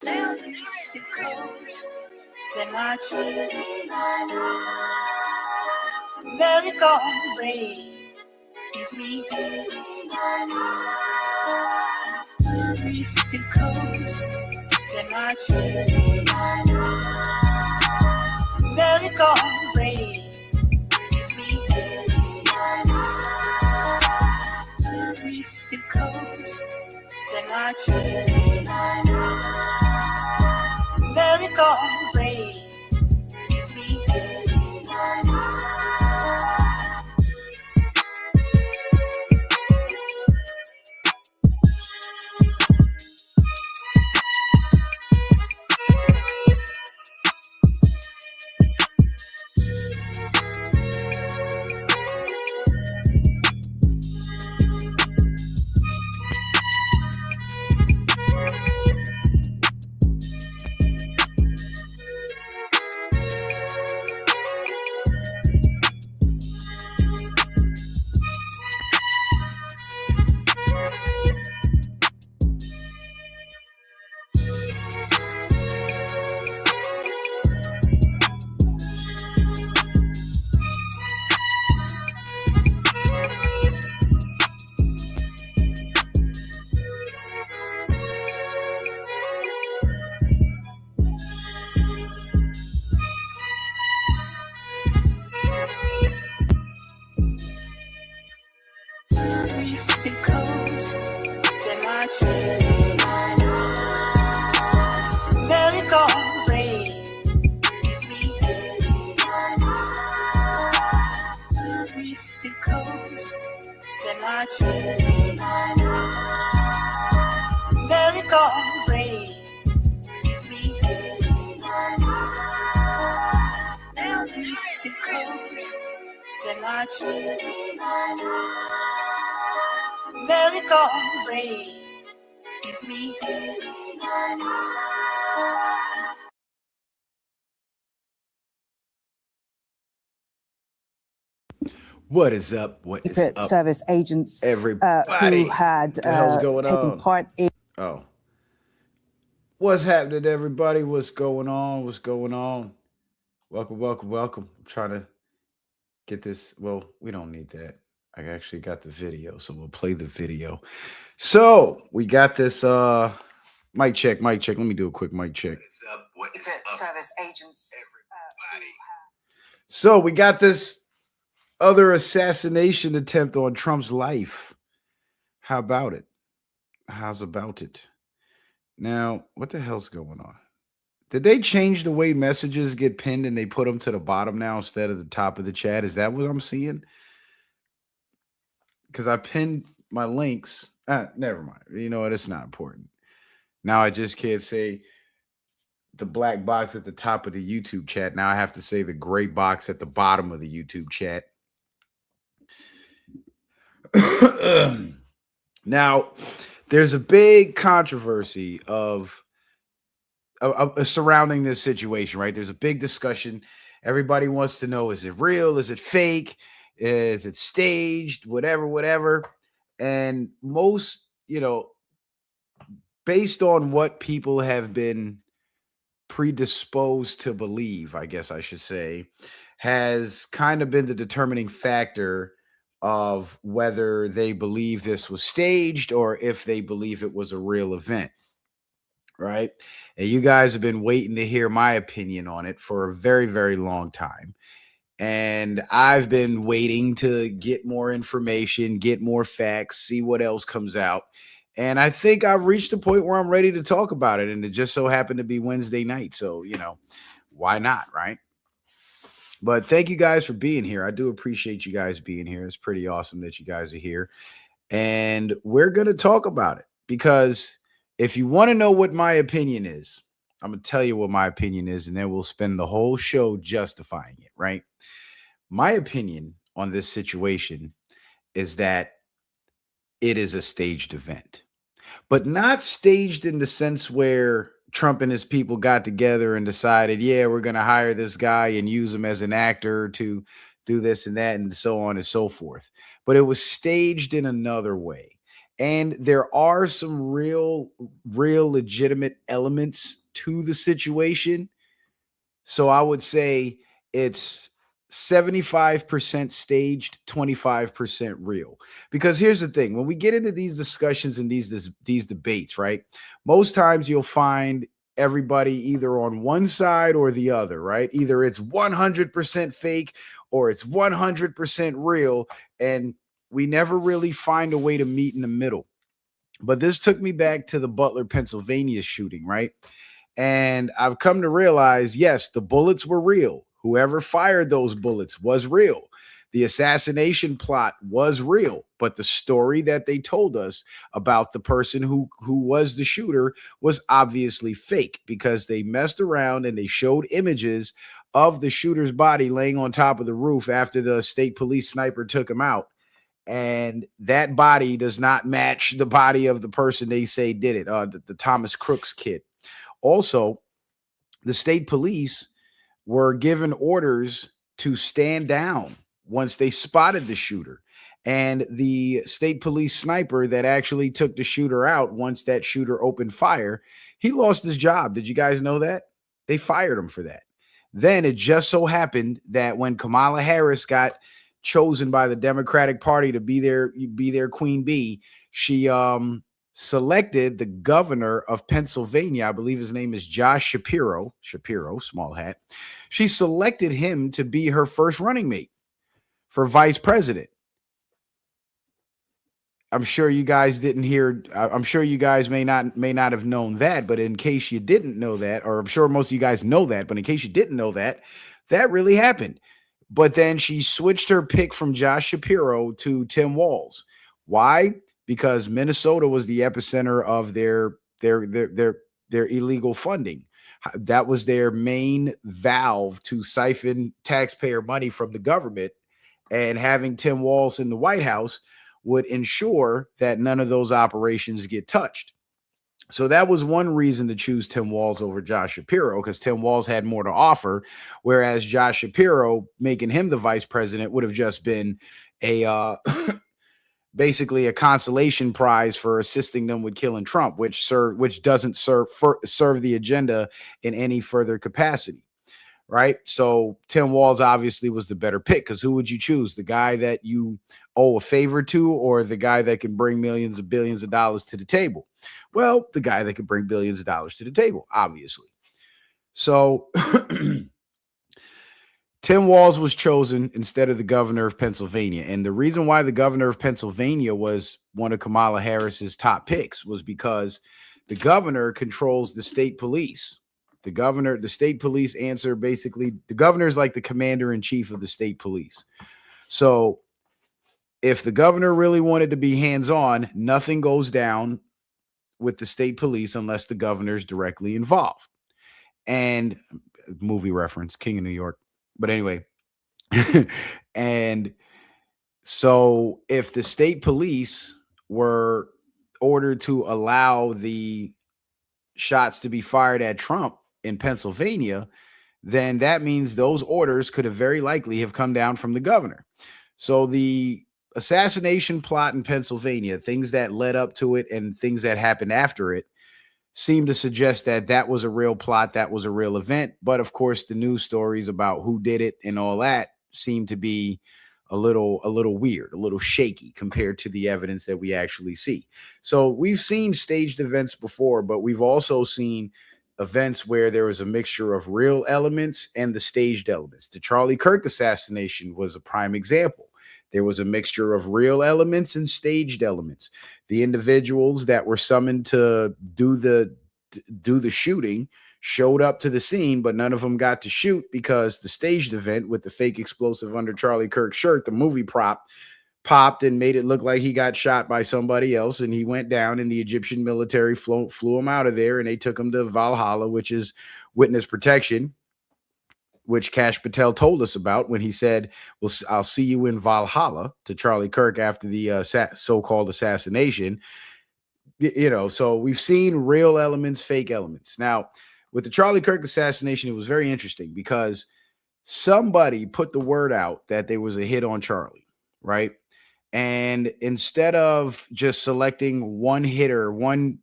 They'll reach the coast, they're marching merry-go-round rain. Give me reach the coast, they're marching merry-go-round rain. Give me reach the coast, they're marching merry-go-round rain. Give me reach the coast, they're marching merry-go-round rain. Give me reach the coast, they're marching merry-go-round rain. Give me they'll reach the coast, they're marching merry-go-round rain. Give me What is up? What is Secret up, Service agents everybody? who had What the hell's going taken on? part in. Oh, what's happening, everybody? What's going on? What's going on? Welcome, welcome, welcome. I'm trying to get this. Well, we don't need that. I actually got the video, so we'll play the video. So we got this. Mic check, mic check. Let me do a quick mic check. Secret Service agents. So we got this other assassination attempt on Trump's life. How about it? How's about it? Now, what the hell's going on? Did they change the way messages get pinned and they put them to the bottom now instead of the top of the chat? Is that what I'm seeing? Because I pinned my links. Never mind. You know what? It's not important. Now I just can't say the black box at the top of the YouTube chat. Now I have to say the gray box at the bottom of the YouTube chat. Now, there's a big controversy of surrounding this situation, right? There's a big discussion. Everybody wants to know, is it real? Is it fake? Is it staged? Whatever. And most, based on what people have been predisposed to believe, I guess I should say, has kind of been the determining factor of whether they believe this was staged or if they believe it was a real event. Right. And you guys have been waiting to hear my opinion on it for a very, very long time. And I've been waiting to get more information, get more facts, see what else comes out. And I think I've reached a point where I'm ready to talk about it. And it just so happened to be Wednesday night. So, why not? Right. But thank you guys for being here. I do appreciate you guys being here. It's pretty awesome that you guys are here. And we're going to talk about it because if you want to know what my opinion is, I'm going to tell you what my opinion is, and then we'll spend the whole show justifying it, right? My opinion on this situation is that it is a staged event, but not staged in the sense where Trump and his people got together and decided, yeah, we're going to hire this guy and use him as an actor to do this and that and so on and so forth. But it was staged in another way. And there are some real legitimate elements to the situation. So I would say it's 75% staged, 25% real. Because here's the thing, when we get into these discussions and these debates, right? Most times you'll find everybody either on one side or the other, right? Either it's 100% fake or it's 100% real, and we never really find a way to meet in the middle. But this took me back to the Butler, Pennsylvania shooting, right? And I've come to realize, yes, the bullets were real. Whoever fired those bullets was real. The assassination plot was real, but the story that they told us about the person who was the shooter was obviously fake, because they messed around and they showed images of the shooter's body laying on top of the roof after the state police sniper took him out. And that body does not match the body of the person they say did it, the Thomas Crooks kid. Also, the state police were given orders to stand down once they spotted the shooter. And the state police sniper that actually took the shooter out, once that shooter opened fire, he lost his job. Did you guys know that? They fired him for that. Then it just so happened that when Kamala Harris got chosen by the Democratic Party to be their queen bee, she selected the governor of Pennsylvania. I believe his name is Josh Shapiro, small hat. She selected him to be her first running mate for vice president. I'm sure you guys didn't hear. I'm sure you guys may not have known that, but in case you didn't know that, or I'm sure most of you guys know that, but in case you didn't know that, that really happened. But then she switched her pick from Josh Shapiro to Tim Walz. Why? Because Minnesota was the epicenter of their illegal funding. That was their main valve to siphon taxpayer money from the government, and having Tim Walz in the White House would ensure that none of those operations get touched. So that was one reason to choose Tim Walz over Josh Shapiro, because Tim Walz had more to offer, whereas Josh Shapiro, making him the vice president, would have just been a basically a consolation prize for assisting them with killing Trump, which doesn't serve the agenda in any further capacity. Right. So Tim Walz obviously was the better pick, because who would you choose? The guy that you owe a favor to, or the guy that can bring millions of billions of dollars to the table? Well, the guy that could bring billions of dollars to the table, obviously. So Tim Walz was chosen instead of the governor of Pennsylvania. And the reason why the governor of Pennsylvania was one of Kamala Harris's top picks was because the governor controls the state police. The state police answer, basically, the governor is like the commander in chief of the state police. So if the governor really wanted to be hands-on, nothing goes down with the state police unless the governor is directly involved. And movie reference, King of New York. But anyway, and so if the state police were ordered to allow the shots to be fired at Trump in Pennsylvania, then that means those orders could have very likely have come down from the governor. So the assassination plot in Pennsylvania, things that led up to it and things that happened after it, seem to suggest that that was a real plot, that was a real event. But of course, the news stories about who did it and all that seem to be a little weird, a little shaky compared to the evidence that we actually see. So we've seen staged events before, but we've also seen events where there was a mixture of real elements and the staged elements. The Charlie Kirk assassination was a prime example. There was a mixture of real elements and staged elements. The individuals that were summoned to do the shooting showed up to the scene, but none of them got to shoot because the staged event with the fake explosive under Charlie Kirk's shirt, the movie prop, popped and made it look like he got shot by somebody else, and he went down, and the Egyptian military flew him out of there, and they took him to Valhalla, which is witness protection, which Kash Patel told us about when he said, well, I'll see you in Valhalla, to Charlie Kirk after the so-called assassination. So we've seen real elements, fake elements. Now, with the Charlie Kirk assassination, it was very interesting because somebody put the word out that there was a hit on Charlie, right? And instead of just selecting one hitter, one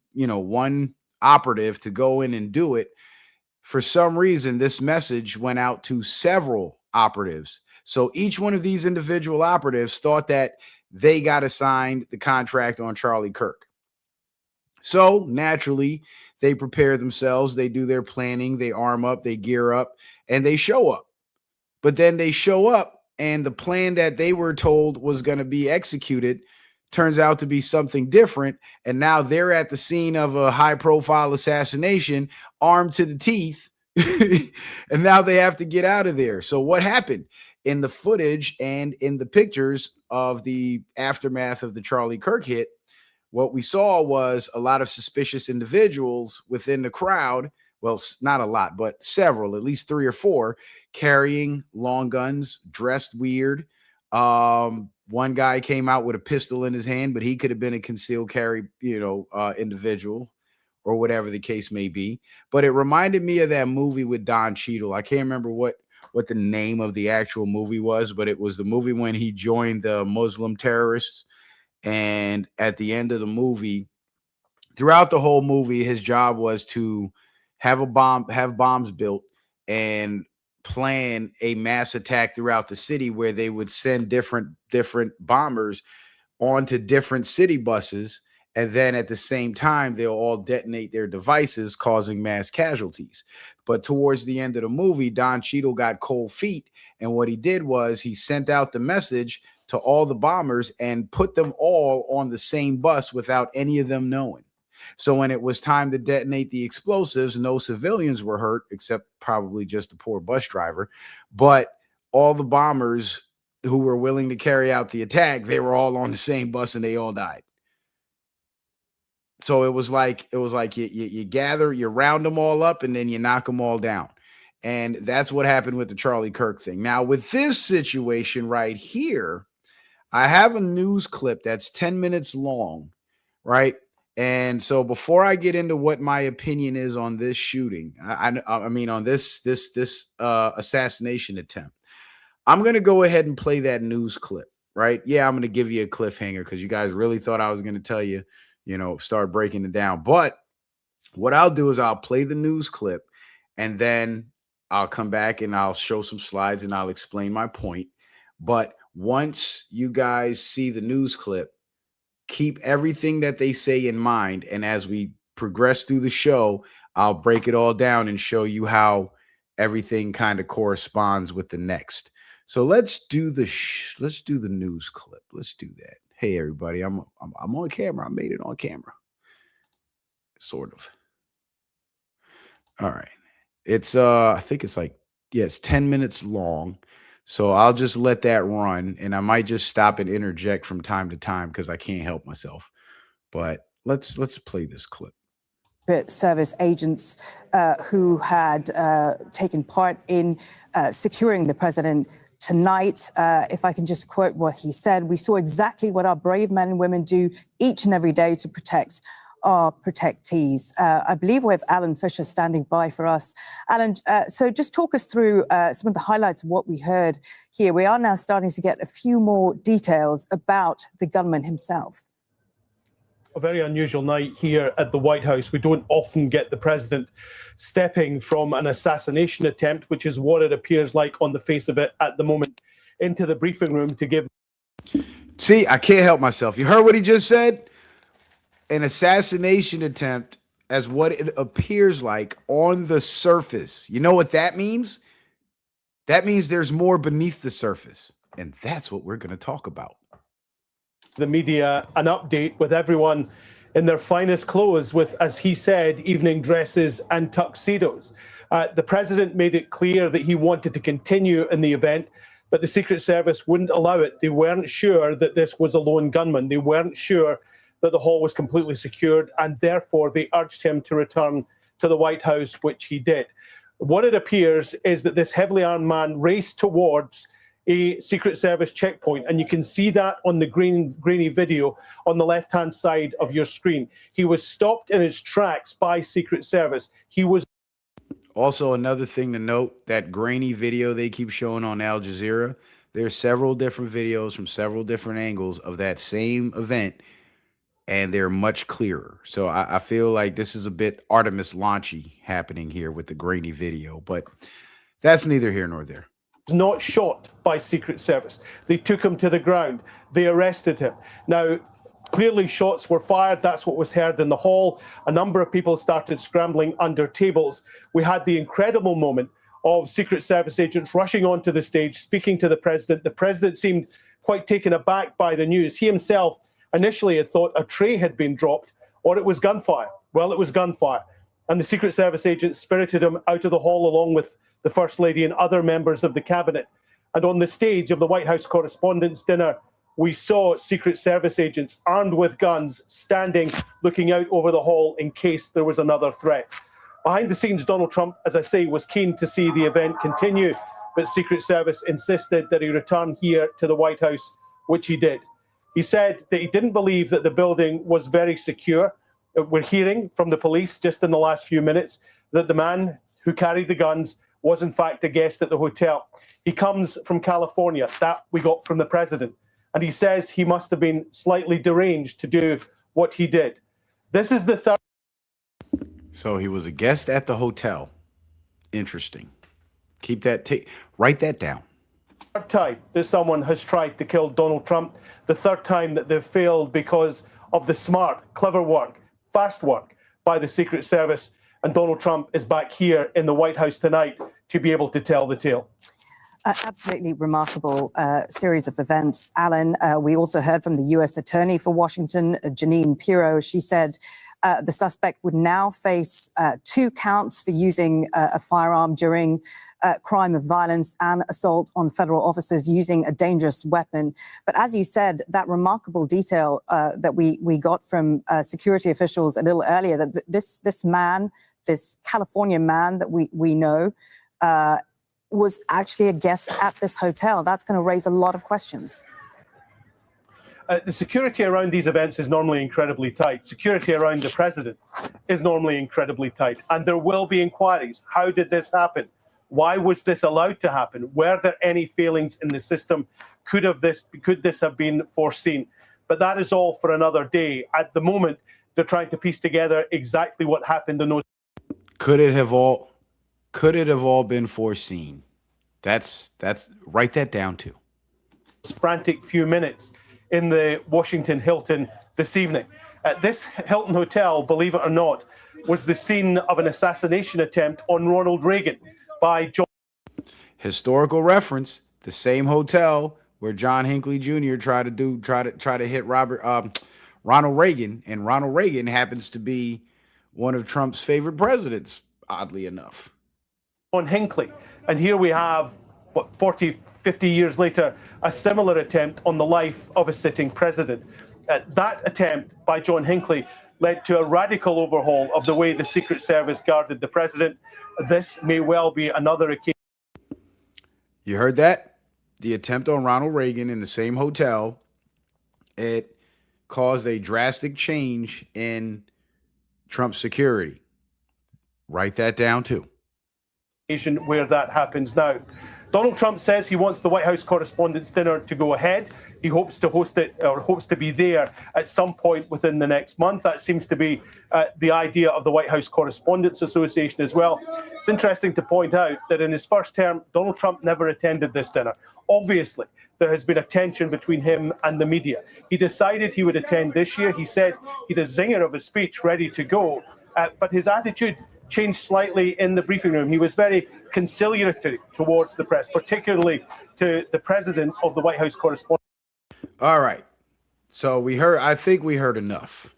operative to go in and do it, for some reason, this message went out to several operatives. So each one of these individual operatives thought that they got assigned the contract on Charlie Kirk. So naturally, they prepare themselves, they do their planning, they arm up, they gear up, and they show up. But then they show up, and the plan that they were told was going to be executed turns out to be something different. And now they're at the scene of a high profile assassination, armed to the teeth. And now they have to get out of there. So, what happened in the footage and in the pictures of the aftermath of the Charlie Kirk hit? What we saw was a lot of suspicious individuals within the crowd. Well, not a lot, but several, at least 3 or 4, carrying long guns, dressed weird. One guy came out with a pistol in his hand, but he could have been a concealed carry, individual, or whatever the case may be. But it reminded me of that movie with Don Cheadle. I can't remember what the name of the actual movie was, but it was the movie when he joined the Muslim terrorists. And at the end of the movie, throughout the whole movie, his job was to have bombs built and plan a mass attack throughout the city where they would send different bombers onto different city buses. And then at the same time, they'll all detonate their devices, causing mass casualties. But towards the end of the movie, Don Cheadle got cold feet. And what he did was he sent out the message to all the bombers and put them all on the same bus without any of them knowing. So when it was time to detonate the explosives, no civilians were hurt, except probably just the poor bus driver. But all the bombers who were willing to carry out the attack, they were all on the same bus and they all died. So it was like you gather, you round them all up, and then you knock them all down. And that's what happened with the Charlie Kirk thing. Now, with this situation right here, I have a news clip that's 10 minutes long, right? And so before I get into what my opinion is on this shooting, I mean on this assassination attempt, I'm going to go ahead and play that news clip, right? Yeah, I'm going to give you a cliffhanger because you guys really thought I was going to tell you, start breaking it down. But what I'll do is I'll play the news clip and then I'll come back and I'll show some slides and I'll explain my point. But once you guys see the news clip, keep everything that they say in mind. And as we progress through the show, I'll break it all down and show you how everything kind of corresponds with the next. So let's do the news clip. Let's do that. Hey everybody, I'm on camera. I made it on camera. Sort of. All right. It's I think it's it's 10 minutes long. So I'll just let that run, and I might just stop and interject from time to time because I can't help myself. But let's play this clip. Service agents who had taken part in securing the president tonight. If I can just quote what he said, "We saw exactly what our brave men and women do each and every day to protect our protectees." I believe we have Alan Fisher standing by for us. Alan, so just talk us through some of the highlights of what we heard here. We are now starting to get a few more details about the gunman himself. A very unusual night here at the White House. We don't often get the president stepping from an assassination attempt, which is what it appears like on the face of it at the moment, into the briefing room to give. See, I can't help myself. You heard what he just said? An assassination attempt as what it appears like on the surface. You know what that means? That means there's more beneath the surface. And that's what we're going to talk about. The media an update with everyone in their finest clothes with, as he said, evening dresses and tuxedos. The president made it clear that he wanted to continue in the event, but the Secret Service wouldn't allow it. They weren't sure that this was a lone gunman. They weren't sure that the hall was completely secured, and therefore they urged him to return to the White House, which he did. What it appears is that this heavily armed man raced towards a Secret Service checkpoint, and you can see that on the grainy video on the left-hand side of your screen. He was stopped in his tracks by Secret Service. He was also another thing to note, that grainy video they keep showing on Al Jazeera, There's several different videos from several different angles of that same event, and they're much clearer. So I feel like this is a bit Artemis launchy happening here with the grainy video, but that's neither here nor there. Not shot by Secret Service. They took him to the ground. They arrested him. Now, clearly shots were fired. That's what was heard in the hall. A number of people started scrambling under tables. We had the incredible moment of Secret Service agents rushing onto the stage, speaking to the president. The president seemed quite taken aback by the news. He himself initially had thought a tray had been dropped or it was gunfire. Well, it was gunfire. And the Secret Service agents spirited him out of the hall along with the First Lady and other members of the cabinet. And on the stage of the White House Correspondents' Dinner, we saw Secret Service agents armed with guns standing, looking out over the hall in case there was another threat. Behind the scenes, Donald Trump, as I say, was keen to see the event continue, but Secret Service insisted that he return here to the White House, which he did. He said that he didn't believe that the building was very secure. We're hearing from the police just in the last few minutes that the man who carried the guns was in fact a guest at the hotel. He comes from California. That we got from the president. And he says he must have been slightly deranged to do what he did. This is the third. So he was a guest at the hotel. Interesting. Keep that, write that down. Third time that someone has tried to kill Donald Trump. The third time that they've failed because of the smart, clever work, fast work by the Secret Service. And Donald Trump is back here in the White House tonight to be able to tell the tale. Absolutely remarkable series of events. Alan, we also heard from the U.S. Attorney for Washington, Janine Pirro. She said the suspect would now face 2 counts for using a firearm during crime of violence and assault on federal officers using a dangerous weapon. But as you said, that remarkable detail that we got from security officials a little earlier, that this man, this California man that we know, was actually a guest at this hotel. That's going to raise a lot of questions. The security around these events is normally incredibly tight. Security around the president is normally incredibly tight. And there will be inquiries. How did this happen? Why was this allowed to happen? Were there any failings in the system? Could this have been foreseen? But that is all for another day. At the moment, they're trying to piece together exactly what happened in those. Could it have all been foreseen? That's write that down too. Frantic few minutes in the Washington Hilton this evening. This Hilton hotel, believe it or not, was the scene of an assassination attempt on Ronald Reagan by John. Historical reference: the same hotel where John Hinckley Jr. tried to hit Ronald Reagan, and Ronald Reagan happens to be one of Trump's favorite presidents, oddly enough. On Hinckley. And here we have, 40, 50 years later, a similar attempt on the life of a sitting president. That attempt by John Hinckley led to a radical overhaul of the way the Secret Service guarded the president. This may well be another occasion. You heard that? The attempt on Ronald Reagan in the same hotel, it caused a drastic change in Trump's security. Write that down too. Where that happens now. Donald Trump says he wants the White House Correspondents' Dinner to go ahead. He hopes to host it, or hopes to be there at some point within the next month. That seems to be the idea of the White House Correspondents Association as well. It's interesting to point out that in his first term, Donald Trump never attended this dinner. Obviously, there has been a tension between him and the media. He decided he would attend this year. He said he had a zinger of a speech ready to go, but his attitude changed slightly in the briefing room. He was very conciliatory towards the press, particularly to the president of the White House Correspondents. All right. So I think we heard enough.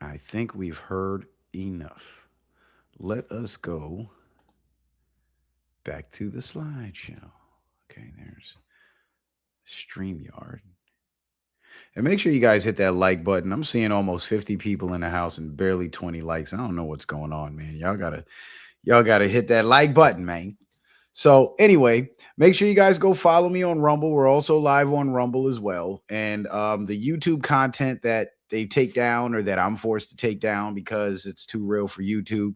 I think we've heard enough. Let us go back to the slideshow. Okay, there's StreamYard. And make sure you guys hit that like button. I'm seeing almost 50 people in the house and barely 20 likes. I don't know what's going on, man. Y'all gotta hit that like button, man. So anyway, make sure you guys go follow me on Rumble. We're also live on Rumble as well. And the YouTube content that they take down, or that I'm forced to take down because it's too real for YouTube,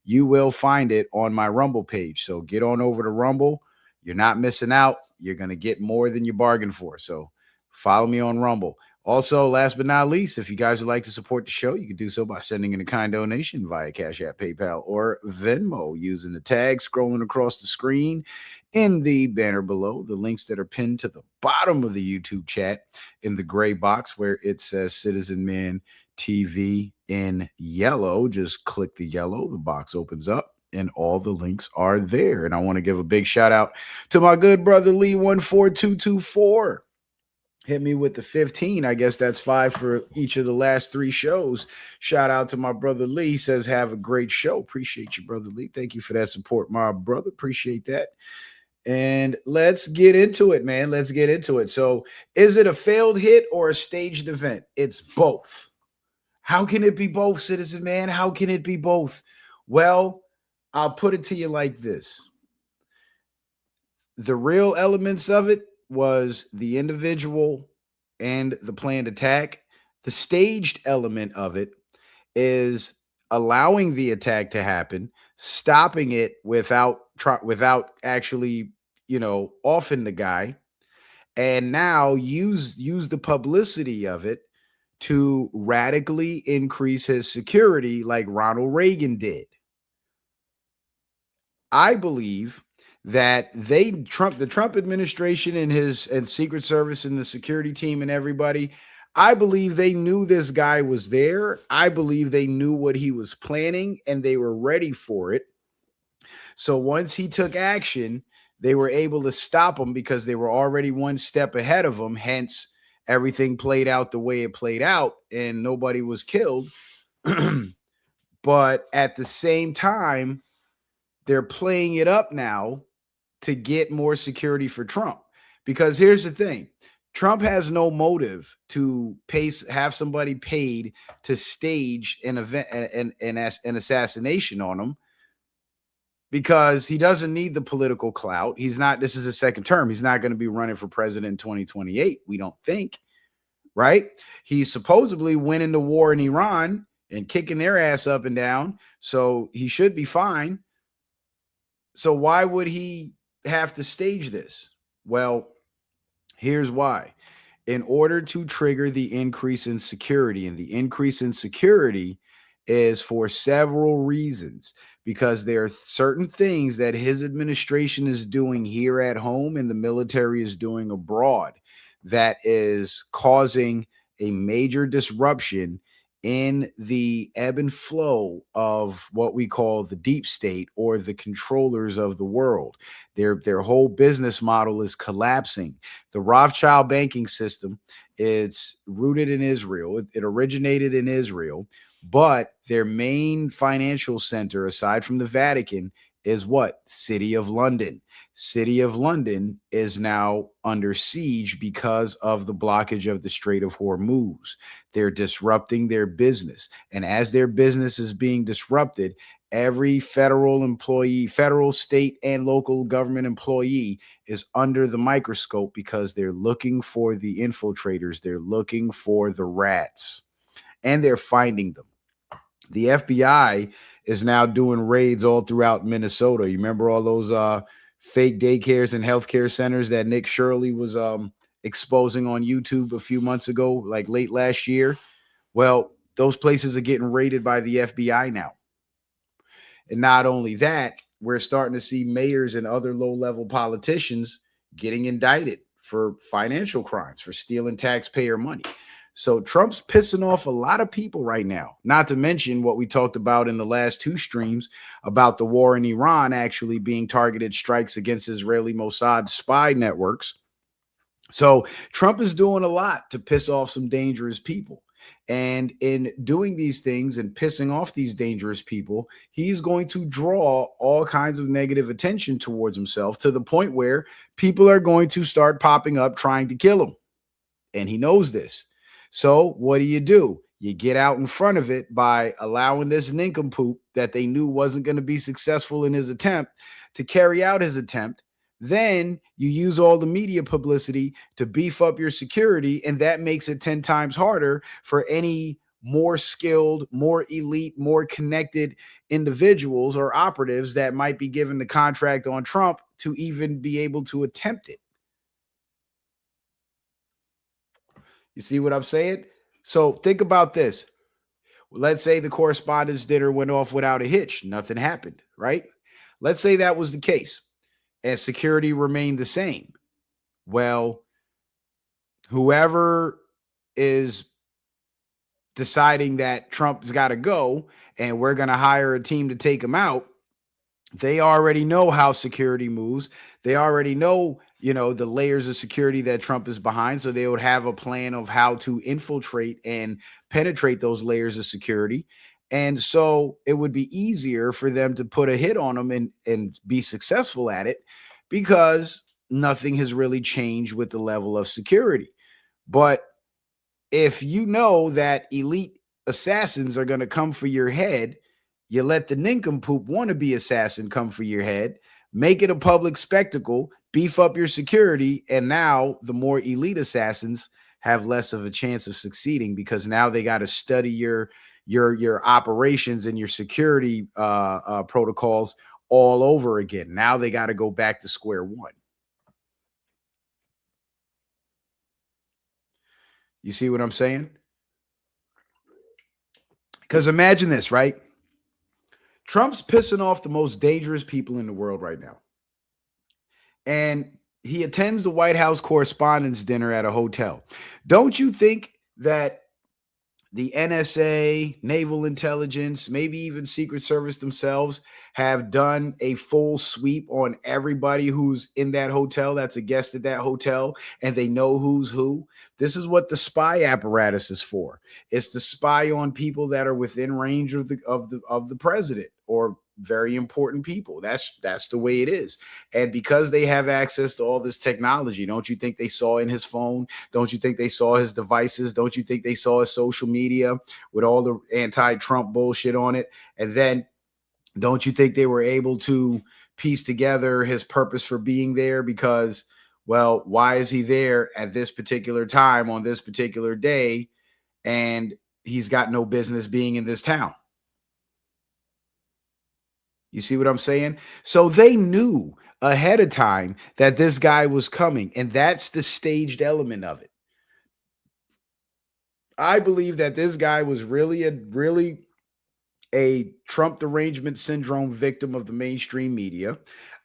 you will find it on my Rumble page. So get on over to Rumble. You're not missing out. you're going to get more than you bargained for. So follow me on Rumble. Also, last but not least, if you guys would like to support the show, you can do so by sending in a kind donation via Cash App, PayPal, or Venmo using the tag scrolling across the screen in the banner below. The links that are pinned to the bottom of the YouTube chat in the gray box where it says Citizen Man TV in yellow. Just click the yellow, the box opens up, and all the links are there. And I want to give a big shout out to my good brother Lee 14224. Hit me with the 15. I guess that's 5 for each of the last 3 shows. Shout out to my brother Lee. He says, have a great show. Appreciate you, brother Lee. Thank you for that support, my brother. Appreciate that. And let's get into it, man. Let's get into it. So is it a failed hit or a staged event? It's both. How can it be both, Citizen Man? How can it be both? Well, I'll put it to you like this. The real elements of it was the individual and the planned attack. The staged element of it is allowing the attack to happen, stopping it without actually, offing the guy, and now use the publicity of it to radically increase his security like Ronald Reagan did. I believe that the Trump administration and Secret Service and the security team and everybody, I believe they knew this guy was there. I believe they knew what he was planning and they were ready for it. So once he took action, they were able to stop him because they were already one step ahead of him. Hence, everything played out the way it played out and nobody was killed. But at the same time, they're playing it up now to get more security for Trump. Because here's the thing. Trump has no motive to have somebody paid to stage an event, an assassination on him, because he doesn't need the political clout. This is his second term. He's not going to be running for president in 2028. We don't think, right? He's supposedly winning the war in Iran and kicking their ass up and down. So he should be fine. So why would he have to stage this? Well, here's why. In order to trigger the increase in security, and the increase in security is for several reasons, because there are certain things that his administration is doing here at home and the military is doing abroad that is causing a major disruption in the ebb and flow of what we call the deep state, or the controllers of the world. Their whole business model is collapsing. The Rothschild banking system, it's rooted in Israel. It originated in Israel, but their main financial center, aside from the Vatican, is what? City of London. City of London is now under siege because of the blockage of the Strait of Hormuz. They're disrupting their business. And as their business is being disrupted, every federal employee, federal, state, and local government employee is under the microscope because they're looking for the infiltrators. They're looking for the rats, and they're finding them. The FBI is now doing raids all throughout Minnesota. You remember all those fake daycares and healthcare centers that Nick Shirley was exposing on YouTube a few months ago, like late last year? Well, those places are getting raided by the FBI now. And not only that, we're starting to see mayors and other low-level politicians getting indicted for financial crimes, for stealing taxpayer money. So Trump's pissing off a lot of people right now, not to mention what we talked about in the last 2 streams about the war in Iran actually being targeted strikes against Israeli Mossad spy networks. So Trump is doing a lot to piss off some dangerous people. And in doing these things and pissing off these dangerous people, he's going to draw all kinds of negative attention towards himself, to the point where people are going to start popping up trying to kill him. And he knows this. So what do? You get out in front of it by allowing this nincompoop that they knew wasn't going to be successful in his attempt to carry out his attempt. Then you use all the media publicity to beef up your security, and that makes it 10 times harder for any more skilled, more elite, more connected individuals or operatives that might be given the contract on Trump to even be able to attempt it. You see what I'm saying? So think about this. Let's say the correspondence dinner went off without a hitch. Nothing happened, right? Let's say that was the case and security remained the same. Well, whoever is deciding that Trump's got to go and we're going to hire a team to take him out, they already know how security moves. They already know, the layers of security that Trump is behind. So they would have a plan of how to infiltrate and penetrate those layers of security. And so it would be easier for them to put a hit on them and be successful at it because nothing has really changed with the level of security. But if you know that elite assassins are going to come for your head, you let the nincompoop wannabe assassin come for your head, make it a public spectacle, beef up your security, and now the more elite assassins have less of a chance of succeeding because now they got to study your operations and your security protocols all over again. Now they got to go back to square one. You see what I'm saying? Because imagine this, right? Trump's pissing off the most dangerous people in the world right now. And he attends the White House Correspondents' Dinner at a hotel. Don't you think that the NSA, Naval Intelligence, maybe even Secret Service themselves have done a full sweep on everybody who's in that hotel, that's a guest at that hotel, and they know who's who? This is what the spy apparatus is for. It's to spy on people that are within range of the president or very important people. That's the way it is. And because they have access to all this technology, don't you think they saw in his phone? Don't you think they saw his devices? Don't you think they saw his social media with all the anti-Trump bullshit on it? And then don't you think they were able to piece together his purpose for being there? Because, well, why is he there at this particular time on this particular day? And he's got no business being in this town. You see what I'm saying? So they knew ahead of time that this guy was coming, and that's the staged element of it. I believe that this guy was really a Trump derangement syndrome victim of the mainstream media.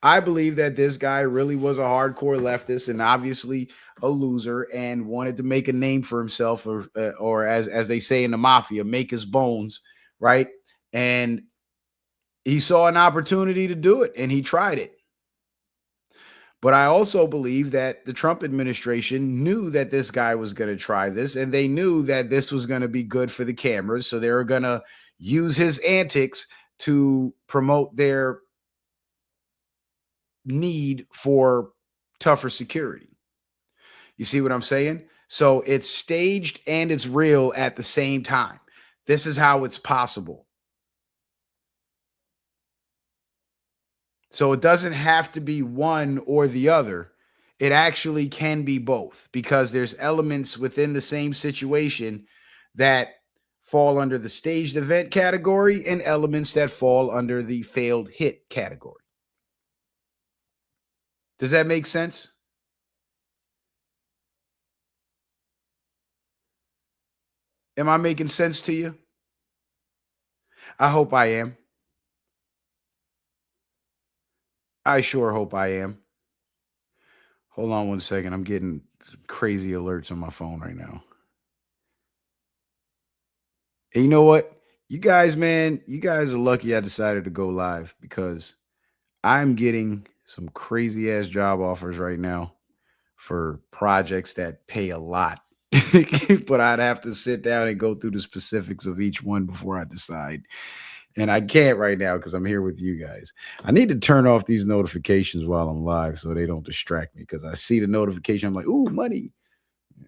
I believe that this guy really was a hardcore leftist and obviously a loser and wanted to make a name for himself, or as they say in the mafia, make his bones, right? And he saw an opportunity to do it, and he tried it. But I also believe that the Trump administration knew that this guy was going to try this, and they knew that this was going to be good for the cameras. So they were going to use his antics to promote their need for tougher security. You see what I'm saying? So it's staged and it's real at the same time. This is how it's possible. So it doesn't have to be one or the other. It actually can be both because there's elements within the same situation that fall under the staged event category and elements that fall under the failed hit category. Does that make sense? Am I making sense to you? I hope I am. I sure hope I am. Hold on one second. I'm getting crazy alerts on my phone right now. And you know what? You guys, man, you guys are lucky I decided to go live because I'm getting some crazy ass job offers right now for projects that pay a lot. But I'd have to sit down and go through the specifics of each one before I decide. And I can't right now because I'm here with you guys. I need to turn off these notifications while I'm live so they don't distract me because I see the notification. I'm like, ooh, money.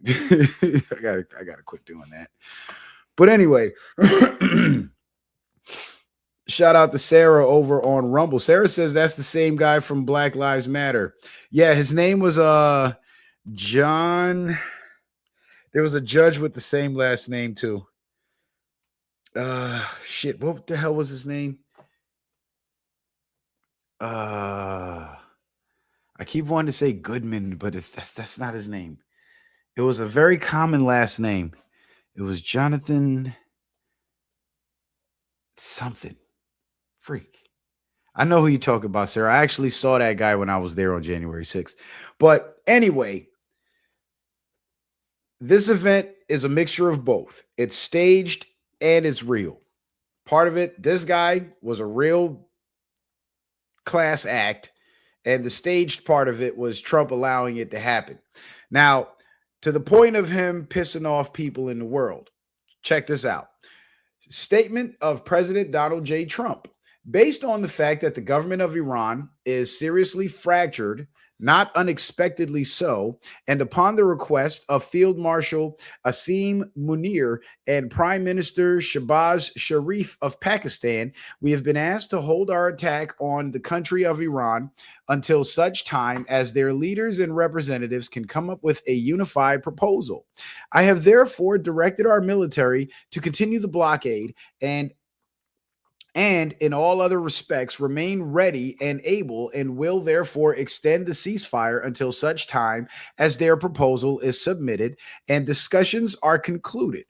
I gotta quit doing that. But anyway, shout out to Sarah over on Rumble. Sarah says that's the same guy from Black Lives Matter. Yeah, his name was John. There was a judge with the same last name too. Shit, what the hell was his name? I keep wanting to say Goodman, but that's not his name. It was a very common last name. It was Jonathan something. Freak. I know who you talk about, Sarah. I actually saw that guy when I was there on January 6th. But anyway, this event is a mixture of both. It's staged and it's real. Part of it, this guy was a real class act, and the staged part of it was Trump allowing it to happen. Now, to the point of him pissing off people in the world, check this out. Statement of President Donald J. Trump. Based on the fact that the government of Iran is seriously fractured, not unexpectedly so, and upon the request of Field Marshal Asim Munir and Prime Minister Shehbaz Sharif of Pakistan, we have been asked to hold our attack on the country of Iran until such time as their leaders and representatives can come up with a unified proposal. I have therefore directed our military to continue the blockade and in all other respects remain ready and able, and will therefore extend the ceasefire until such time as their proposal is submitted and discussions are concluded,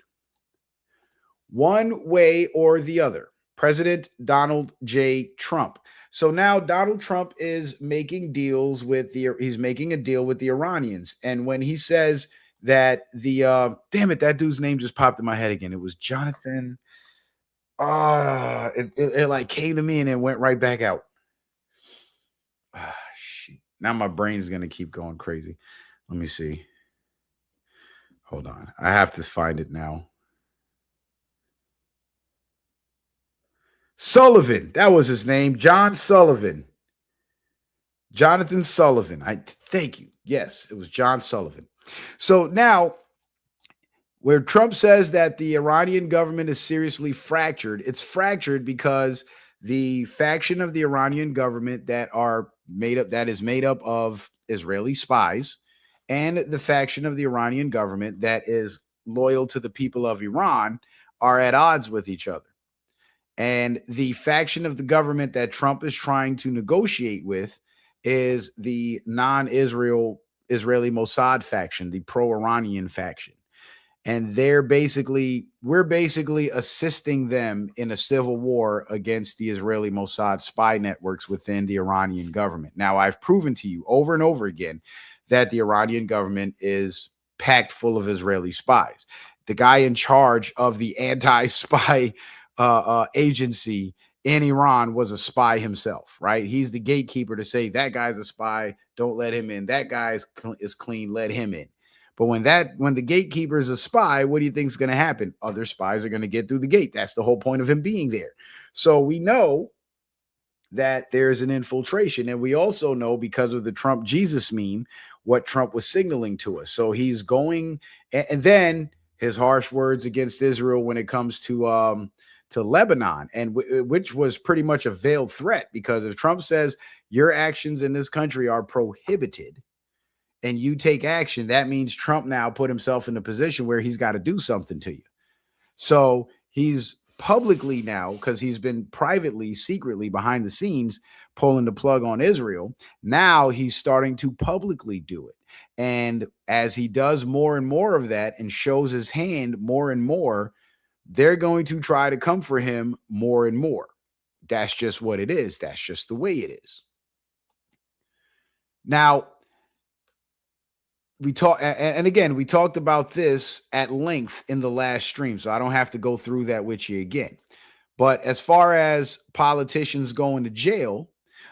one way or the other. President Donald J. Trump. So now Donald Trump is making deals with he's making a deal with the Iranians. And when he says that damn it, that dude's name just popped in my head again. It was Jonathan. It like came to me and then went right back out. Shit. Now my brain's gonna keep going crazy. Let me see. Hold on. I have to find it now. Sullivan. That was his name. John Sullivan. Jonathan Sullivan. Thank you. Yes, it was John Sullivan. So now, where Trump says that the Iranian government is seriously fractured, it's fractured because the faction of the Iranian government that is made up of Israeli spies, and the faction of the Iranian government that is loyal to the people of Iran are at odds with each other. And the faction of the government that Trump is trying to negotiate with is the non-Israeli Mossad faction, the pro-Iranian faction. And we're basically assisting them in a civil war against the Israeli Mossad spy networks within the Iranian government. Now, I've proven to you over and over again that the Iranian government is packed full of Israeli spies. The guy in charge of the anti-spy agency in Iran was a spy himself, right? He's the gatekeeper to say that guy's a spy, don't let him in. That guy is clean, let him in. But when the gatekeeper is a spy, what do you think is going to happen? Other spies are going to get through the gate. That's the whole point of him being there. So we know that there's an infiltration. And we also know, because of the Trump Jesus meme, what Trump was signaling to us. So he's going, and then his harsh words against Israel when it comes to Lebanon, and which was pretty much a veiled threat, because if Trump says your actions in this country are prohibited and you take action, that means Trump now put himself in a position where he's got to do something to you. So he's publicly now, because he's been privately, secretly behind the scenes pulling the plug on Israel. Now he's starting to publicly do it. And as he does more and more of that and shows his hand more and more, they're going to try to come for him more and more. That's just what it is. That's just the way it is. Now, we talked about this at length in the last stream, so I don't have to go through that with you again. But as far as politicians going to jail,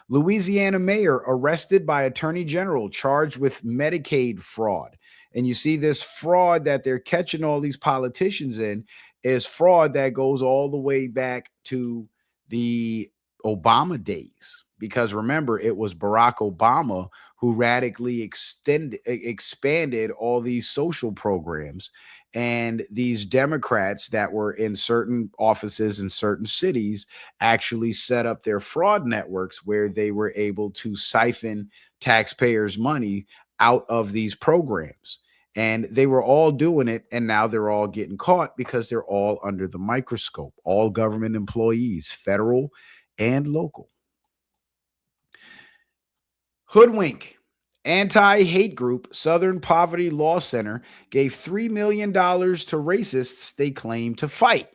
Louisiana mayor arrested by attorney general charged with Medicaid fraud. And you see, this fraud that they're catching all these politicians in is fraud that goes all the way back to the Obama days. Because remember, it was Barack Obama who radically expanded all these social programs. And these Democrats that were in certain offices in certain cities actually set up their fraud networks where they were able to siphon taxpayers' money out of these programs. And they were all doing it, and now they're all getting caught because they're all under the microscope. All government employees, federal and local. Hoodwink. Anti-hate group Southern Poverty Law Center gave $3 million to racists they claim to fight.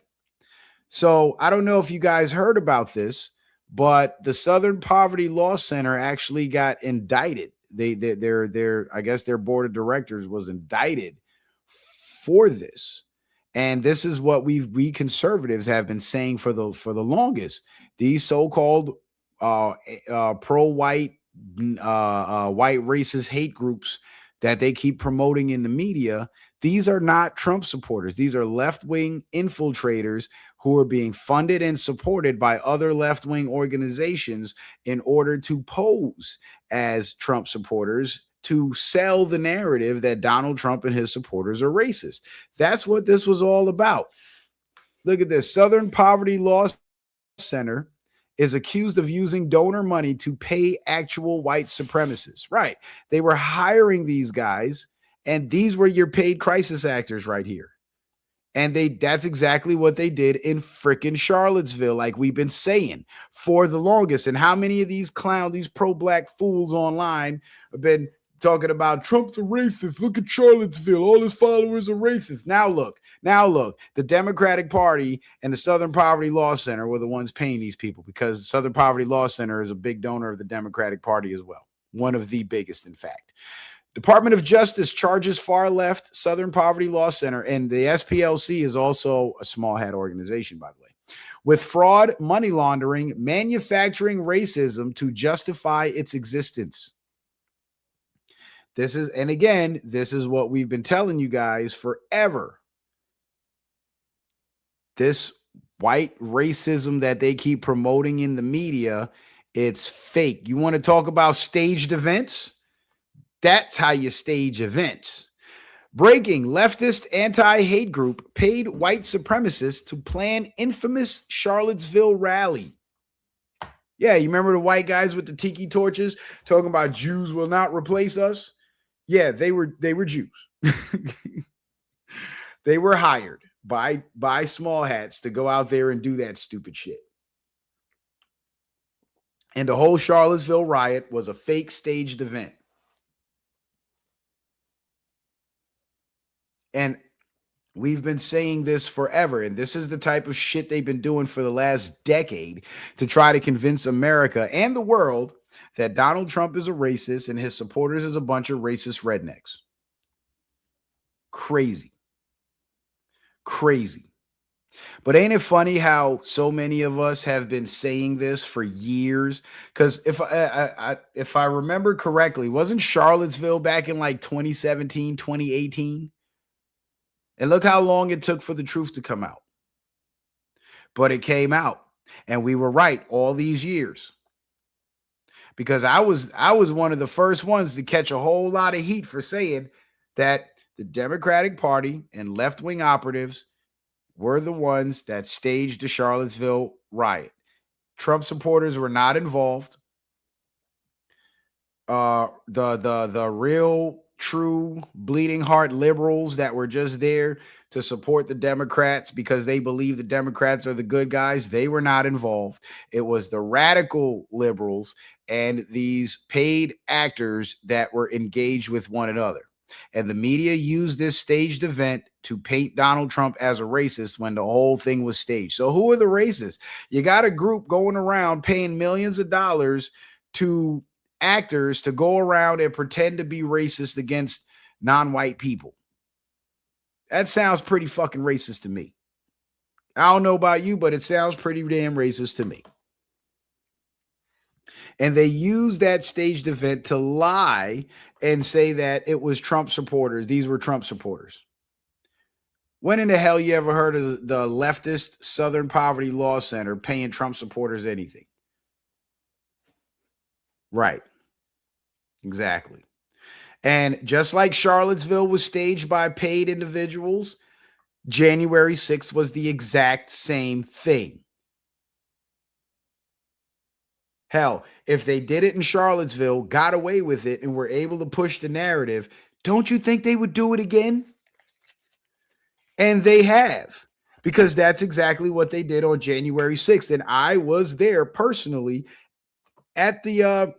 So I don't know if you guys heard about this, but the Southern Poverty Law Center actually got indicted. Their I guess their board of directors was indicted for this. And this is what we conservatives have been saying for the longest. These so-called pro-white white racist hate groups that they keep promoting in the media, these are not Trump supporters. These are left-wing infiltrators who are being funded and supported by other left-wing organizations in order to pose as Trump supporters to sell the narrative that Donald Trump and his supporters are racist. That's what this was all about. Look at this. Southern Poverty Law Center is accused of using donor money to pay actual white supremacists. Right. They were hiring these guys, and these were your paid crisis actors right here. And that's exactly what they did in frickin' Charlottesville, like we've been saying for the longest. And how many of these clowns, these pro-black fools online have been talking about Trump's a racist. Look at Charlottesville. All his followers are racist. Now look, the Democratic Party and the Southern Poverty Law Center were the ones paying these people, because Southern Poverty Law Center is a big donor of the Democratic Party as well. One of the biggest, in fact. Department of Justice charges far left Southern Poverty Law Center, and the SPLC is also a small hat organization, by the way, with fraud, money laundering, manufacturing racism to justify its existence. This is what we've been telling you guys forever. This white racism that they keep promoting in the media, it's fake. You want to talk about staged events? That's how you stage events. Breaking: leftist anti-hate group paid white supremacists to plan infamous Charlottesville rally. Yeah, you remember the white guys with the tiki torches talking about Jews will not replace us? Yeah, they were Jews. They were hired by small hats to go out there and do that stupid shit. And the whole Charlottesville riot was a fake staged event. And we've been saying this forever, and this is the type of shit they've been doing for the last decade to try to convince America and the world that Donald Trump is a racist and his supporters is a bunch of racist rednecks. Crazy. But ain't it funny how so many of us have been saying this for years? Because if I remember correctly, wasn't Charlottesville back in like 2017, 2018? And look how long it took for the truth to come out. But it came out, and we were right all these years. Because I was one of the first ones to catch a whole lot of heat for saying that the Democratic Party and left-wing operatives were the ones that staged the Charlottesville riot. Trump supporters were not involved. The real, true, bleeding heart liberals that were just there to support the Democrats because they believe the Democrats are the good guys, they were not involved. It was the radical liberals and these paid actors that were engaged with one another. And the media used this staged event to paint Donald Trump as a racist when the whole thing was staged. So who are the racists? You got a group going around paying millions of dollars to actors to go around and pretend to be racist against non-white people. That sounds pretty fucking racist to me. I don't know about you, but it sounds pretty damn racist to me. And they used that staged event to lie and say that it was Trump supporters. These were Trump supporters. When in the hell you ever heard of the leftist Southern Poverty Law Center paying Trump supporters anything? Right. Exactly. And just like Charlottesville was staged by paid individuals, January 6th was the exact same thing. Hell, if they did it in Charlottesville, got away with it, and were able to push the narrative, don't you think they would do it again? And they have, because that's exactly what they did on January 6th. And I was there personally at the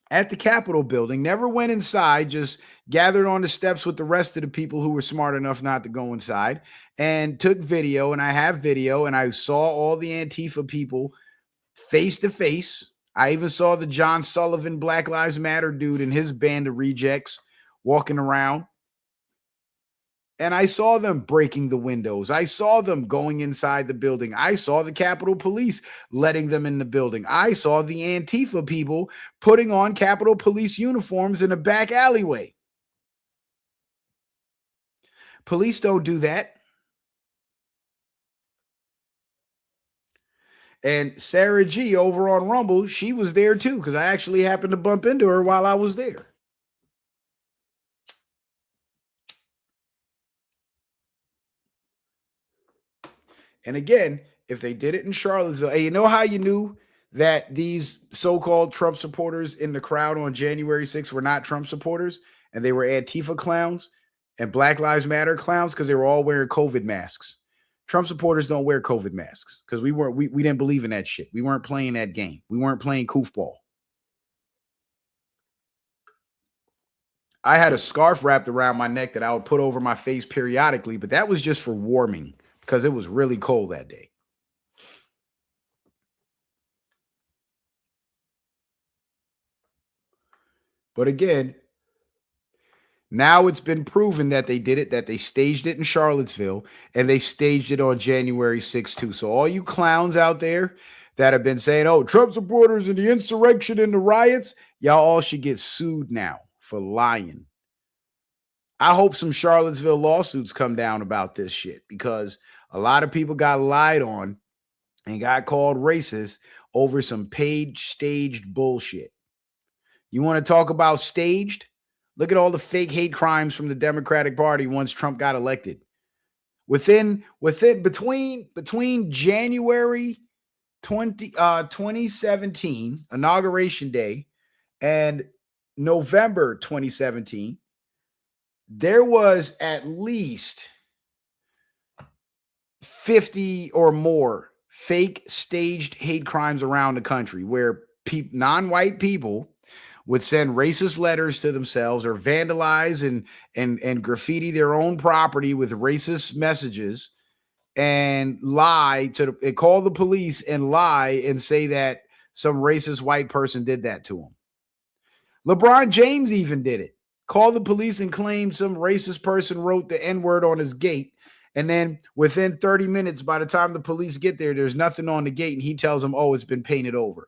at the Capitol building, never went inside, just gathered on the steps with the rest of the people who were smart enough not to go inside, and took video. And I have video, and I saw all the Antifa people face to face. I even saw the John Sullivan Black Lives Matter dude and his band of rejects walking around. And I saw them breaking the windows. I saw them going inside the building. I saw the Capitol Police letting them in the building. I saw the Antifa people putting on Capitol Police uniforms in a back alleyway. Police don't do that. And Sarah G over on Rumble, she was there too, because I actually happened to bump into her while I was there. And again, if they did it in Charlottesville, and you know how you knew that these so-called Trump supporters in the crowd on January 6th were not Trump supporters and they were Antifa clowns and Black Lives Matter clowns? Because they were all wearing COVID masks. Trump supporters don't wear COVID masks because we didn't believe in that shit. We weren't playing that game. We weren't playing koofball. I had a scarf wrapped around my neck that I would put over my face periodically, but that was just for warming because it was really cold that day. But again, now it's been proven that they did it, that they staged it in Charlottesville, and they staged it on January 6th too. So all you clowns out there that have been saying, oh, Trump supporters and the insurrection and the riots, y'all all should get sued now for lying. I hope some Charlottesville lawsuits come down about this shit because a lot of people got lied on and got called racist over some paid staged bullshit. You want to talk about staged? Look at all the fake hate crimes from the Democratic Party once Trump got elected. Between January 2017, Inauguration Day, and November 2017, there was at least 50 or more fake staged hate crimes around the country where non-white people would send racist letters to themselves or vandalize and graffiti their own property with racist messages and call the police and lie and say that some racist white person did that to them. LeBron James even did it. Called the police and claimed some racist person wrote the N-word on his gate. And then within 30 minutes, by the time the police get there, there's nothing on the gate. And he tells them, oh, it's been painted over.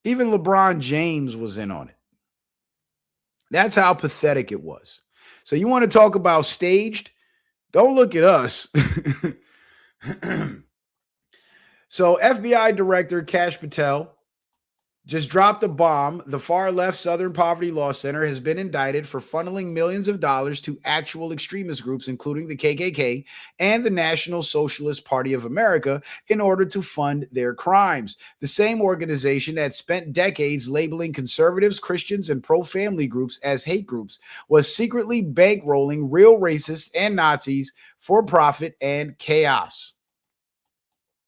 Even LeBron James was in on it. That's how pathetic it was. So you want to talk about staged? Don't look at us. So FBI Director Kash Patel just dropped a bomb. The far-left Southern Poverty Law Center has been indicted for funneling millions of dollars to actual extremist groups, including the KKK and the National Socialist Party of America, in order to fund their crimes. The same organization that spent decades labeling conservatives, Christians, and pro-family groups as hate groups was secretly bankrolling real racists and Nazis for profit and chaos.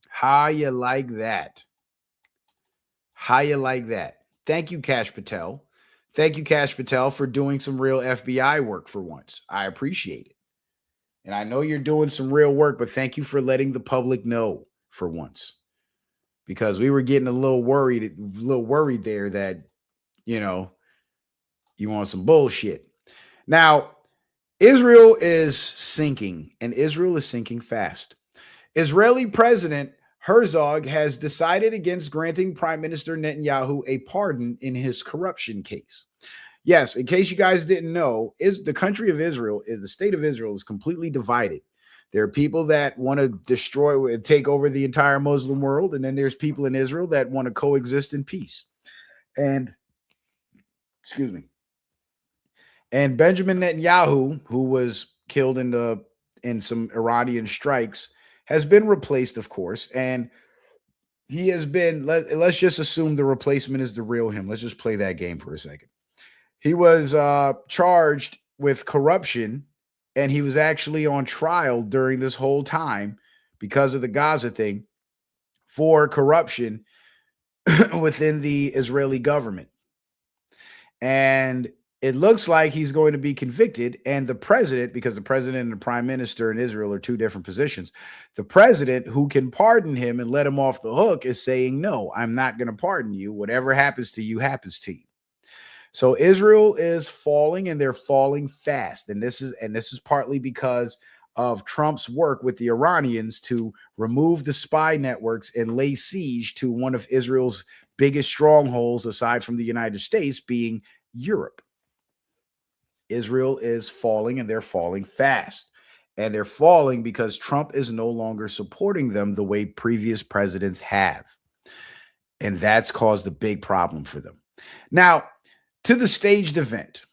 How you like that? How you like that? Thank you, Kash Patel. Thank you, Kash Patel, for doing some real FBI work for once. I appreciate it. And I know you're doing some real work, but thank you for letting the public know for once. Because we were getting a little worried there that, you want some bullshit. Now, Israel is sinking, and Israel is sinking fast. Israeli President Herzog has decided against granting Prime Minister Netanyahu a pardon in his corruption case. Yes, in case you guys didn't know, the country of Israel, the state of Israel is completely divided. There are people that want to destroy and take over the entire Muslim world, and then there's people in Israel that want to coexist in peace. And, and Benjamin Netanyahu, who was killed in some Iranian strikes, has been replaced, of course, and he has been, let's just assume the replacement is the real him. Let's just play that game for a second. He was charged with corruption, and he was actually on trial during this whole time because of the Gaza thing for corruption within the Israeli government. And it looks like he's going to be convicted. And the president, because the president and the prime minister in Israel are two different positions, the president who can pardon him and let him off the hook is saying, no, I'm not going to pardon you. Whatever happens to you happens to you. So Israel is falling, and they're falling fast. And this is partly because of Trump's work with the Iranians to remove the spy networks and lay siege to one of Israel's biggest strongholds, aside from the United States, being Europe. Israel is falling, and they're falling fast. And they're falling because Trump is no longer supporting them the way previous presidents have. And that's caused a big problem for them. Now, to the staged event.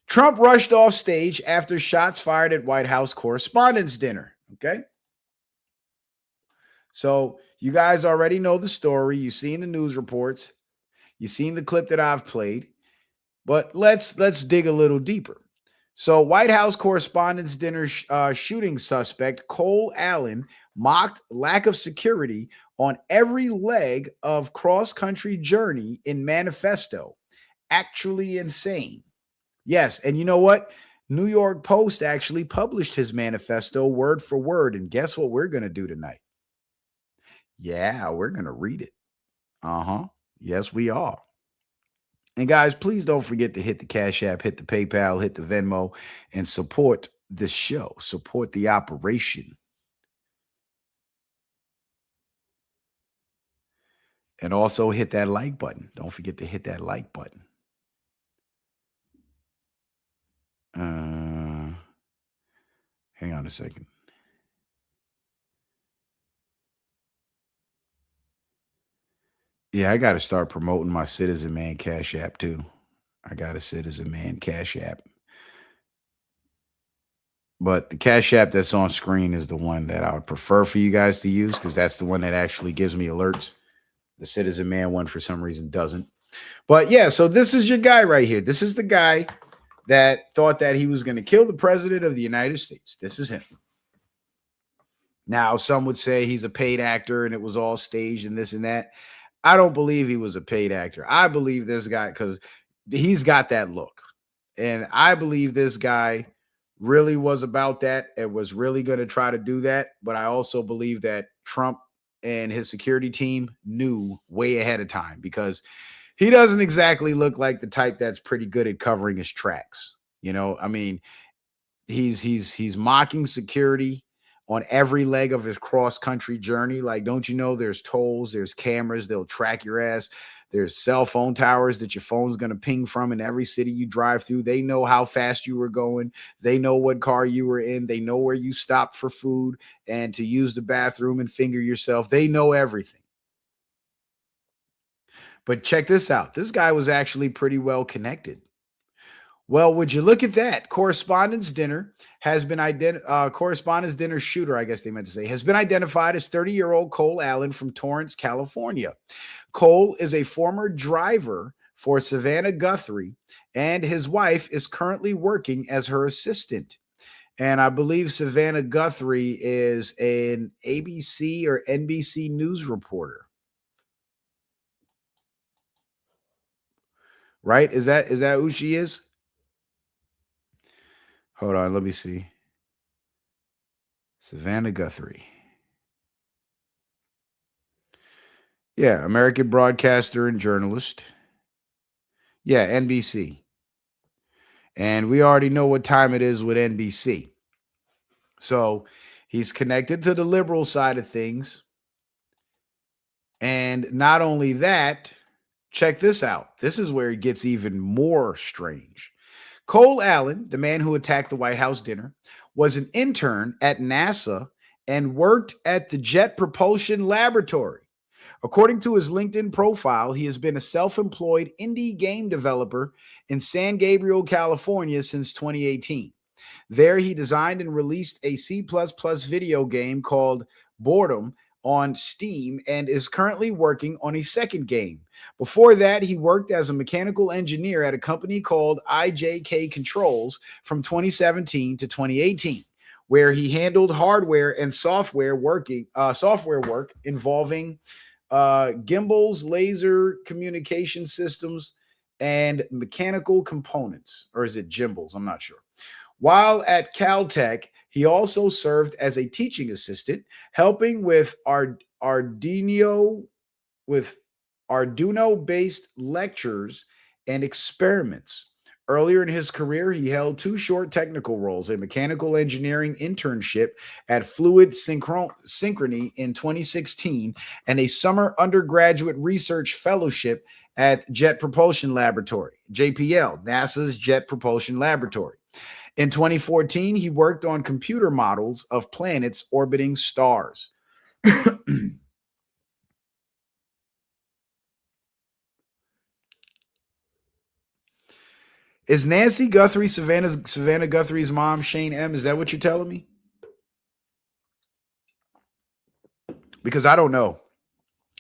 Trump rushed off stage after shots fired at White House Correspondents' Dinner. Okay. So you guys already know the story. You've seen the news reports. You've seen the clip that I've played. But let's dig a little deeper. So White House Correspondents' Dinner shooting suspect Cole Allen mocked lack of security on every leg of cross-country journey in manifesto. Actually insane. Yes, and you know what? New York Post actually published his manifesto word for word, and guess what we're going to do tonight? Yeah, we're going to read it. Yes, we are. And guys, please don't forget to hit the Cash App, hit the PayPal, hit the Venmo, and support the show. Support the operation. And also hit that like button. Don't forget to hit that like button. Hang on a second. Yeah, I got to start promoting my Citizen Man Cash App too. I got a Citizen Man Cash App. But the Cash App that's on screen is the one that I would prefer for you guys to use, because that's the one that actually gives me alerts. The Citizen Man one, for some reason, doesn't. But yeah, so this is your guy right here. This is the guy that thought that he was going to kill the president of the United States. This is him. Now, some would say he's a paid actor and it was all staged and this and that. I don't believe he was a paid actor. I believe this guy, because he's got that look. And I believe this guy really was about that and was really going to try to do that. But I also believe that Trump and his security team knew way ahead of time, because he doesn't exactly look like the type that's pretty good at covering his tracks. You know, I mean, he's mocking security on every leg of his cross-country journey. Like, don't you know there's tolls, there's cameras, they'll track your ass. There's cell phone towers that your phone's going to ping from in every city you drive through. They know how fast you were going. They know what car you were in. They know where you stopped for food and to use the bathroom and finger yourself. They know everything. But check this out. This guy was actually pretty well connected. Well, would you look at that? Correspondents' Dinner has been Correspondents' Dinner shooter, I guess they meant to say, has been identified as 30-year-old Cole Allen from Torrance, California. Cole is a former driver for Savannah Guthrie, and his wife is currently working as her assistant. And I believe Savannah Guthrie is an ABC or NBC News reporter. Right? Is that who she is? Hold on, let me see. Savannah Guthrie. Yeah, American broadcaster and journalist. Yeah, NBC. And we already know what time it is with NBC. So he's connected to the liberal side of things. And not only that, check this out. This is where it gets even more strange. Cole Allen, the man who attacked the White House dinner, was an intern at NASA and worked at the Jet Propulsion Laboratory. According to his LinkedIn profile, he has been a self-employed indie game developer in San Gabriel, California since 2018. There, he designed and released a C++ video game called Boredom on Steam and is currently working on a second game. Before that, he worked as a mechanical engineer at a company called IJK Controls from 2017 to 2018, where he handled hardware and software work involving gimbals, laser communication systems, and mechanical components. Or is it gimbals? I'm not sure. While at Caltech, he also served as a teaching assistant, helping with Arduino-based lectures and experiments. Earlier in his career, he held two short technical roles: a mechanical engineering internship at Fluid Synchrony in 2016, and a summer undergraduate research fellowship at Jet Propulsion Laboratory, JPL, NASA's Jet Propulsion Laboratory. In 2014, he worked on computer models of planets orbiting stars. Is Nancy Guthrie Savannah Guthrie's mom Shane M? Is that what you're telling me? Because I don't know.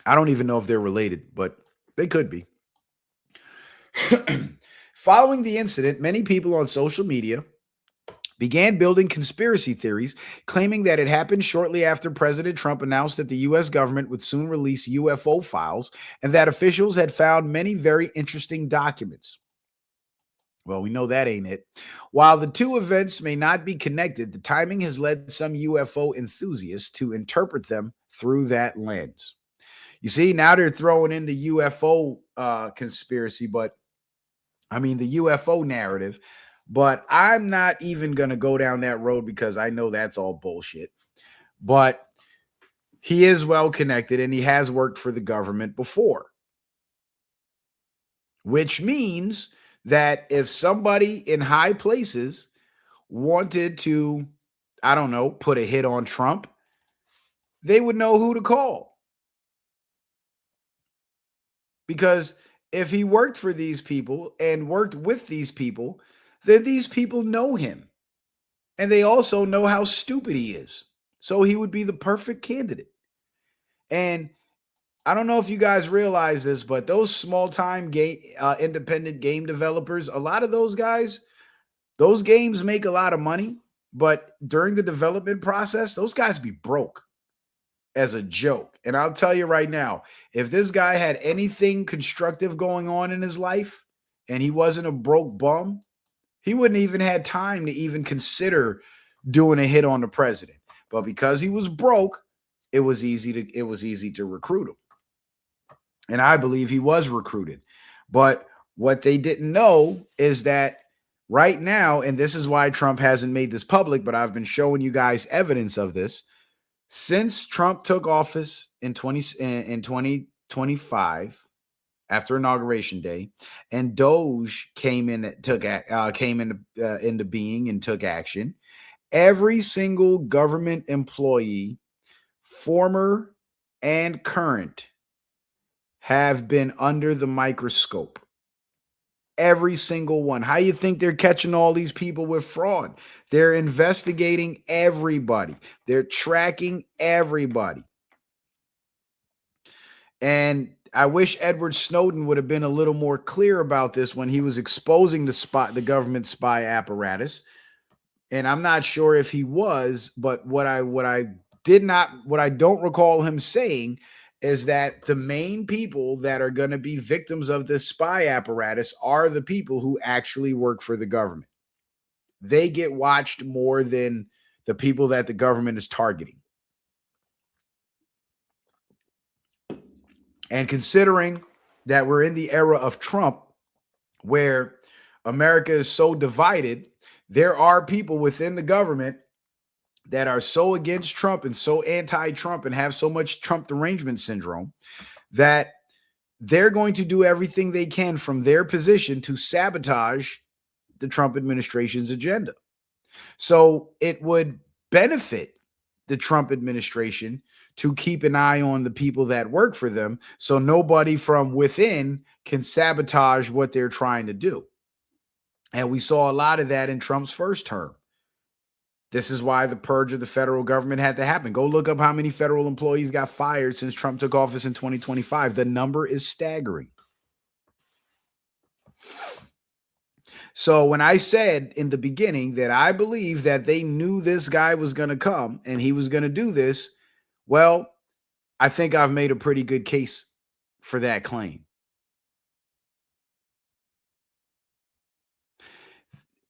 I don't even know if they're related, but they could be. Following the incident, many people on social media began building conspiracy theories, claiming that it happened shortly after President Trump announced that the U.S. government would soon release UFO files and that officials had found many very interesting documents. Well, we know that ain't it. While the two events may not be connected, the timing has led some UFO enthusiasts to interpret them through that lens. You see, now they're throwing in the UFO conspiracy, but I mean, the UFO narrative, but I'm not even going to go down that road because I know that's all bullshit. But he is well connected and he has worked for the government before, which means that if somebody in high places wanted to, I don't know, put a hit on Trump, they would know who to call. Because if he worked for these people and worked with these people, then these people know him. And they also know how stupid he is. So he would be the perfect candidate. And I don't know if you guys realize this, but those small-time independent game developers, a lot of those guys, those games make a lot of money, but during the development process, those guys be broke as a joke. And I'll tell you right now, if this guy had anything constructive going on in his life and he wasn't a broke bum, he wouldn't even had time to even consider doing a hit on the president. But because he was broke, it was easy to recruit him. And I believe he was recruited. But what they didn't know is that right now, and this is why Trump hasn't made this public, but I've been showing you guys evidence of this. Since Trump took office in 2025, after Inauguration Day, and Doge came into being and took action, every single government employee, former and current, have been under the microscope. Every single one. How you think they're catching all these people with fraud? They're investigating everybody. They're tracking everybody. And I wish Edward Snowden would have been a little more clear about this when he was exposing the government spy apparatus. And I'm not sure if he was, but what I don't recall him saying is that the main people that are going to be victims of this spy apparatus are the people who actually work for the government. They get watched more than the people that the government is targeting. And considering that we're in the era of Trump, where America is so divided, there are people within the government that are so against Trump and so anti-Trump and have so much Trump derangement syndrome that they're going to do everything they can from their position to sabotage the Trump administration's agenda. So it would benefit the Trump administration to keep an eye on the people that work for them so nobody from within can sabotage what they're trying to do. And we saw a lot of that in Trump's first term. This is why the purge of the federal government had to happen. Go look up how many federal employees got fired since Trump took office in 2025. The number is staggering. So when I said in the beginning that I believe that they knew this guy was going to come and he was going to do this, well, I think I've made a pretty good case for that claim.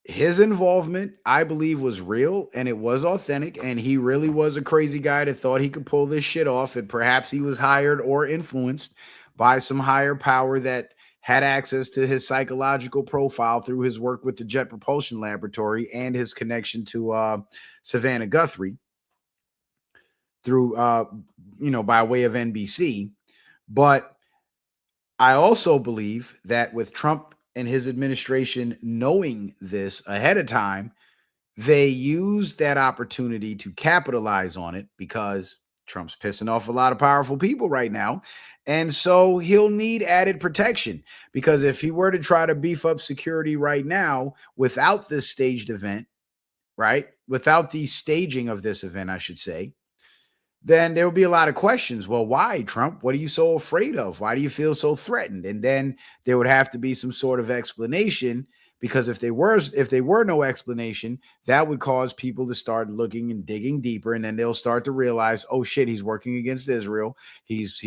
His involvement, I believe, was real and it was authentic. And he really was a crazy guy that thought he could pull this shit off. And perhaps he was hired or influenced by some higher power that had access to his psychological profile through his work with the Jet Propulsion Laboratory and his connection to Savannah Guthrie through, by way of NBC. But I also believe that with Trump and his administration knowing this ahead of time, they used that opportunity to capitalize on it because Trump's pissing off a lot of powerful people right now. And so he'll need added protection because if he were to try to beef up security right now without this staged event, right? Without the staging of this event, I should say, then there will be a lot of questions. Well, why, Trump? What are you so afraid of? Why do you feel so threatened? And then there would have to be some sort of explanation, because if there were no explanation, that would cause people to start looking and digging deeper, and then they'll start to realize, oh shit, he's working against Israel. He's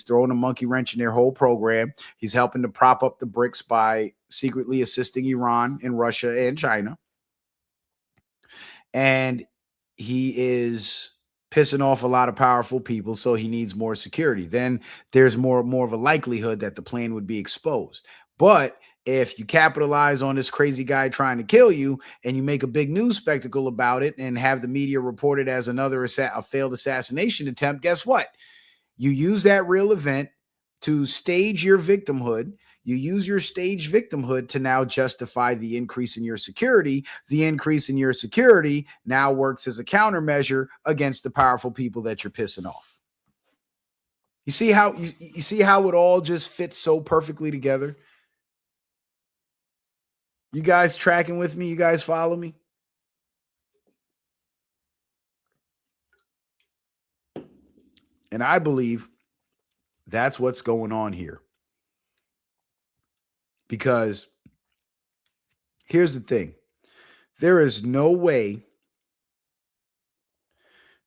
throwing a monkey wrench in their whole program. He's helping to prop up the BRICS by secretly assisting Iran and Russia and China. And he is pissing off a lot of powerful people, so he needs more security. Then there's more of a likelihood that the plan would be exposed. But if you capitalize on this crazy guy trying to kill you and you make a big news spectacle about it and have the media report it as a failed assassination attempt, guess what? You use that real event to stage your victimhood. You use your staged victimhood to now justify the increase in your security. The increase in your security now works as a countermeasure against the powerful people that you're pissing off. You see how you see how it all just fits so perfectly together? You guys tracking with me? You guys follow me? And I believe that's what's going on here. Because here's the thing. There is no way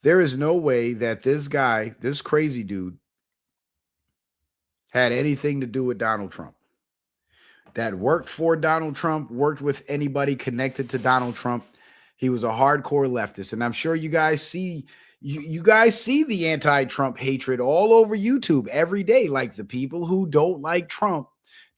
that this guy, this crazy dude, had anything to do with Donald Trump. That worked for Donald Trump, worked with anybody connected to Donald Trump. He was a hardcore leftist. And I'm sure you guys see the anti-Trump hatred all over YouTube every day. Like the people who don't like Trump,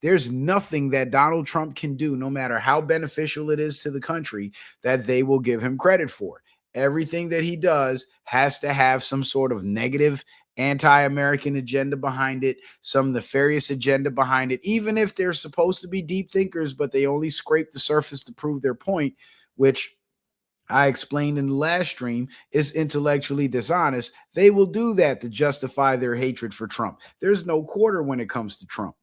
there's nothing that Donald Trump can do, no matter how beneficial it is to the country, that they will give him credit for. Everything that he does has to have some sort of negative anti-American agenda behind it, some nefarious agenda behind it, even if they're supposed to be deep thinkers, but they only scrape the surface to prove their point, which I explained in the last stream is intellectually dishonest. They will do that to justify their hatred for Trump. There's no quarter when it comes to Trump.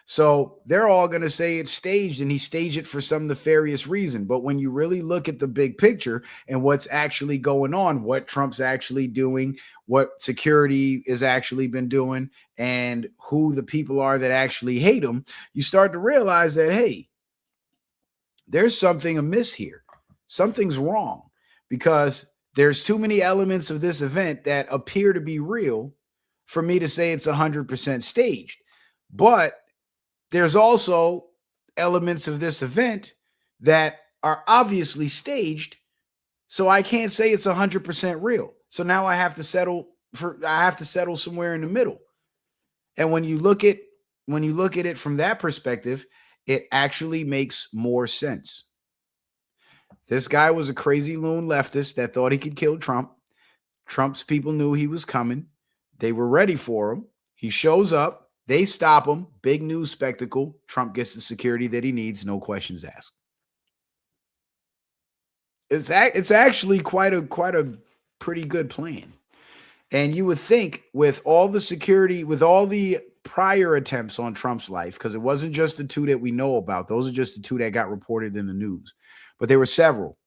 So they're all going to say it's staged and he staged it for some nefarious reason. But when you really look at the big picture and what's actually going on, what Trump's actually doing, what security has actually been doing, and who the people are that actually hate him, you start to realize that, hey, there's something amiss here. Something's wrong because there's too many elements of this event that appear to be real for me to say it's 100% staged. But there's also elements of this event that are obviously staged, so I can't say it's 100% real. So now I have to settle somewhere in the middle. And when you look at it from that perspective, it actually makes more sense. This guy was a crazy loon leftist that thought he could kill Trump. Trump's people knew he was coming. They were ready for him. He shows up. They stop him. Big news spectacle. Trump gets the security that he needs. No questions asked. It's actually quite a pretty good plan. And you would think with all the security, with all the prior attempts on Trump's life, because it wasn't just the two that we know about. Those are just the two that got reported in the news. But there were several.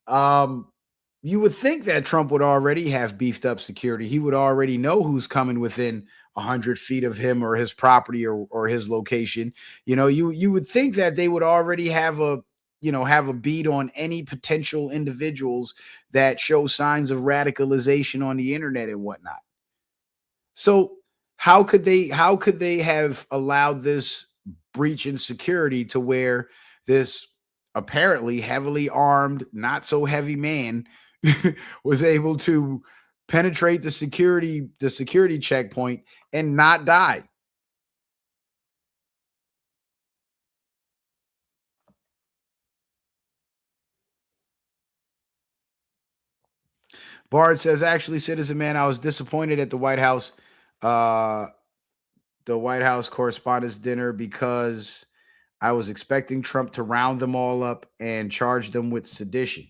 You would think that Trump would already have beefed up security. He would already know who's coming within 100 feet of him or his property or his location. You know, you would think that they would already have a have a beat on any potential individuals that show signs of radicalization on the internet and whatnot. So how could they have allowed this breach in security to where this apparently heavily armed, not so heavy man was able to penetrate the security checkpoint and not die? Bard says, actually, Citizen Man, I was disappointed at uh, the White House Correspondents' Dinner because I was expecting Trump to round them all up and charge them with sedition.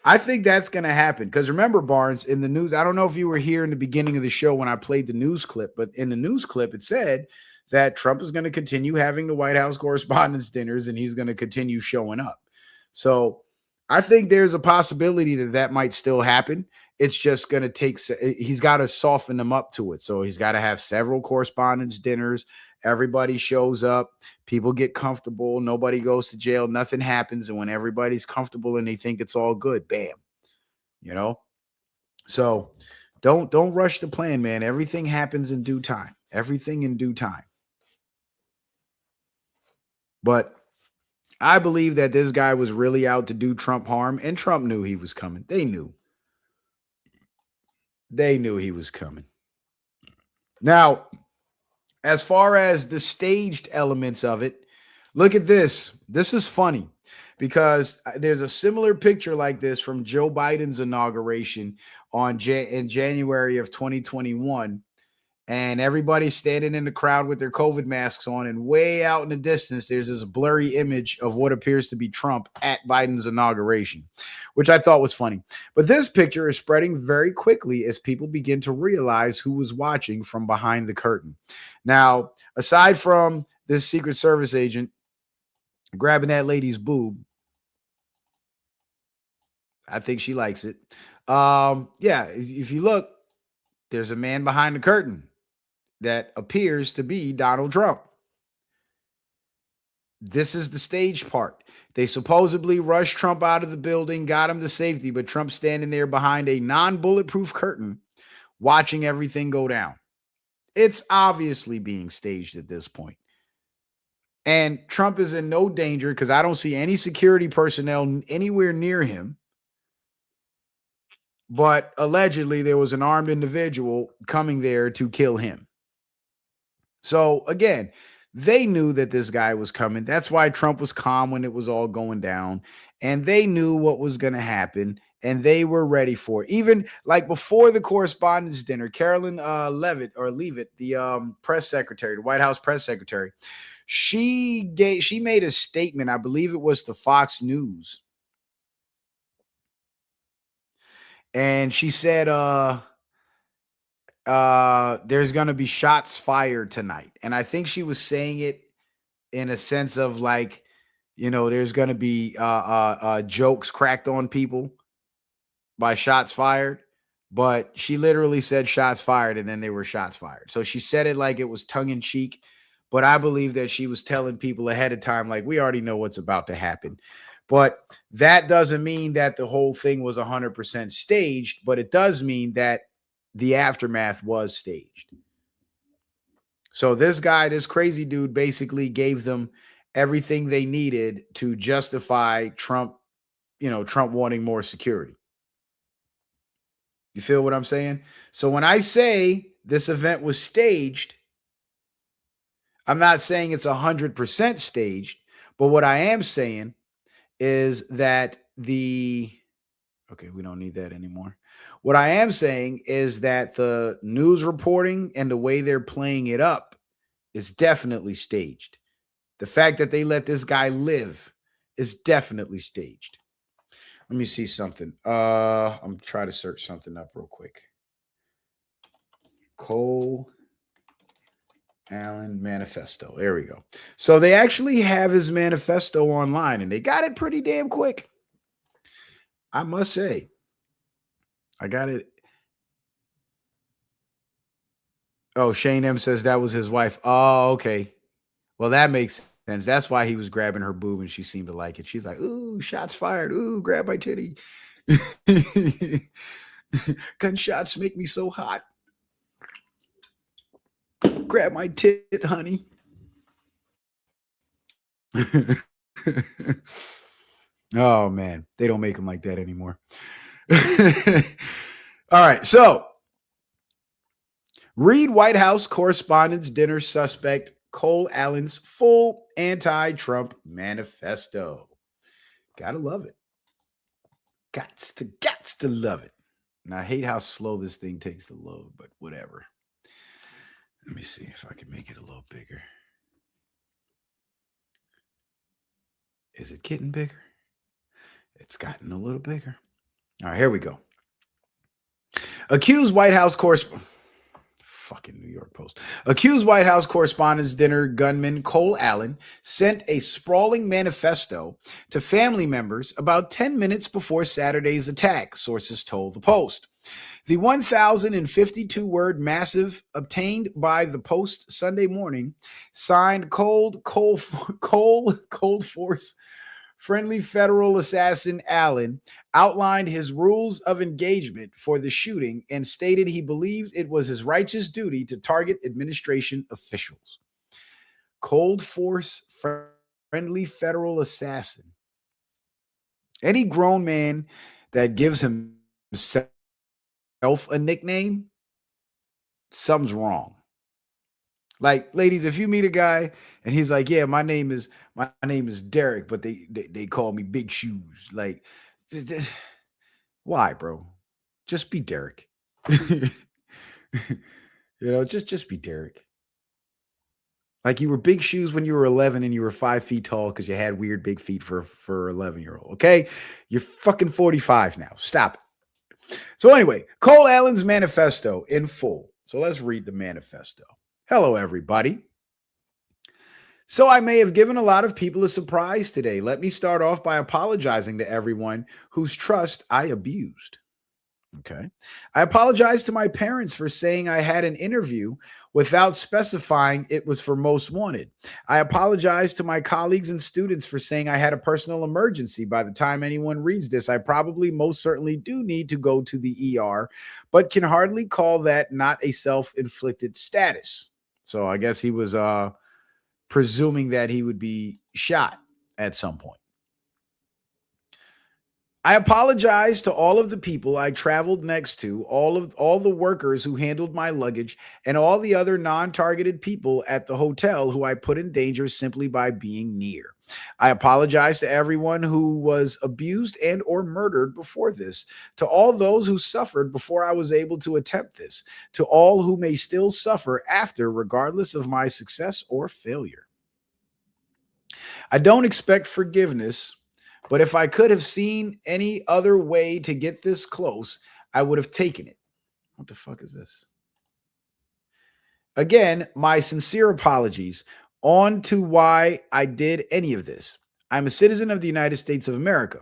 I think that's going to happen because remember, Barnes, in the news, I don't know if you were here in the beginning of the show when I played the news clip, but in the news clip, it said that Trump is going to continue having the White House Correspondents' Dinners and he's going to continue showing up. So I think there's a possibility that that might still happen. It's just going to he's got to soften them up to it. So he's got to have several correspondence dinners. Everybody shows up. People get comfortable. Nobody goes to jail. Nothing happens. And when everybody's comfortable and they think it's all good, bam, you know? So don't rush the plan, man. Everything happens in due time. Everything in due time. But I believe that this guy was really out to do Trump harm, and Trump knew he was coming. They knew. They knew he was coming. Now, as far as the staged elements of it, look at this. This is funny because there's a similar picture like this from Joe Biden's inauguration in January of 2021. And everybody's standing in the crowd with their COVID masks on, and way out in the distance, there's this blurry image of what appears to be Trump at Biden's inauguration, which I thought was funny. But this picture is spreading very quickly as people begin to realize who was watching from behind the curtain. Now, aside from this Secret Service agent grabbing that lady's boob, I think she likes it. Yeah, if you look, there's a man behind the curtain that appears to be Donald Trump. This is the stage part. They supposedly rushed Trump out of the building, got him to safety, but Trump's standing there behind a non-bulletproof curtain watching everything go down. It's obviously being staged at this point. And Trump is in no danger because I don't see any security personnel anywhere near him. But allegedly, there was an armed individual coming there to kill him. So again, they knew that this guy was coming. That's why Trump was calm when it was all going down. And they knew what was going to happen. And they were ready for it. Even like before the Correspondents' Dinner, Carolyn Levitt, the press secretary, the White House press secretary, she made a statement. I believe it was to Fox News. And she said, there's going to be shots fired tonight. And I think she was saying it in a sense of like, there's going to be jokes cracked on people by shots fired. But she literally said shots fired and then they were shots fired. So she said it like it was tongue in cheek. But I believe that she was telling people ahead of time, like, we already know what's about to happen. But that doesn't mean that the whole thing was 100% staged. But it does mean that the aftermath was staged. So this guy, this crazy dude, basically gave them everything they needed to justify Trump, Trump wanting more security. You feel what I'm saying? So when I say this event was staged, I'm not saying it's 100% staged, but what I am saying is that okay, we don't need that anymore. What I am saying is that the news reporting and the way they're playing it up is definitely staged. The fact that they let this guy live is definitely staged. Let me see something. I'm trying to search something up real quick. Cole Allen manifesto. There we go. So they actually have his manifesto online and they got it pretty damn quick. I must say. I got it. Oh, Shane M says that was his wife. Oh, okay. Well, that makes sense. That's why he was grabbing her boob and she seemed to like it. She's like, ooh, shots fired. Ooh, grab my titty. Gunshots make me so hot. Grab my tit, honey. Oh, man. They don't make them like that anymore. All right. So, read White House Correspondents' Dinner suspect Cole Allen's full anti-Trump manifesto. Gotta love it. Gots to love it. And I hate how slow this thing takes to load, but whatever. Let me see if I can make it a little bigger. Is it getting bigger? It's gotten a little bigger. All right, here we go. Accused White House correspondent. Fucking New York Post. Accused White House Correspondents' Dinner gunman Cole Allen sent a sprawling manifesto to family members about 10 minutes before Saturday's attack, sources told the Post. The 1,052-word massive obtained by the Post Sunday morning, signed Cold Force friendly federal assassin Allen, outlined his rules of engagement for the shooting and stated he believed it was his righteous duty to target administration officials. Cold Force friendly federal assassin. Any grown man that gives himself a nickname, something's wrong. Like, ladies, if you meet a guy and he's like, yeah, my name is Derek, but they call me Big Shoes. Like, why, bro? Just be Derek. Just be Derek. Like, you were Big Shoes when you were 11 and you were 5 feet tall because you had weird big feet for 11-year-old. Okay, you're fucking 45 now. Stop it. So anyway, Cole Allen's manifesto in full. So let's read the manifesto. Hello, everybody. So I may have given a lot of people a surprise today. Let me start off by apologizing to everyone whose trust I abused. Okay. I apologize to my parents for saying I had an interview without specifying it was for Most Wanted. I apologize to my colleagues and students for saying I had a personal emergency. By the time anyone reads this, I probably most certainly do need to go to the ER, but can hardly call that not a self-inflicted status. So I guess he was presuming that he would be shot at some point. I apologize to all of the people I traveled next to, all the workers who handled my luggage, and all the other non-targeted people at the hotel who I put in danger simply by being near. I apologize to everyone who was abused and or murdered before this, to all those who suffered before I was able to attempt this, to all who may still suffer after, regardless of my success or failure. I don't expect forgiveness, but if I could have seen any other way to get this close, I would have taken it. What the fuck is this? Again, my sincere apologies. On to why I did any of this. I'm a citizen of the United States of America.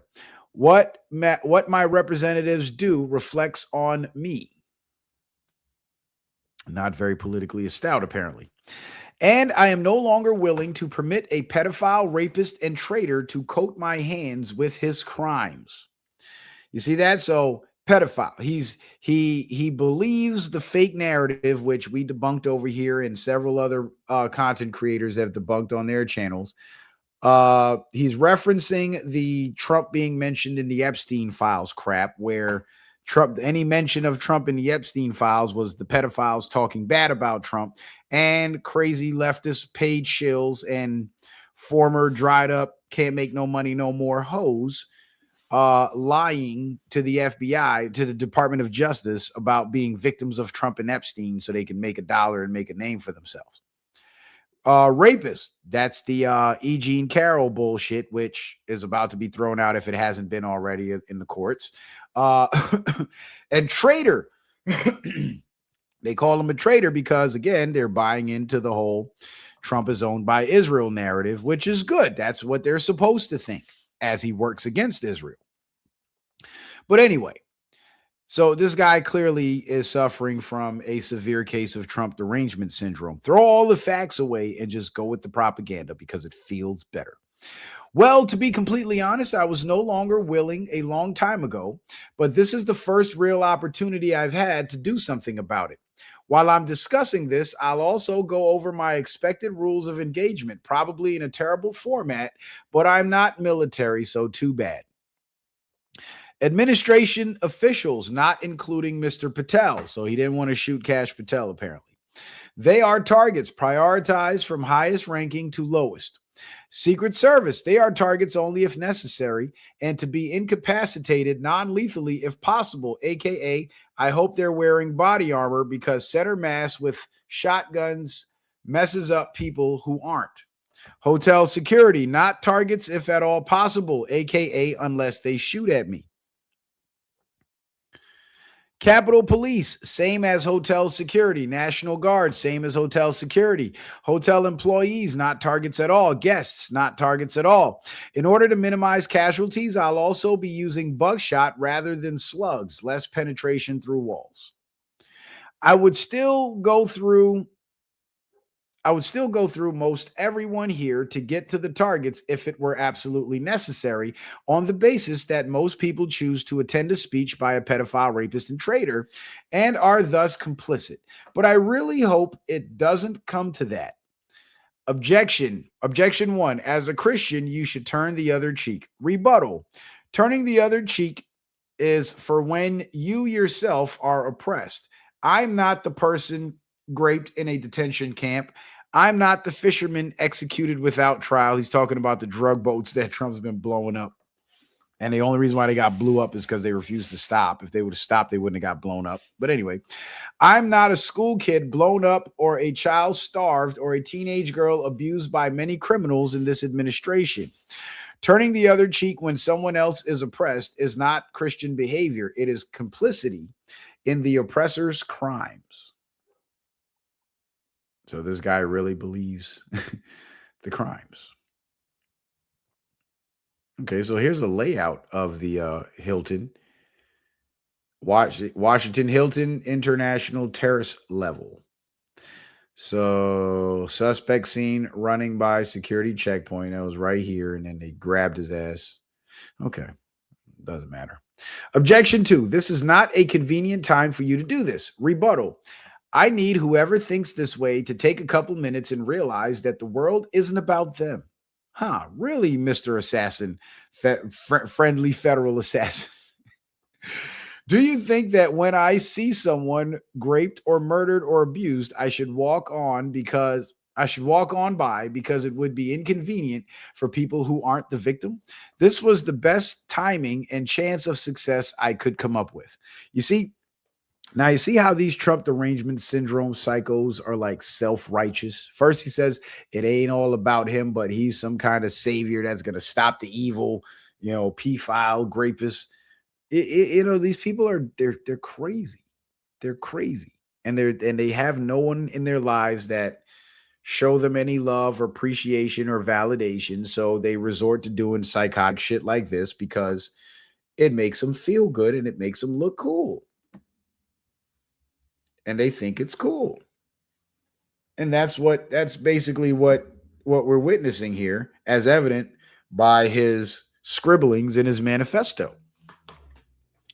What my representatives do reflects on me. Not very politically astute, apparently. And I am no longer willing to permit a pedophile, rapist, and traitor to coat my hands with his crimes. You see that? So, pedophile. He believes the fake narrative, which we debunked over here, and several other content creators have debunked on their channels. He's referencing the Trump being mentioned in the Epstein files crap, where any mention of Trump in the Epstein files was the pedophiles talking bad about Trump, and crazy leftist paid shills and former dried up, can't make no money no more hoes lying to the FBI, to the Department of Justice, about being victims of Trump and Epstein so they can make a dollar and make a name for themselves. Rapist, that's the E. Jean Carroll bullshit, which is about to be thrown out if it hasn't been already in the courts. And traitor. They call him a traitor because, again, they're buying into the whole Trump is owned by Israel narrative, which is good. That's what they're supposed to think as he works against Israel. But anyway, So this guy clearly is suffering from a severe case of Trump derangement syndrome. Throw all the facts away and just go with the propaganda because it feels better. Well, to be completely honest, I was no longer willing a long time ago, but this is the first real opportunity I've had to do something about it. While I'm discussing this, I'll also go over my expected rules of engagement, probably in a terrible format, but I'm not military, so too bad. Administration officials, not including Mr. Patel. So he didn't want to shoot Kash Patel, apparently. They are targets prioritized from highest ranking to lowest. Secret Service, they are targets only if necessary and to be incapacitated non-lethally if possible, aka I hope they're wearing body armor because center mass with shotguns messes up people who aren't. Hotel security, not targets if at all possible, aka unless they shoot at me. Capitol Police, same as hotel security. National Guard, same as hotel security. Hotel employees, not targets at all. Guests, not targets at all. In order to minimize casualties, I'll also be using buckshot rather than slugs, less penetration through walls. I would still go through most everyone here to get to the targets if it were absolutely necessary, on the basis that most people choose to attend a speech by a pedophile, rapist, and traitor and are thus complicit. But I really hope it doesn't come to that. Objection 1. As a Christian, you should turn the other cheek. Rebuttal. Turning the other cheek is for when you yourself are oppressed. I'm not the person raped in a detention camp. I'm not the fisherman executed without trial. He's talking about the drug boats that Trump's been blowing up. And the only reason why they got blew up is because they refused to stop. If they would have stopped, they wouldn't have got blown up. But anyway, I'm not a school kid blown up or a child starved or a teenage girl abused by many criminals in this administration. Turning the other cheek when someone else is oppressed is not Christian behavior. It is complicity in the oppressor's crimes. So this guy really believes the crimes. Okay, so here's a layout of the Hilton. Washington Hilton International Terrace level. So suspect seen running by security checkpoint. That was right here, and then they grabbed his ass. Okay, doesn't matter. Objection 2. This is not a convenient time for you to do this. Rebuttal. I need whoever thinks this way to take a couple minutes and realize that the world isn't about them. Huh, really, Mr. Assassin, friendly federal assassin? Do you think that when I see someone raped or murdered or abused, I should walk on by because it would be inconvenient for people who aren't the victim? This was the best timing and chance of success I could come up with. You see how these Trump derangement syndrome psychos are like self-righteous. First, he says it ain't all about him, but he's some kind of savior that's going to stop the evil, pedophile, rapist. These people they're crazy. They're crazy. And they have no one in their lives that show them any love or appreciation or validation. So they resort to doing psychotic shit like this because it makes them feel good and it makes them look cool. And they think it's cool. And that's basically what we're witnessing here, as evident by his scribblings in his manifesto.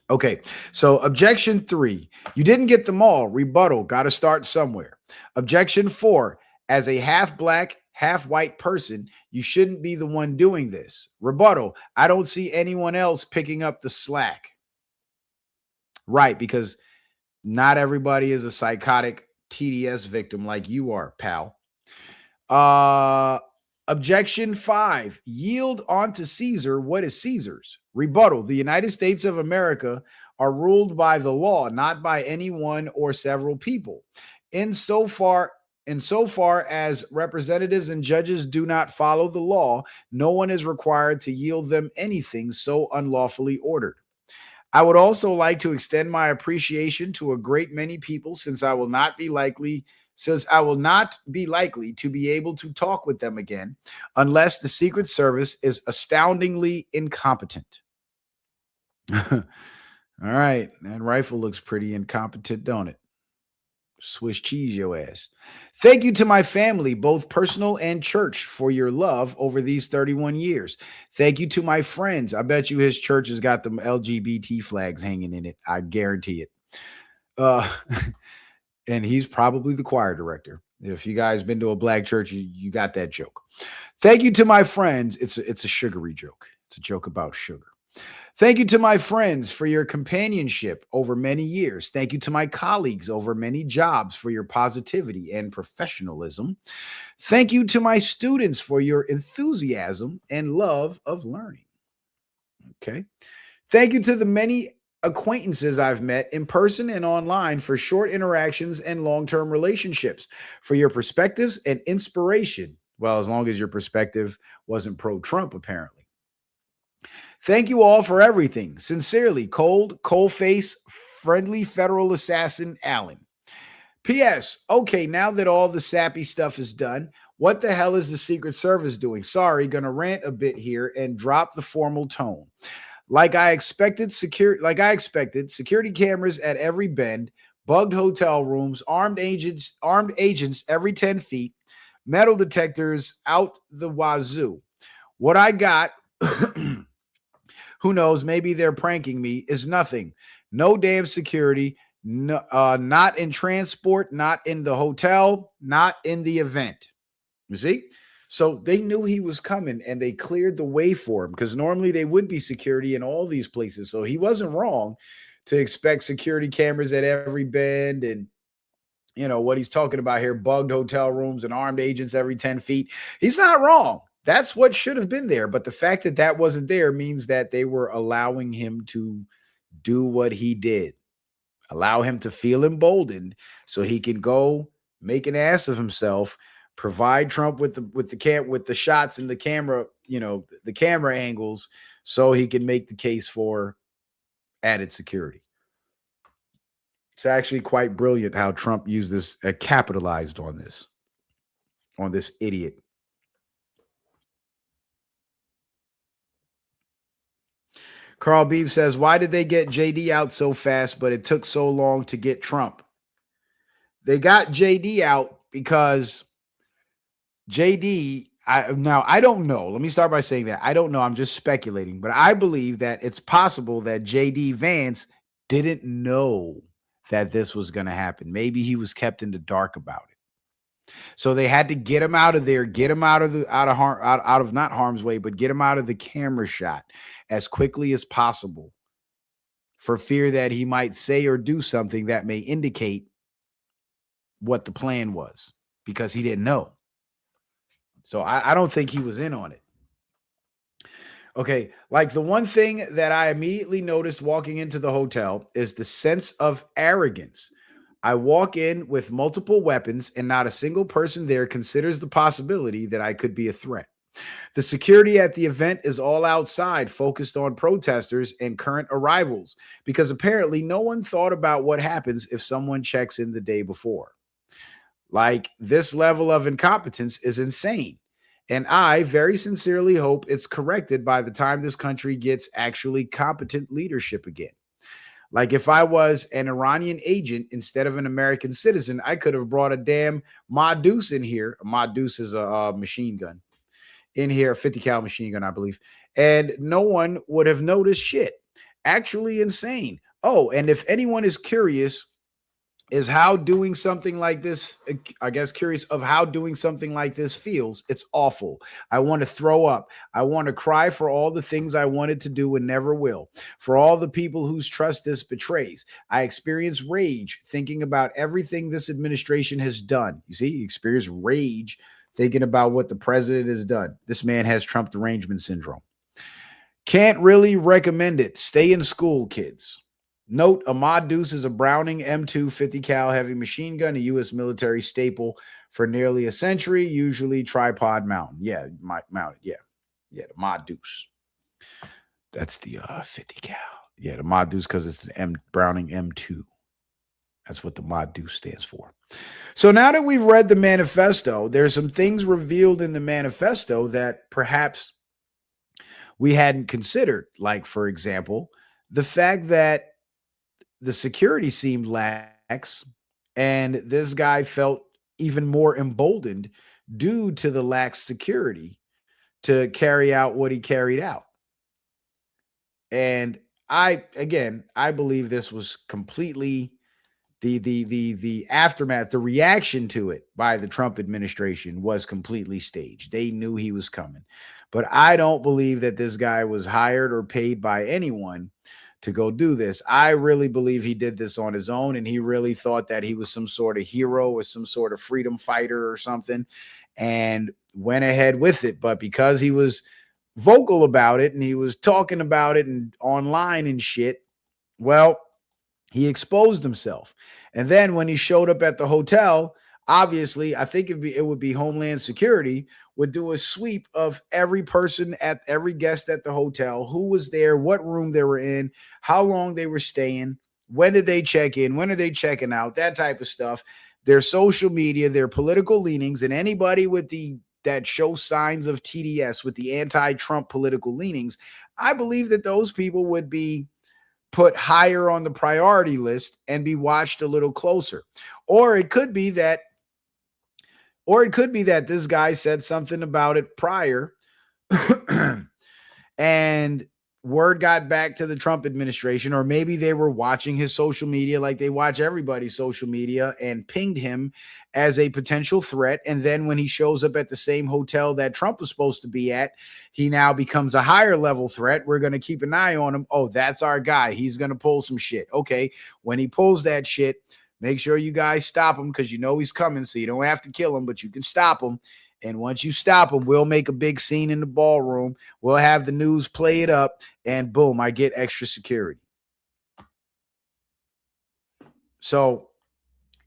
Okay, so objection 3, you didn't get them all. Rebuttal, got to start somewhere. Objection 4, as a half black, half white person, you shouldn't be the one doing this. Rebuttal, I don't see anyone else picking up the slack. Right, because not everybody is a psychotic TDS victim like you are, pal. Objection 5, yield onto Caesar what is Caesar's. Rebuttal, the United States of America are ruled by the law, not by any one or several people. Insofar as representatives and judges do not follow the law, no one is required to yield them anything so unlawfully ordered. I would also like to extend my appreciation to a great many people since I will not be likely to be able to talk with them again unless the Secret Service is astoundingly incompetent. All right. That rifle looks pretty incompetent, don't it? Swiss cheese your ass. Thank you to my family, both personal and church, for your love over these 31 years. Thank you to my friends. I bet you his church has got them LGBT flags hanging in it. I guarantee it. Uh, and he's probably the choir director. If you guys been to a black church, you got that joke. Thank you to my friends. It's a sugary joke. It's a joke about sugar. Thank you to my friends for your companionship over many years. Thank you to my colleagues over many jobs for your positivity and professionalism. Thank you to my students for your enthusiasm and love of learning. Okay. Thank you to the many acquaintances I've met in person and online for short interactions and long-term relationships, for your perspectives and inspiration. Well, as long as your perspective wasn't pro-Trump, apparently. Thank you all for everything. Sincerely, coal-face, friendly federal assassin, Allen. P.S. Okay, now that all the sappy stuff is done, what the hell is the Secret Service doing? Sorry, gonna rant a bit here and drop the formal tone. Like I expected, security cameras at every bend, bugged hotel rooms, armed agents every 10 feet, metal detectors out the wazoo. What I got, who knows, maybe they're pranking me, is nothing. No damn security, no, not in transport, not in the hotel, not in the event. You see? So they knew he was coming and they cleared the way for him, because normally they would be security in all these places. So he wasn't wrong to expect security cameras at every bend, and what he's talking about here, bugged hotel rooms and armed agents every 10 feet. He's not wrong. That's what should have been there. But the fact that that wasn't there means that they were allowing him to do what he did, allow him to feel emboldened so he can go make an ass of himself, provide Trump with the shots and the camera, the camera angles, so he can make the case for added security. It's actually quite brilliant how Trump used this, capitalized on this idiot. Carl Beef says, why did they get JD out so fast, but it took so long to get Trump? They got JD out because JD, I don't know. Let me start by saying that I don't know. I'm just speculating, but I believe that it's possible that JD Vance didn't know that this was going to happen. Maybe he was kept in the dark about it. So they had to get him out of there, get him out of not harm's way, but get him out of the camera shot as quickly as possible, for fear that he might say or do something that may indicate what the plan was, because he didn't know. So I don't think he was in on it. Okay, like the one thing that I immediately noticed walking into the hotel is the sense of arrogance. I walk in with multiple weapons and not a single person there considers the possibility that I could be a threat. The security at the event is all outside, focused on protesters and current arrivals, because apparently no one thought about what happens if someone checks in the day before. Like, this level of incompetence is insane. And I very sincerely hope it's corrected by the time this country gets actually competent leadership again. Like, if I was an Iranian agent instead of an American citizen, I could have brought a damn Madus in here. A Madus is a machine gun in here, a 50 cal machine gun, I believe. And no one would have noticed shit. Actually insane. Oh, and if anyone is curious, is how doing something like this, curious of how doing something like this feels. It's awful. I want to throw up. I want to cry for all the things I wanted to do and never will. For all the people whose trust this betrays. I experience rage thinking about everything this administration has done. You see, you experience rage thinking about what the president has done. This man has Trump derangement syndrome. Can't really recommend it. Stay in school, kids. Note, a Madus is a Browning M2 50 cal heavy machine gun, a U.S. military staple for nearly a century, usually tripod mounted. Yeah, mounted. Yeah, the Madus. That's the 50 cal. Yeah, the Madus, because it's the Browning M2. That's what the Madus stands for. So now that we've read the manifesto, there's some things revealed in the manifesto that perhaps we hadn't considered. Like, for example, the fact that the security seemed lax, and this guy felt even more emboldened due to the lax security to carry out what he carried out. And I believe this was completely the aftermath, the reaction to it by the Trump administration was completely staged. They knew he was coming. But I don't believe that this guy was hired or paid by anyone to go do this. I really believe he did this on his own, and he really thought that he was some sort of hero or some sort of freedom fighter or something, and went ahead with it. But because he was vocal about it and he was talking about it and online and shit, well, he exposed himself. And then when he showed up at the hotel, obviously, I think it would be Homeland Security would do a sweep of every person at every guest at the hotel, who was there, what room they were in, how long they were staying, when did they check in, when are they checking out, that type of stuff, their social media, their political leanings, and anybody with that show signs of TDS, with the anti-Trump political leanings. I believe that those people would be put higher on the priority list and be watched a little closer. Or it could be that this guy said something about it prior and word got back to the Trump administration, or maybe they were watching his social media like they watch everybody's social media and pinged him as a potential threat. And then when he shows up at the same hotel that Trump was supposed to be at, he now becomes a higher level threat. We're going to keep an eye on him. Oh, that's our guy. He's going to pull some shit. Okay. When he pulls that shit, make sure you guys stop him, because you know he's coming. So you don't have to kill him, but you can stop him. And once you stop him, we'll make a big scene in the ballroom. We'll have the news play it up, and boom, I get extra security. So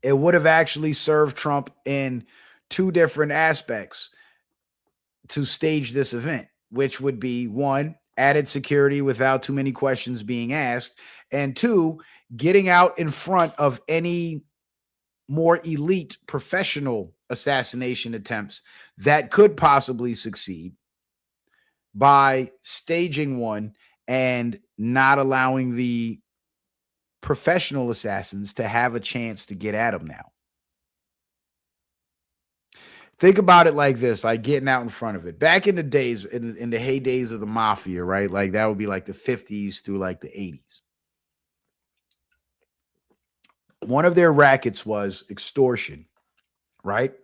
it would have actually served Trump in two different aspects to stage this event, which would be, one, added security without too many questions being asked, and two, getting out in front of any more elite professional assassination attempts that could possibly succeed by staging one and not allowing the professional assassins to have a chance to get at them now. Think about it like this, like getting out in front of it. Back in the days, in the heydays of the mafia, right? Like that would be like the 50s through like the 80s. One of their rackets was extortion, right?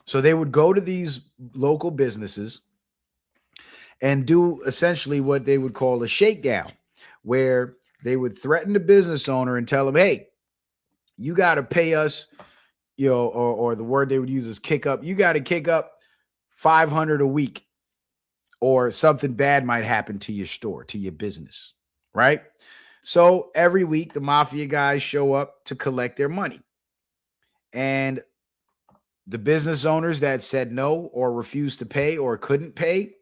So they would go to these local businesses and do essentially what they would call a shakedown, where they would threaten the business owner and tell him, hey, you got to pay us, or the word they would use is kick up. You got to kick up $500 a week, or something bad might happen to your store, to your business, right? So every week, the mafia guys show up to collect their money. And the business owners that said no or refused to pay or couldn't pay,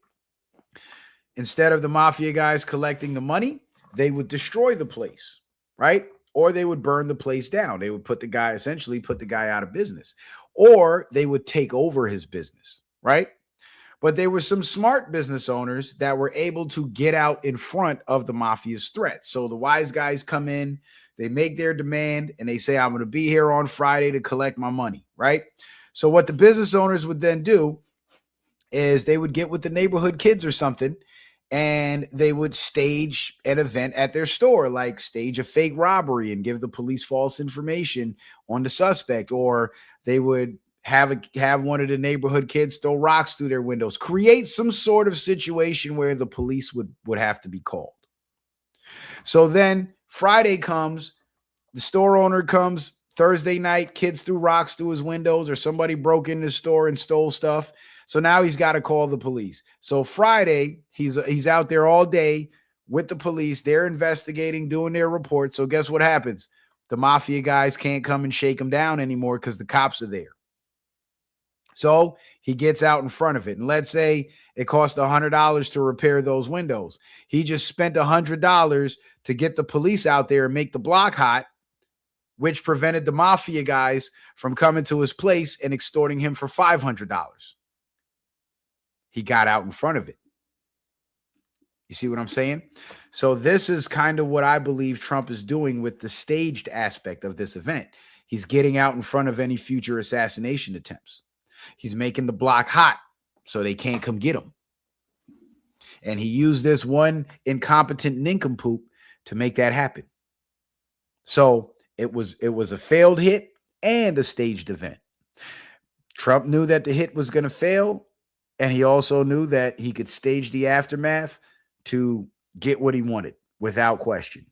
instead of the mafia guys collecting the money, they would destroy the place, right? Or they would burn the place down. They would put the guy out of business, or they would take over his business, right? But there were some smart business owners that were able to get out in front of the mafia's threat. So the wise guys come in, they make their demand, and they say, I'm going to be here on Friday to collect my money, right? So what the business owners would then do is they would get with the neighborhood kids or something, and they would stage an event at their store, like stage a fake robbery and give the police false information on the suspect, or they would have one of the neighborhood kids throw rocks through their windows, create some sort of situation where the police would have to be called. So then Friday comes, the store owner comes, Thursday night, kids threw rocks through his windows, or somebody broke in his store and stole stuff. So now he's got to call the police. So Friday, he's out there all day with the police. They're investigating, doing their reports. So guess what happens? The mafia guys can't come and shake him down anymore because the cops are there. So he gets out in front of it. And let's say it cost $100 to repair those windows. He just spent $100 to get the police out there and make the block hot, which prevented the mafia guys from coming to his place and extorting him for $500. He got out in front of it. You see what I'm saying? So this is kind of what I believe Trump is doing with the staged aspect of this event. He's getting out in front of any future assassination attempts. He's making the block hot so they can't come get him. And he used this one incompetent nincompoop to make that happen. So it was a failed hit and a staged event. Trump knew that the hit was going to fail, and he also knew that he could stage the aftermath to get what he wanted without question.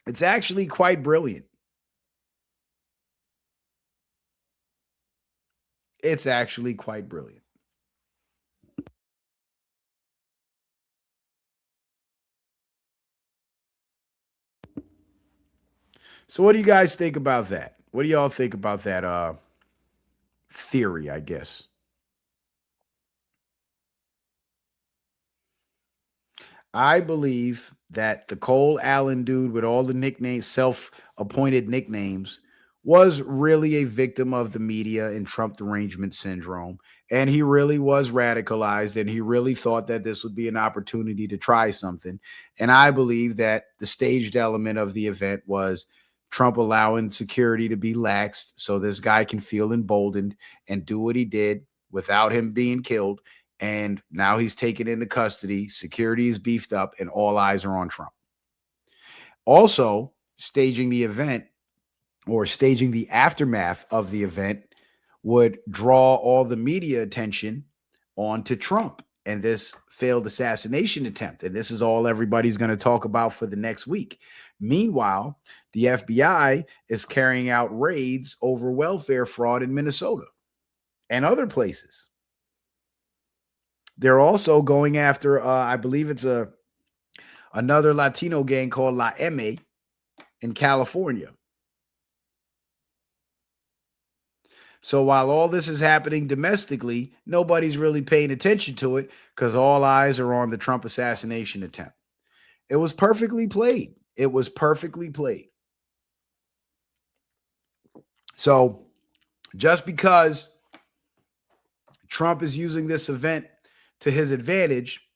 It's actually quite brilliant. It's actually quite brilliant. So what do you guys think about that? What do y'all think about that theory, I guess? I believe that the Cole Allen dude with all the nicknames, self-appointed nicknames, was really a victim of the media and Trump derangement syndrome. And he really was radicalized, and he really thought that this would be an opportunity to try something. And I believe that the staged element of the event was Trump allowing security to be laxed so this guy can feel emboldened and do what he did without him being killed. And now he's taken into custody. Security is beefed up, and all eyes are on Trump. Also, staging the event or staging the aftermath of the event would draw all the media attention onto Trump and this failed assassination attempt. And this is all everybody's going to talk about for the next week. Meanwhile, the FBI is carrying out raids over welfare fraud in Minnesota and other places. They're also going after, I believe it's another Latino gang called La M in California. So while all this is happening domestically, nobody's really paying attention to it because all eyes are on the Trump assassination attempt. It was perfectly played. It was perfectly played. So just because Trump is using this event to his advantage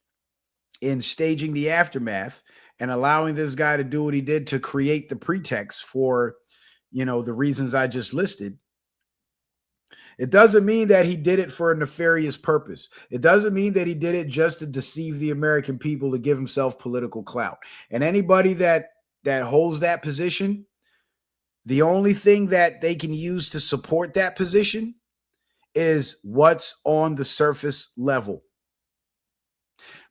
in staging the aftermath and allowing this guy to do what he did to create the pretext for, the reasons I just listed, it doesn't mean that he did it for a nefarious purpose. It doesn't mean that he did it just to deceive the American people to give himself political clout. And anybody that holds that position, the only thing that they can use to support that position is what's on the surface level.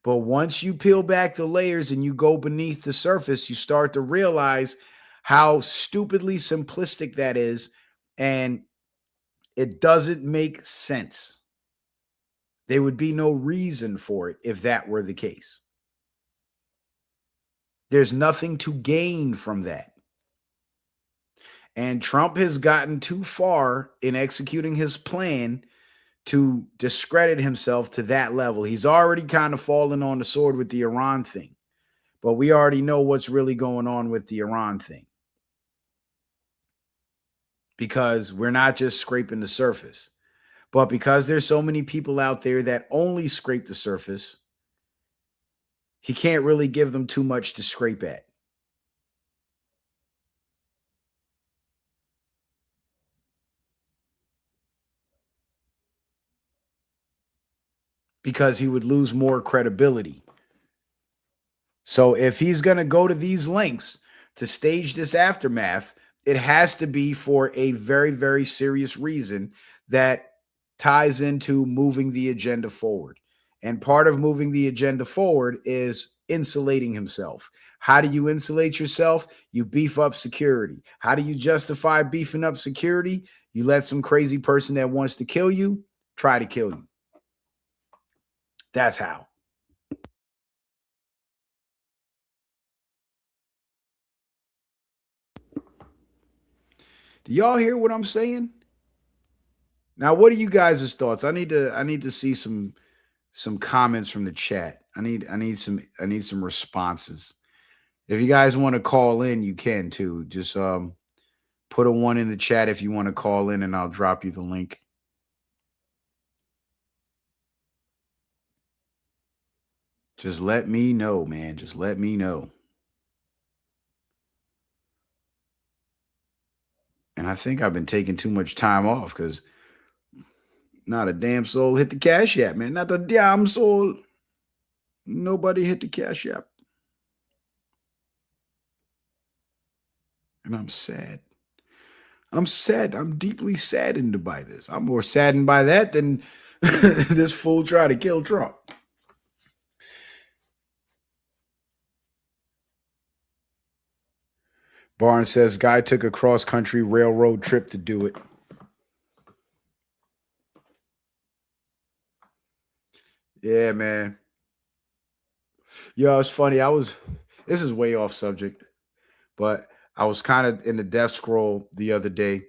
But once you peel back the layers and you go beneath the surface, you start to realize how stupidly simplistic that is, and it doesn't make sense. There would be no reason for it if that were the case. There's nothing to gain from that. And Trump has gotten too far in executing his plan to discredit himself to that level. He's already kind of fallen on the sword with the Iran thing. But we already know what's really going on with the Iran thing. Because we're not just scraping the surface. But because there's so many people out there that only scrape the surface, he can't really give them too much to scrape at. Because he would lose more credibility. So if he's going to go to these lengths to stage this aftermath, it has to be for a very, very serious reason that ties into moving the agenda forward. And part of moving the agenda forward is insulating himself. How do you insulate yourself? You beef up security. How do you justify beefing up security? You let some crazy person that wants to kill you try to kill you. That's how. Do y'all hear what I'm saying? Now, what are you guys' thoughts? I need to see some comments from the chat. I need some responses. If you guys want to call in, you can too. Just put a 1 in the chat if you want to call in, and I'll drop you the link. Just let me know, man. Just let me know. And I think I've been taking too much time off because not a damn soul hit the cash app, man. Not a damn soul. Nobody hit the cash app. And I'm sad. I'm sad. I'm deeply saddened by this. I'm more saddened by that than this fool trying to kill Trump. Barnes says guy took a cross-country railroad trip to do it. Yeah, man. Yo, it's funny. This is way off subject, but I was kind of in the death scroll the other day,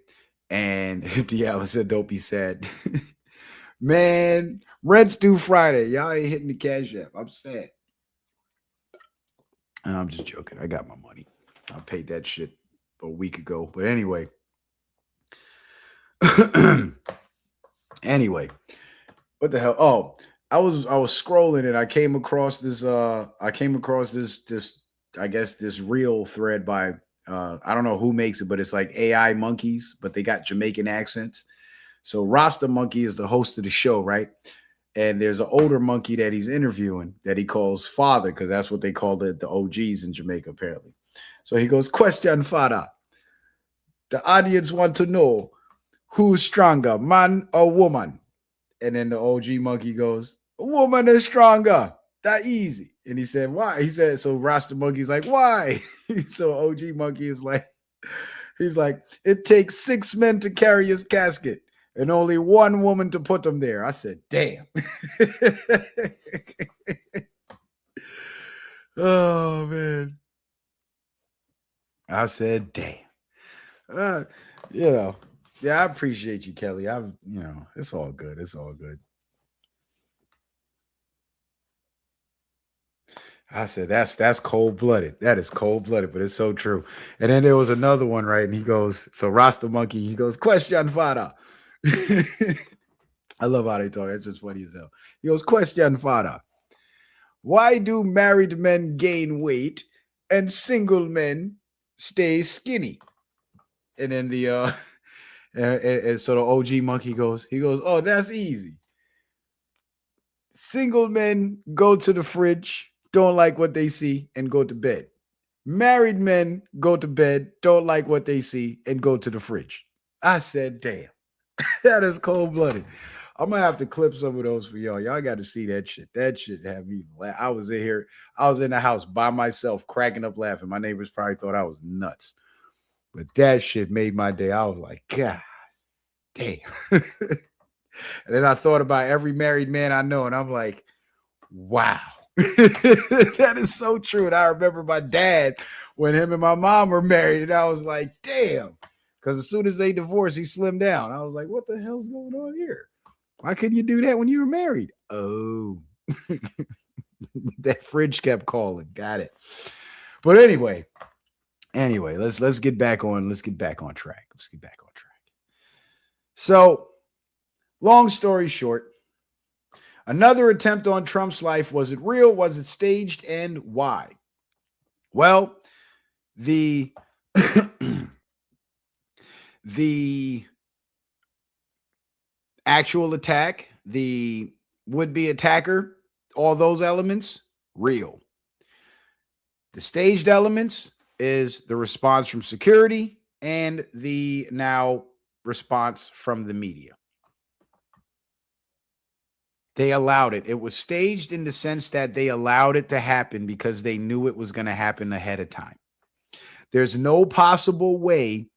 and Diala said, don't be sad. Man, rent's due Friday. Y'all ain't hitting the cash app. I'm sad. And I'm just joking. I got my money. I paid that shit a week ago. But anyway. Anyway. What the hell? Oh, I was scrolling and I came across this I guess this real thread by I don't know who makes it, but it's like AI monkeys, but they got Jamaican accents. So Rasta Monkey is the host of the show, right? And there's an older monkey that he's interviewing that he calls father, because that's what they call the OGs in Jamaica, apparently. So he goes, question, father. The audience want to know who's stronger, man or woman? And then the OG monkey goes, woman is stronger. That easy. And he said, why? He said, so Rasta Monkey's like, why? So OG monkey is like, he's like, it takes 6 men to carry his casket and only 1 woman to put them there. I said, damn. Oh, man. I said, damn. Yeah, I appreciate you, Kelly. It's all good. It's all good. I said, that's cold-blooded. That is cold-blooded, but it's so true. And then there was another one, right? And he goes, so Rasta Monkey, he goes, question, father. I love how they talk. It's just funny as hell. He goes, question, father. Why do married men gain weight and single men stay skinny? And then and so the OG monkey goes, oh, that's easy. Single men go to the fridge, don't like what they see, and go to bed. Married men go to bed, don't like what they see, and go to the fridge. I said, damn, that is cold-blooded. I'm going to have to clip some of those for y'all. Y'all got to see that shit. That shit had me laugh. I was in the house by myself, cracking up laughing. My neighbors probably thought I was nuts. But that shit made my day. I was like, God damn. And then I thought about every married man I know, and I'm like, wow. That is so true. And I remember my dad when him and my mom were married, and I was like, damn. Because as soon as they divorced, he slimmed down. I was like, what the hell's going on here? Why couldn't you do that when you were married? Oh, that fridge kept calling. Got it. But anyway, let's get back on. Let's get back on track. So, long story short, another attempt on Trump's life. Was it real? Was it staged? And why? Well, the actual attack, the would-be attacker, all those elements, real. The staged elements is the response from security and the now response from the media. They allowed it. It was staged in the sense that they allowed it to happen because they knew it was going to happen ahead of time. There's no possible way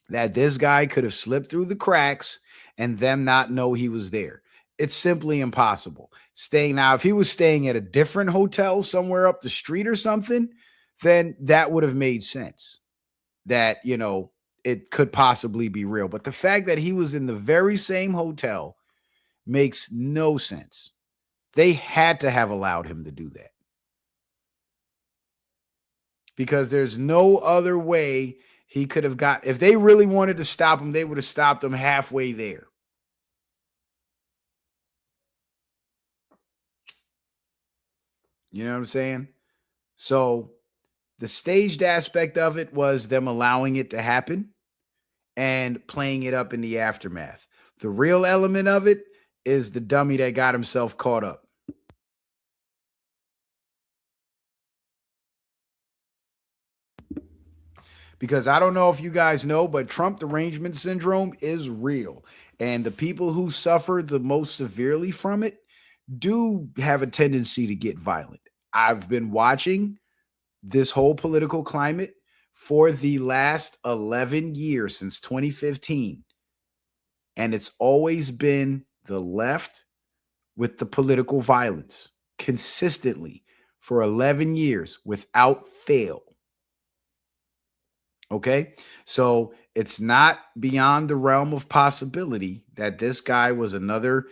that this guy could have slipped through the cracks and them not know he was there. It's simply impossible. Now, if he was staying at a different hotel somewhere up the street or something, then that would have made sense that, it could possibly be real. But the fact that he was in the very same hotel makes no sense. They had to have allowed him to do that. Because there's no other way he could have if they really wanted to stop him, they would have stopped him halfway there. You know what I'm saying? So the staged aspect of it was them allowing it to happen and playing it up in the aftermath. The real element of it is the dummy that got himself caught up. Because I don't know if you guys know, but Trump derangement syndrome is real. And the people who suffer the most severely from it do have a tendency to get violent. I've been watching this whole political climate for the last 11 years since 2015. And it's always been the left with the political violence consistently for 11 years without fail. Okay. So it's not beyond the realm of possibility that this guy was another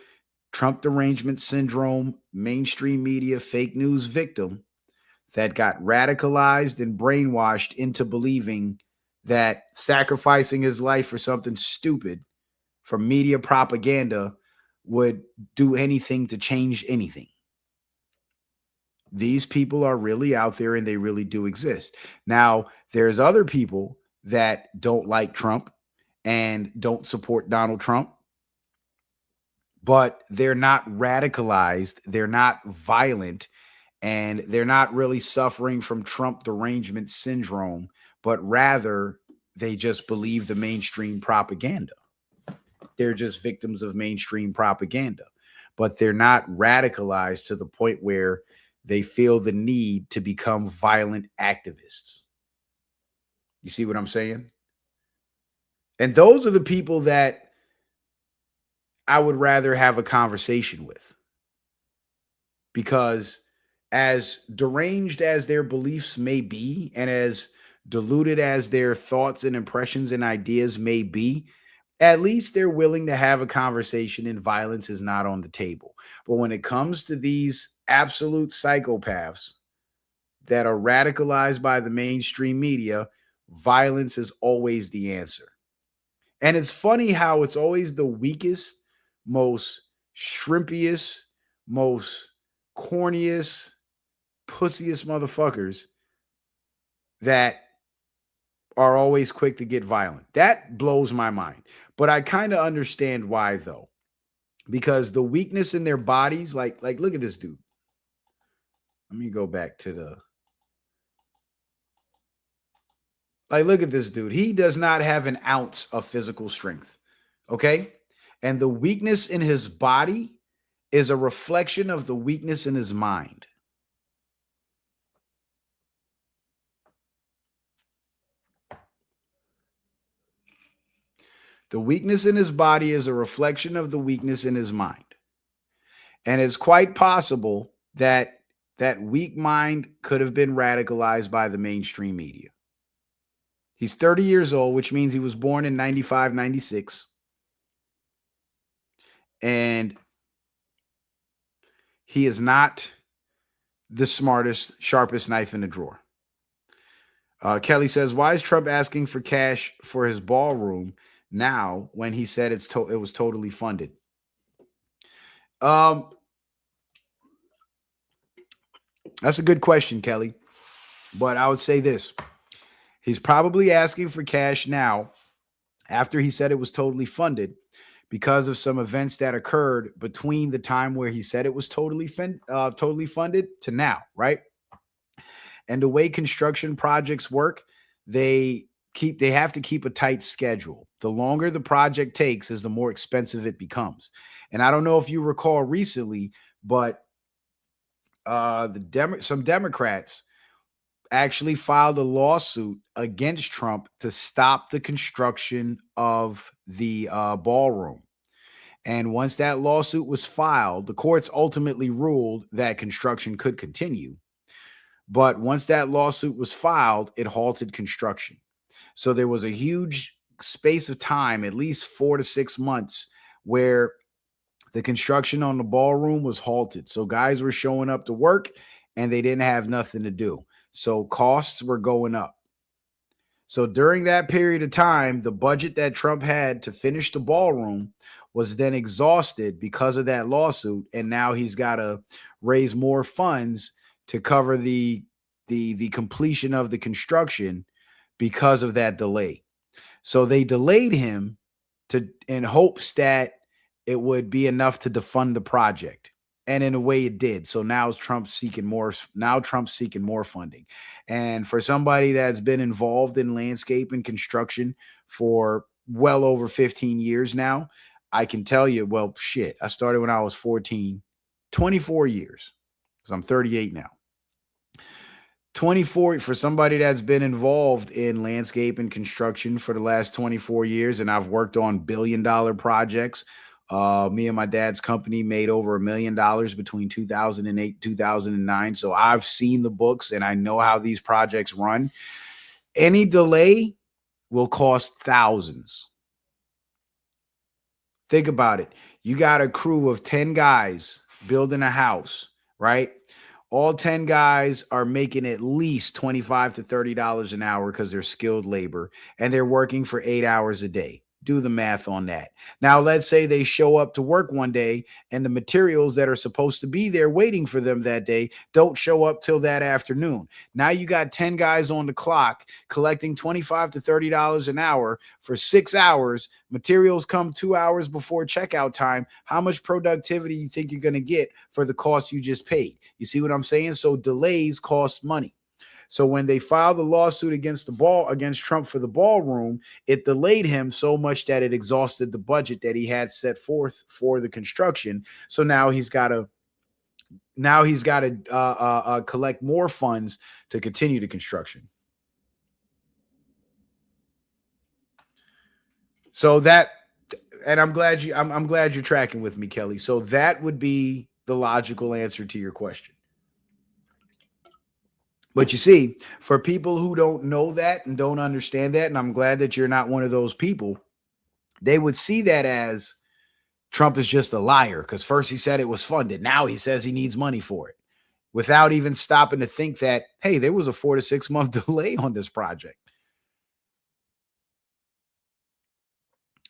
Trump derangement syndrome, mainstream media, fake news victim that got radicalized and brainwashed into believing that sacrificing his life for something stupid from media propaganda would do anything to change anything. These people are really out there and they really do exist. Now, there's other people that don't like Trump and don't support Donald Trump, but they're not radicalized, they're not violent, and they're not really suffering from Trump derangement syndrome, but rather they just believe the mainstream propaganda. They're just victims of mainstream propaganda, but they're not radicalized to the point where they feel the need to become violent activists. You see what I'm saying? And those are the people that I would rather have a conversation with, because as deranged as their beliefs may be and as diluted as their thoughts and impressions and ideas may be, at least they're willing to have a conversation and violence is not on the table. But when it comes to these absolute psychopaths that are radicalized by the mainstream media, violence is always the answer. And it's funny how it's always the weakest, most shrimpiest, most corniest, pussiest motherfuckers that are always quick to get violent. That blows my mind. But I kind of understand why, though, because the weakness in their bodies, like look at this dude. Let me go back to the look at this dude. He does not have an ounce of physical strength. Okay. And the weakness in his body is a reflection of the weakness in his mind. The weakness in his body is a reflection of the weakness in his mind. And it's quite possible that that weak mind could have been radicalized by the mainstream media. He's 30 years old, which means he was born in 95, 96. And he is not the smartest, sharpest knife in the drawer. Kelly says, why is Trump asking for cash for his ballroom now when he said it was totally funded? That's a good question, Kelly. But I would say this. He's probably asking for cash now after he said it was totally funded because of some events that occurred between the time where he said it was totally funded to now, right? And the way construction projects work, they have to keep a tight schedule. The longer the project takes is the more expensive it becomes. And I don't know if you recall recently, but some Democrats actually filed a lawsuit against Trump to stop the construction of the ballroom. And once that lawsuit was filed, the courts ultimately ruled that construction could continue. But once that lawsuit was filed, it halted construction. So there was a huge space of time, at least 4 to 6 months, where the construction on the ballroom was halted. So guys were showing up to work and they didn't have nothing to do. So costs were going up. So during that period of time, the budget that Trump had to finish the ballroom was then exhausted because of that lawsuit. And now he's got to raise more funds to cover the completion of the construction because of that delay. So they delayed him in hopes that it would be enough to defund the project. And in a way it did. So now Trump's seeking more funding. And for somebody that's been involved in landscape and construction for well over 15 years now, I can tell you, well, shit, I started when I was 14, 24 years, because I'm 38 now. 24 for somebody that's been involved in landscape and construction for the last 24 years, and I've worked on billion-dollar projects. Me and my dad's company made over $1 million between 2008 and 2009. So I've seen the books and I know how these projects run. Any delay will cost thousands. Think about it. You got a crew of 10 guys building a house, right? All 10 guys are making at least $25 to $30 an hour because they're skilled labor and they're working for 8 hours a day. Do the math on that. Now, let's say they show up to work one day and the materials that are supposed to be there waiting for them that day don't show up till that afternoon. Now you got 10 guys on the clock collecting $25 to $30 an hour for 6 hours. Materials come 2 hours before checkout time. How much productivity you think you're going to get for the cost you just paid? You see what I'm saying? So delays cost money. So when they filed the lawsuit against Trump for the ballroom, it delayed him so much that it exhausted the budget that he had set forth for the construction. So now he's got to collect more funds to continue the construction. So that, and I'm glad you're tracking with me, Kelly. So that would be the logical answer to your question. But you see, for people who don't know that and don't understand that, and I'm glad that you're not one of those people, they would see that as Trump is just a liar because first he said it was funded. Now he says he needs money for it without even stopping to think that, hey, there was a 4 to 6 month delay on this project.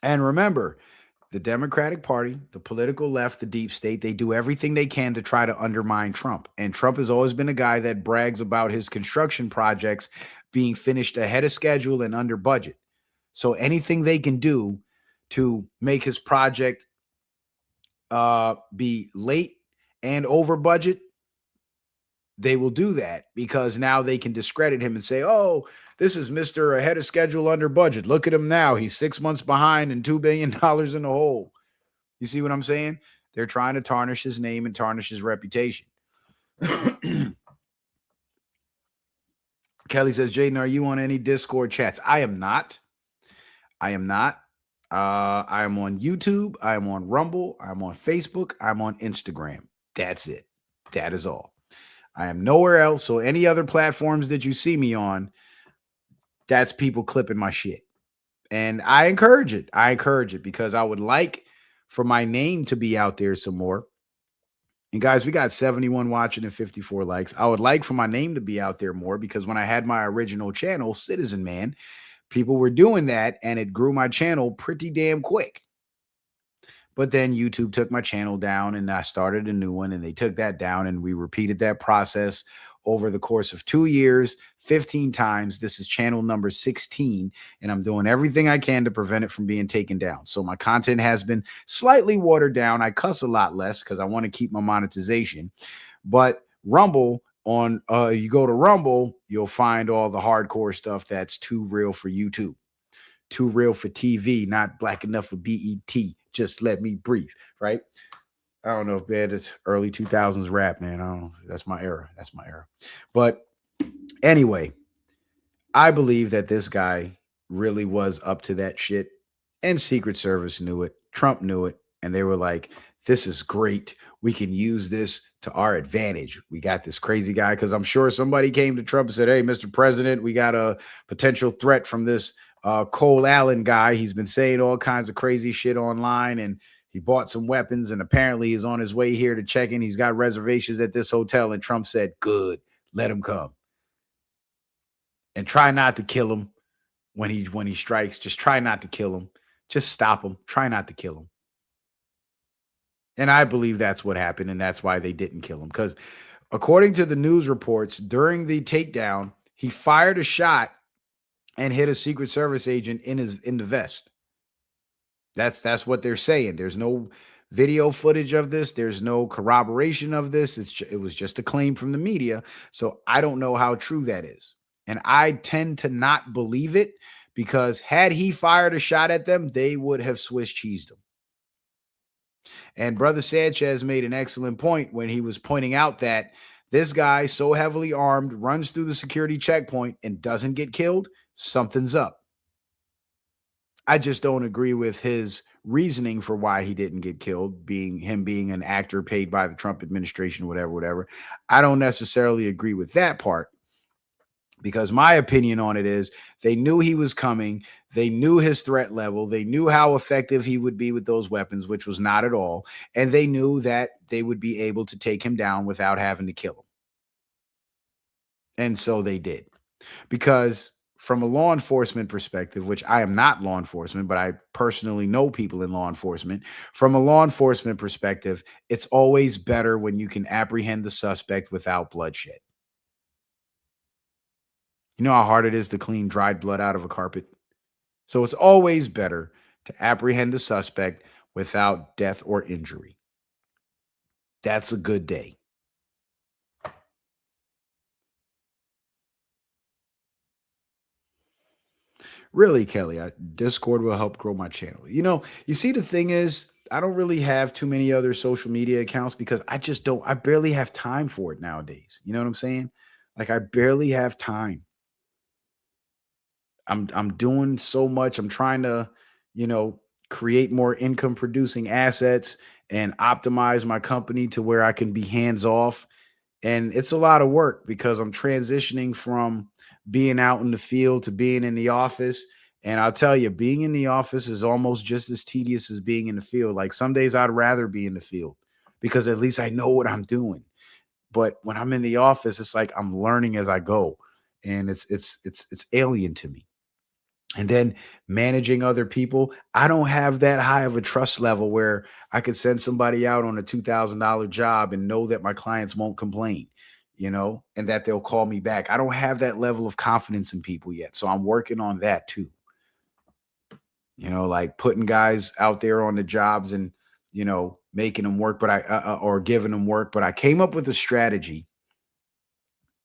And remember, the Democratic Party, the political left, the deep state, they do everything they can to try to undermine Trump. And Trump has always been a guy that brags about his construction projects being finished ahead of schedule and under budget. So anything they can do to make his project be late and over budget, they will do that because now they can discredit him and say, oh, this is Mr. ahead of schedule under budget. Look at him now. He's 6 months behind and $2 billion in the hole. You see what I'm saying? They're trying to tarnish his name and tarnish his reputation. Kelly says, Jaden, are you on any Discord chats? I am not. I am on YouTube. I am on Rumble. I'm on Facebook. I'm on Instagram. That's it. That is all. I am nowhere else. So any other platforms that you see me on, that's people clipping my shit. And I encourage it. I encourage it because I would like for my name to be out there some more. And guys, we got 71 watching and 54 likes. I would like for my name to be out there more because when I had my original channel, Citizen Man, people were doing that and it grew my channel pretty damn quick. But then YouTube took my channel down and I started a new one and they took that down and we repeated that process over the course of 2 years, 15 times. This is channel number 16 and I'm doing everything I can to prevent it from being taken down. So my content has been slightly watered down. I cuss a lot less because I want to keep my monetization. But Rumble, you go to Rumble, you'll find all the hardcore stuff that's too real for YouTube. Too real for TV, not black enough for BET. Just let me breathe, right? I don't know, man. It's early 2000s rap, man. I don't know. That's my era. But anyway, I believe that this guy really was up to that shit. And Secret Service knew it. Trump knew it. And they were like, this is great. We can use this to our advantage. We got this crazy guy. Because I'm sure somebody came to Trump and said, hey, Mr. President, we got a potential threat from this Cole Allen guy. He's been saying all kinds of crazy shit online and he bought some weapons and apparently he's on his way here to check in. He's got reservations at this hotel. And Trump said, good, let him come. And try not to kill him when he strikes. Just try not to kill him. Just stop him. Try not to kill him. And I believe that's what happened. And that's why they didn't kill him. Because According to the news reports, during the takedown, he fired a shot and hit a Secret Service agent in the vest. That's what they're saying. There's no video footage of this. There's no corroboration of this. It was just a claim from the media. So I don't know how true that is. And I tend to not believe it because had he fired a shot at them, they would have Swiss cheesed him. And Brother Sanchez made an excellent point when he was pointing out that this guy, so heavily armed, runs through the security checkpoint and doesn't get killed. Something's up. I just don't agree with his reasoning for why he didn't get killed, being an actor paid by the Trump administration, whatever. I don't necessarily agree with that part because my opinion on it is they knew he was coming. They knew his threat level. They knew how effective he would be with those weapons, which was not at all. And they knew that they would be able to take him down without having to kill him. And so they did. Because from a law enforcement perspective, which I am not law enforcement, but I personally know people in law enforcement, from a law enforcement perspective, it's always better when you can apprehend the suspect without bloodshed. You know how hard it is to clean dried blood out of a carpet? So it's always better to apprehend the suspect without death or injury. That's a good day. Really, Kelly, Discord will help grow my channel. You see, the thing is, I don't really have too many other social media accounts because I barely have time for it nowadays. You know what I'm saying? Like, I barely have time. I'm doing so much. I'm trying to, create more income producing assets and optimize my company to where I can be hands off. And it's a lot of work because I'm transitioning from being out in the field to being in the office. And I'll tell you, being in the office is almost just as tedious as being in the field. Like some days I'd rather be in the field because at least I know what I'm doing. But when I'm in the office, it's like I'm learning as I go. And it's alien to me. And then managing other people, I don't have that high of a trust level where I could send somebody out on a $2,000 job and know that my clients won't complain, and that they'll call me back. I don't have that level of confidence in people yet. So I'm working on that too. Like putting guys out there on the jobs and, making them work, but or giving them work. But I came up with a strategy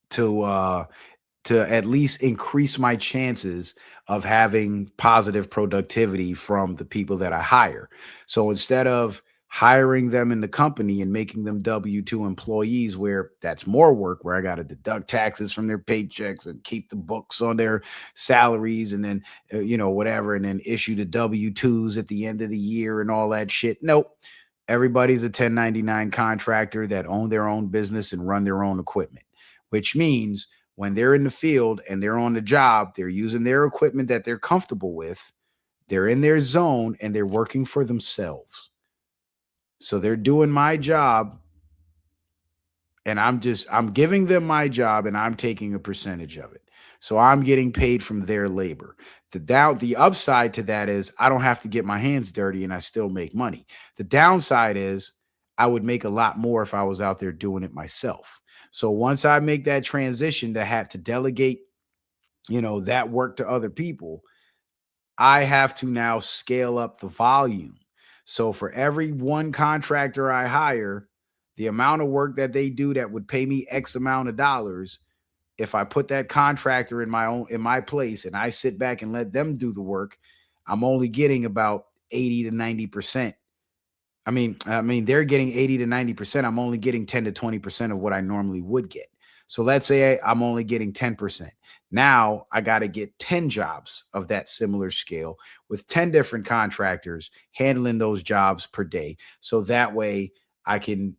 to at least increase my chances of having positive productivity from the people that I hire. So instead of hiring them in the company and making them W-2 employees, where that's more work, where I got to deduct taxes from their paychecks and keep the books on their salaries and then, whatever, and then issue the W-2s at the end of the year and all that shit. Nope. Everybody's a 1099 contractor that own their own business and run their own equipment, which means when they're in the field and they're on the job, they're using their equipment that they're comfortable with. They're in their zone and they're working for themselves. So they're doing my job and I'm giving them my job and I'm taking a percentage of it. So I'm getting paid from their labor. The upside to that is I don't have to get my hands dirty and I still make money. The downside is I would make a lot more if I was out there doing it myself. So once I make that transition to have to delegate, that work to other people, I have to now scale up the volume. So for every one contractor I hire, the amount of work that they do that would pay me X amount of dollars, if I put that contractor in my place and I sit back and let them do the work, I'm only getting about 80 to 90%. I mean, they're getting 80 to 90%. I'm only getting 10 to 20% of what I normally would get. So let's say I'm only getting 10%. Now I got to get 10 jobs of that similar scale with 10 different contractors handling those jobs per day. So that way I can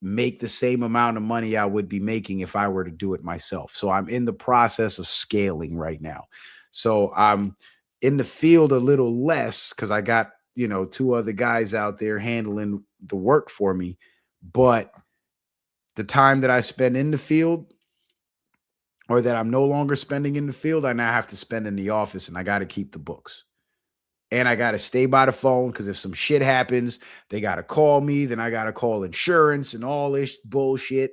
make the same amount of money I would be making if I were to do it myself. So I'm in the process of scaling right now. So I'm in the field a little less because I got, two other guys out there handling the work for me. But the time that I spend in the field or that I'm no longer spending in the field, I now have to spend in the office and I got to keep the books. And I got to stay by the phone because if some shit happens, they got to call me. Then I got to call insurance and all this bullshit.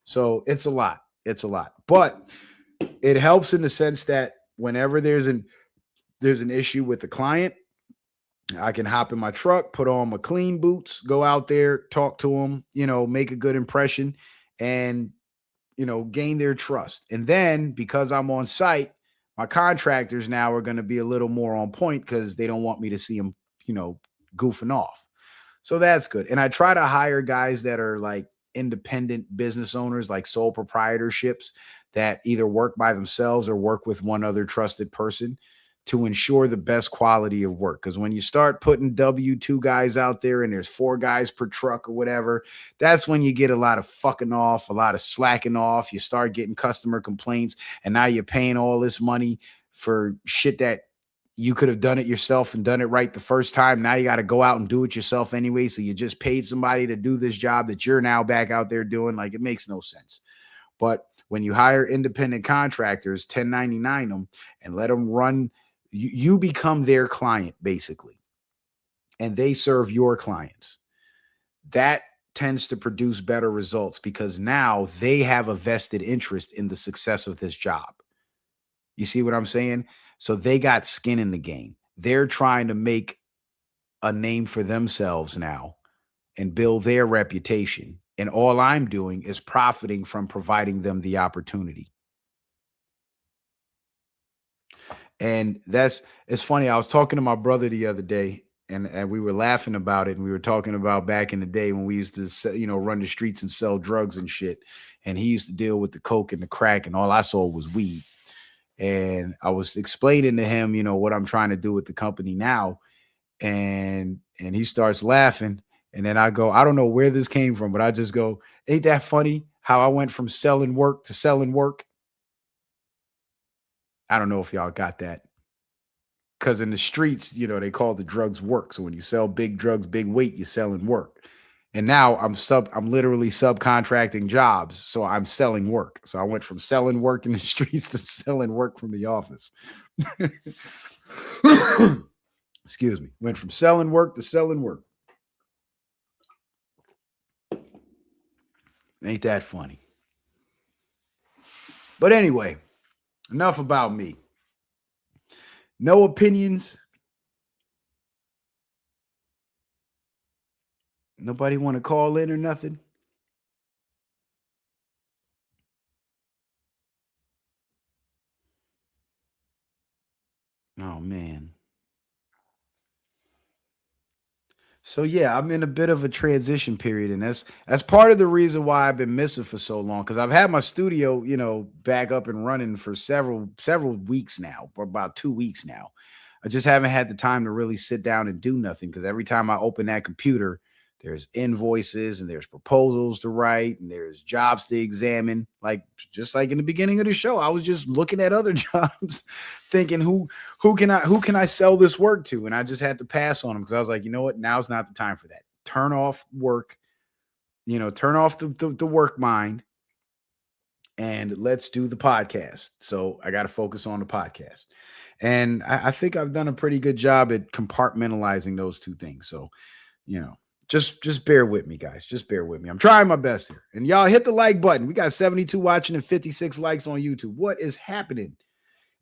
So it's a lot. It's a lot. But it helps in the sense that whenever there's an issue with the client, I can hop in my truck, put on my clean boots, go out there, talk to them, make a good impression, and gain their trust. And then because I'm on site, my contractors now are going to be a little more on point because they don't want me to see them, goofing off. So that's good. And I try to hire guys that are like independent business owners, like sole proprietorships that either work by themselves or work with one other trusted person to ensure the best quality of work. Because when you start putting W-2 guys out there and there's 4 guys per truck or whatever, that's when you get a lot of fucking off, a lot of slacking off. You start getting customer complaints, and now you're paying all this money for shit that you could have done it yourself and done it right the first time. Now you got to go out and do it yourself anyway. So you just paid somebody to do this job that you're now back out there doing. Like, it makes no sense. But when you hire independent contractors, 1099 them and let them run, you become their client basically, and they serve your clients. That tends to produce better results because now they have a vested interest in the success of this job. You see what I'm saying? So they got skin in the game. They're trying to make a name for themselves now and build their reputation. And all I'm doing is profiting from providing them the opportunity. And it's funny. I was talking to my brother the other day, and we were laughing about it. And we were talking about back in the day when we used to, run the streets and sell drugs and shit. And he used to deal with the coke and the crack, and all I saw was weed. And I was explaining to him, what I'm trying to do with the company now. And he starts laughing. And then I go, I don't know where this came from, but I just go, ain't that funny how I went from selling work to selling work? I don't know if y'all got that. Because in the streets, they call the drugs work. So when you sell big drugs, big weight, you're selling work. And now I'm literally subcontracting jobs. So I'm selling work. So I went from selling work in the streets to selling work from the office. Excuse me. Went from selling work to selling work. Ain't that funny? But anyway, enough about me. No opinions. Nobody want to call in or nothing? Oh, man. So yeah, I'm in a bit of a transition period, and that's part of the reason why I've been missing for so long. Because I've had my studio, back up and running for several weeks now, for about 2 weeks now. I just haven't had the time to really sit down and do nothing. Because every time I open that computer, there's invoices and there's proposals to write and there's jobs to examine. Just like in the beginning of the show, I was just looking at other jobs, thinking who can I sell this work to? And I just had to pass on them because I was like, you know what? Now's not the time for that. Turn off work, turn off the work mind, and let's do the podcast. So I got to focus on the podcast. And I think I've done a pretty good job at compartmentalizing those two things. So, just bear with me, guys. Just bear with me. I'm trying my best here. And y'all hit the like button. We got 72 watching and 56 likes on YouTube. What is happening?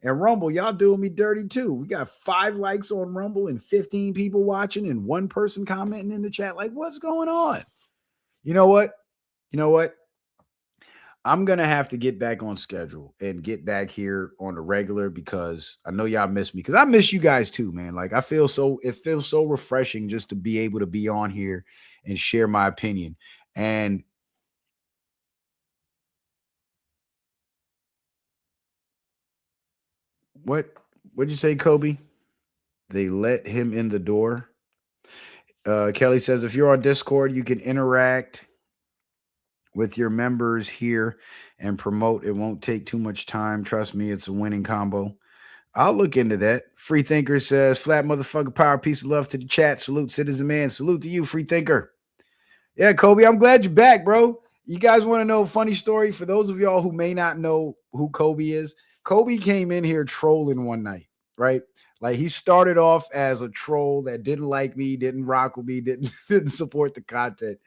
And Rumble, y'all doing me dirty too. We got 5 likes on Rumble and 15 people watching and 1 person commenting in the chat. Like, what's going on? You know what? I'm going to have to get back on schedule and get back here on the regular because I know y'all miss me because I miss you guys too, man. Like it feels so refreshing just to be able to be on here and share my opinion. And what'd you say, Kobe? They let him in the door. Kelly says, if you're on Discord, you can interact with your members here and promote. It won't take too much time. Trust me, it's a winning combo. I'll look into that. Free Thinker says, flat motherfucker power, peace of love to the chat. Salute, citizen man. Salute to you, Free Thinker. Yeah, Kobe, I'm glad you're back, bro. You guys want to know a funny story? For those of y'all who may not know who Kobe is, Kobe came in here trolling one night, right? Like he started off as a troll that didn't like me, didn't rock with me, didn't support the content.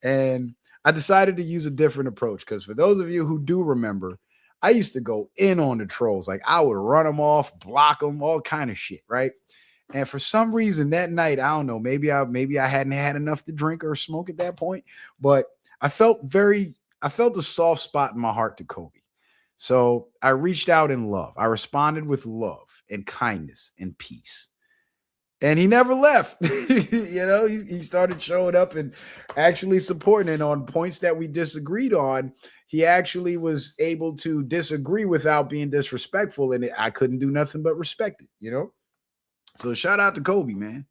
And I decided to use a different approach because for those of you who do remember, I used to go in on the trolls. Like I would run them off, block them, all kind of shit, right? And for some reason that night, I don't know, maybe I hadn't had enough to drink or smoke at that point, but I felt a soft spot in my heart to Kobe. So I reached out in love. I responded with love and kindness and peace. And he never left. He started showing up and actually supporting it on points that we disagreed on. He actually was able to disagree without being disrespectful, and I couldn't do nothing but respect it. So shout out to Kobe, man.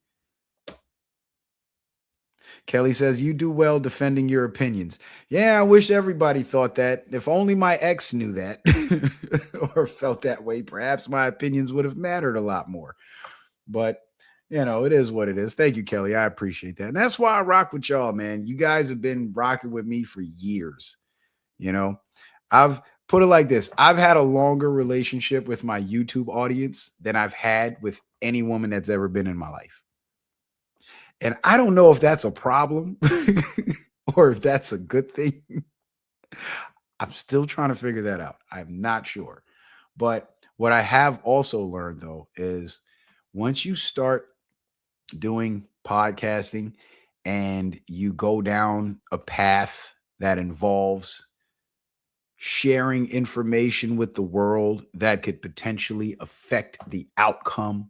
Kelly says, you do well defending your opinions. Yeah, I wish everybody thought that. If only my ex knew that or felt that way, perhaps my opinions would have mattered a lot more. But it is what it is. Thank you, Kelly. I appreciate that. And that's why I rock with y'all, man. You guys have been rocking with me for years. I've put it like this. I've had a longer relationship with my YouTube audience than I've had with any woman that's ever been in my life. And I don't know if that's a problem or if that's a good thing. I'm still trying to figure that out. I'm not sure. But what I have also learned, though, is once you start doing podcasting and you go down a path that involves sharing information with the world that could potentially affect the outcome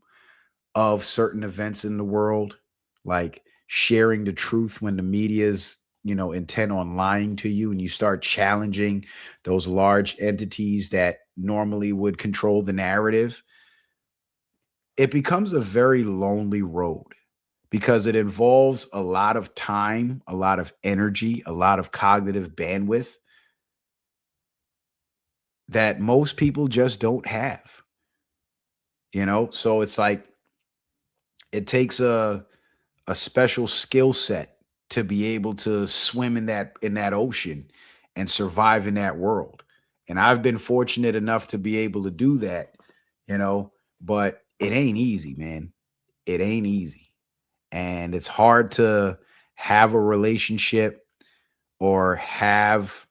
of certain events in the world, like sharing the truth when the media is intent on lying to you, and you start challenging those large entities that normally would control the narrative, it becomes a very lonely road because it involves a lot of time, a lot of energy, a lot of cognitive bandwidth that most people just don't have. So it's like it takes a special skill set to be able to swim in that ocean and survive in that world. And I've been fortunate enough to be able to do that, but it ain't easy, man. It ain't easy. And it's hard to have a relationship or have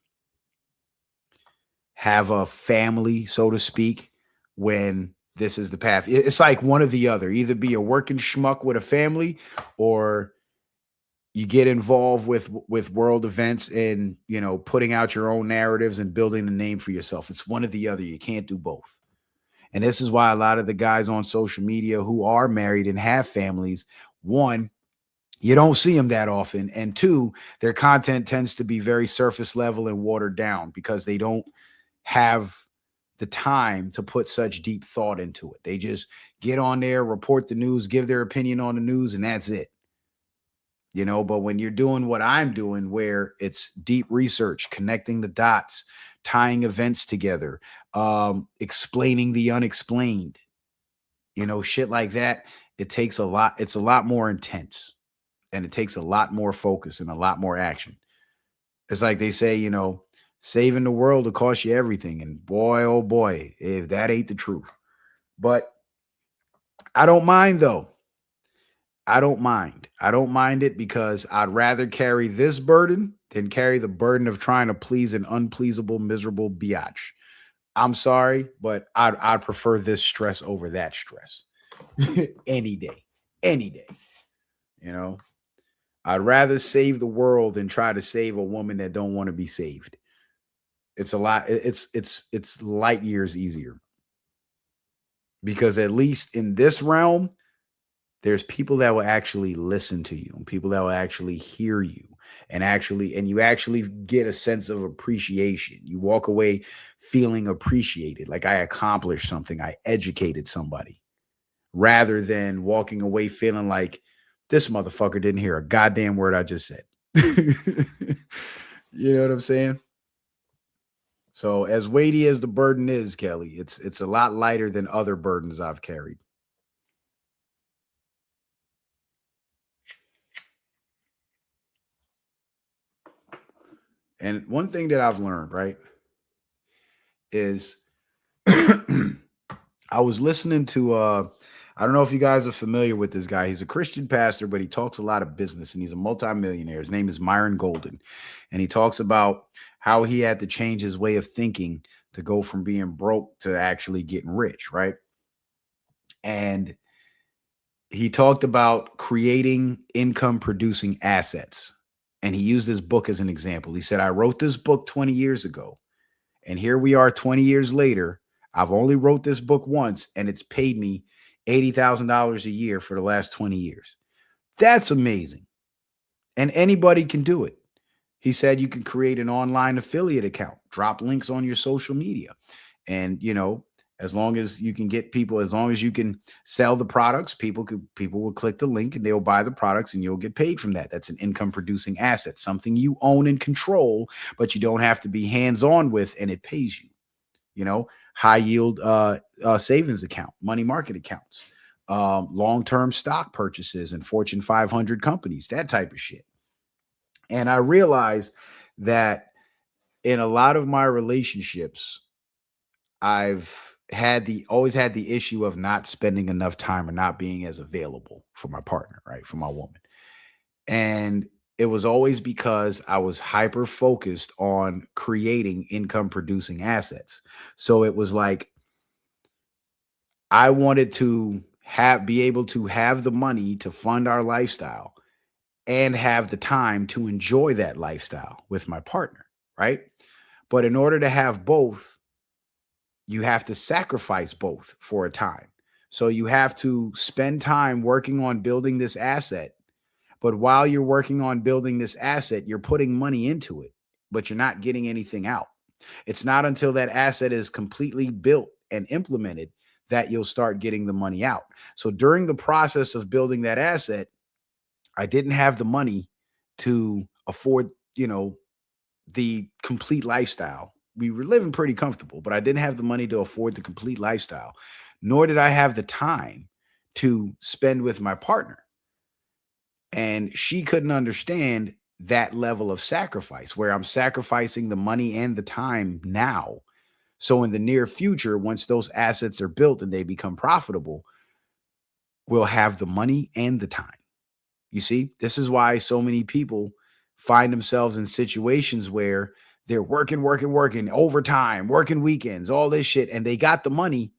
a family, so to speak, when this is the path. It's like one or the other. Either be a working schmuck with a family, or you get involved with world events and putting out your own narratives and building a name for yourself. It's one or the other. You can't do both. And this is why a lot of the guys on social media who are married and have families, one, you don't see them that often, and two, their content tends to be very surface level and watered down because they don't have the time to put such deep thought into it. They just get on there, report the news, give their opinion on the news, and that's it. But when you're doing what I'm doing, where it's deep research, connecting the dots, tying events together, explaining the unexplained, shit like that, it takes a lot. It's a lot more intense, and it takes a lot more focus and a lot more action. It's like they say, saving the world will cost you everything. And boy, oh boy, if that ain't the truth. But I don't mind, though. I don't mind. I don't mind it because I'd rather carry this burden than carry the burden of trying to please an unpleasable, miserable biatch. I'm sorry, but I'd prefer this stress over that stress any day. I'd rather save the world than try to save a woman that don't want to be saved. It's a lot. It's light years easier because at least in this realm, there's people that will actually listen to you and people that will actually hear you and you actually get a sense of appreciation. You walk away feeling appreciated, like I accomplished something, I educated somebody, rather than walking away feeling like this motherfucker didn't hear a goddamn word I just said. You know what I'm saying? So as weighty as the burden is, Kelly, it's a lot lighter than other burdens I've carried. And one thing that I've learned, right, is I was listening to I don't know if you guys are familiar with this guy. He's a Christian pastor, but he talks a lot of business and he's a multimillionaire. His name is Myron Golden. And he talks about how he had to change his way of thinking to go from being broke to actually getting rich, right? And he talked about creating income producing assets. And he used this book as an example. He said, I wrote this book 20 years ago. And here we are 20 years later. I've only wrote this book once and it's paid me $80,000 a year for the last 20 years. That's amazing. And anybody can do it. He said you can create an online affiliate account, drop links on your social media. And, as long as you can get people, as long as you can sell the products, people will click the link and they'll buy the products and you'll get paid from that. That's an income producing asset, something you own and control, but you don't have to be hands-on with, and it pays you. High yield savings account, money market accounts, long-term stock purchases and Fortune 500 companies, that type of shit. And I realized that in a lot of my relationships, I've always had the issue of not spending enough time or not being as available for my partner, right? For my woman. And it was always because I was hyper focused on creating income producing assets. So it was like I wanted to be able to have the money to fund our lifestyle and have the time to enjoy that lifestyle with my partner, right? But in order to have both, you have to sacrifice both for a time. So you have to spend time working on building this asset. But while you're working on building this asset, you're putting money into it, but you're not getting anything out. It's not until that asset is completely built and implemented that you'll start getting the money out. So during the process of building that asset, I didn't have the money to afford, the complete lifestyle. We were living pretty comfortable, but I didn't have the money to afford the complete lifestyle, nor did I have the time to spend with my partner. And she couldn't understand that level of sacrifice where I'm sacrificing the money and the time now. So in the near future, once those assets are built and they become profitable, we'll have the money and the time. You see, this is why so many people find themselves in situations where they're working overtime, working weekends, all this shit, and they got the money,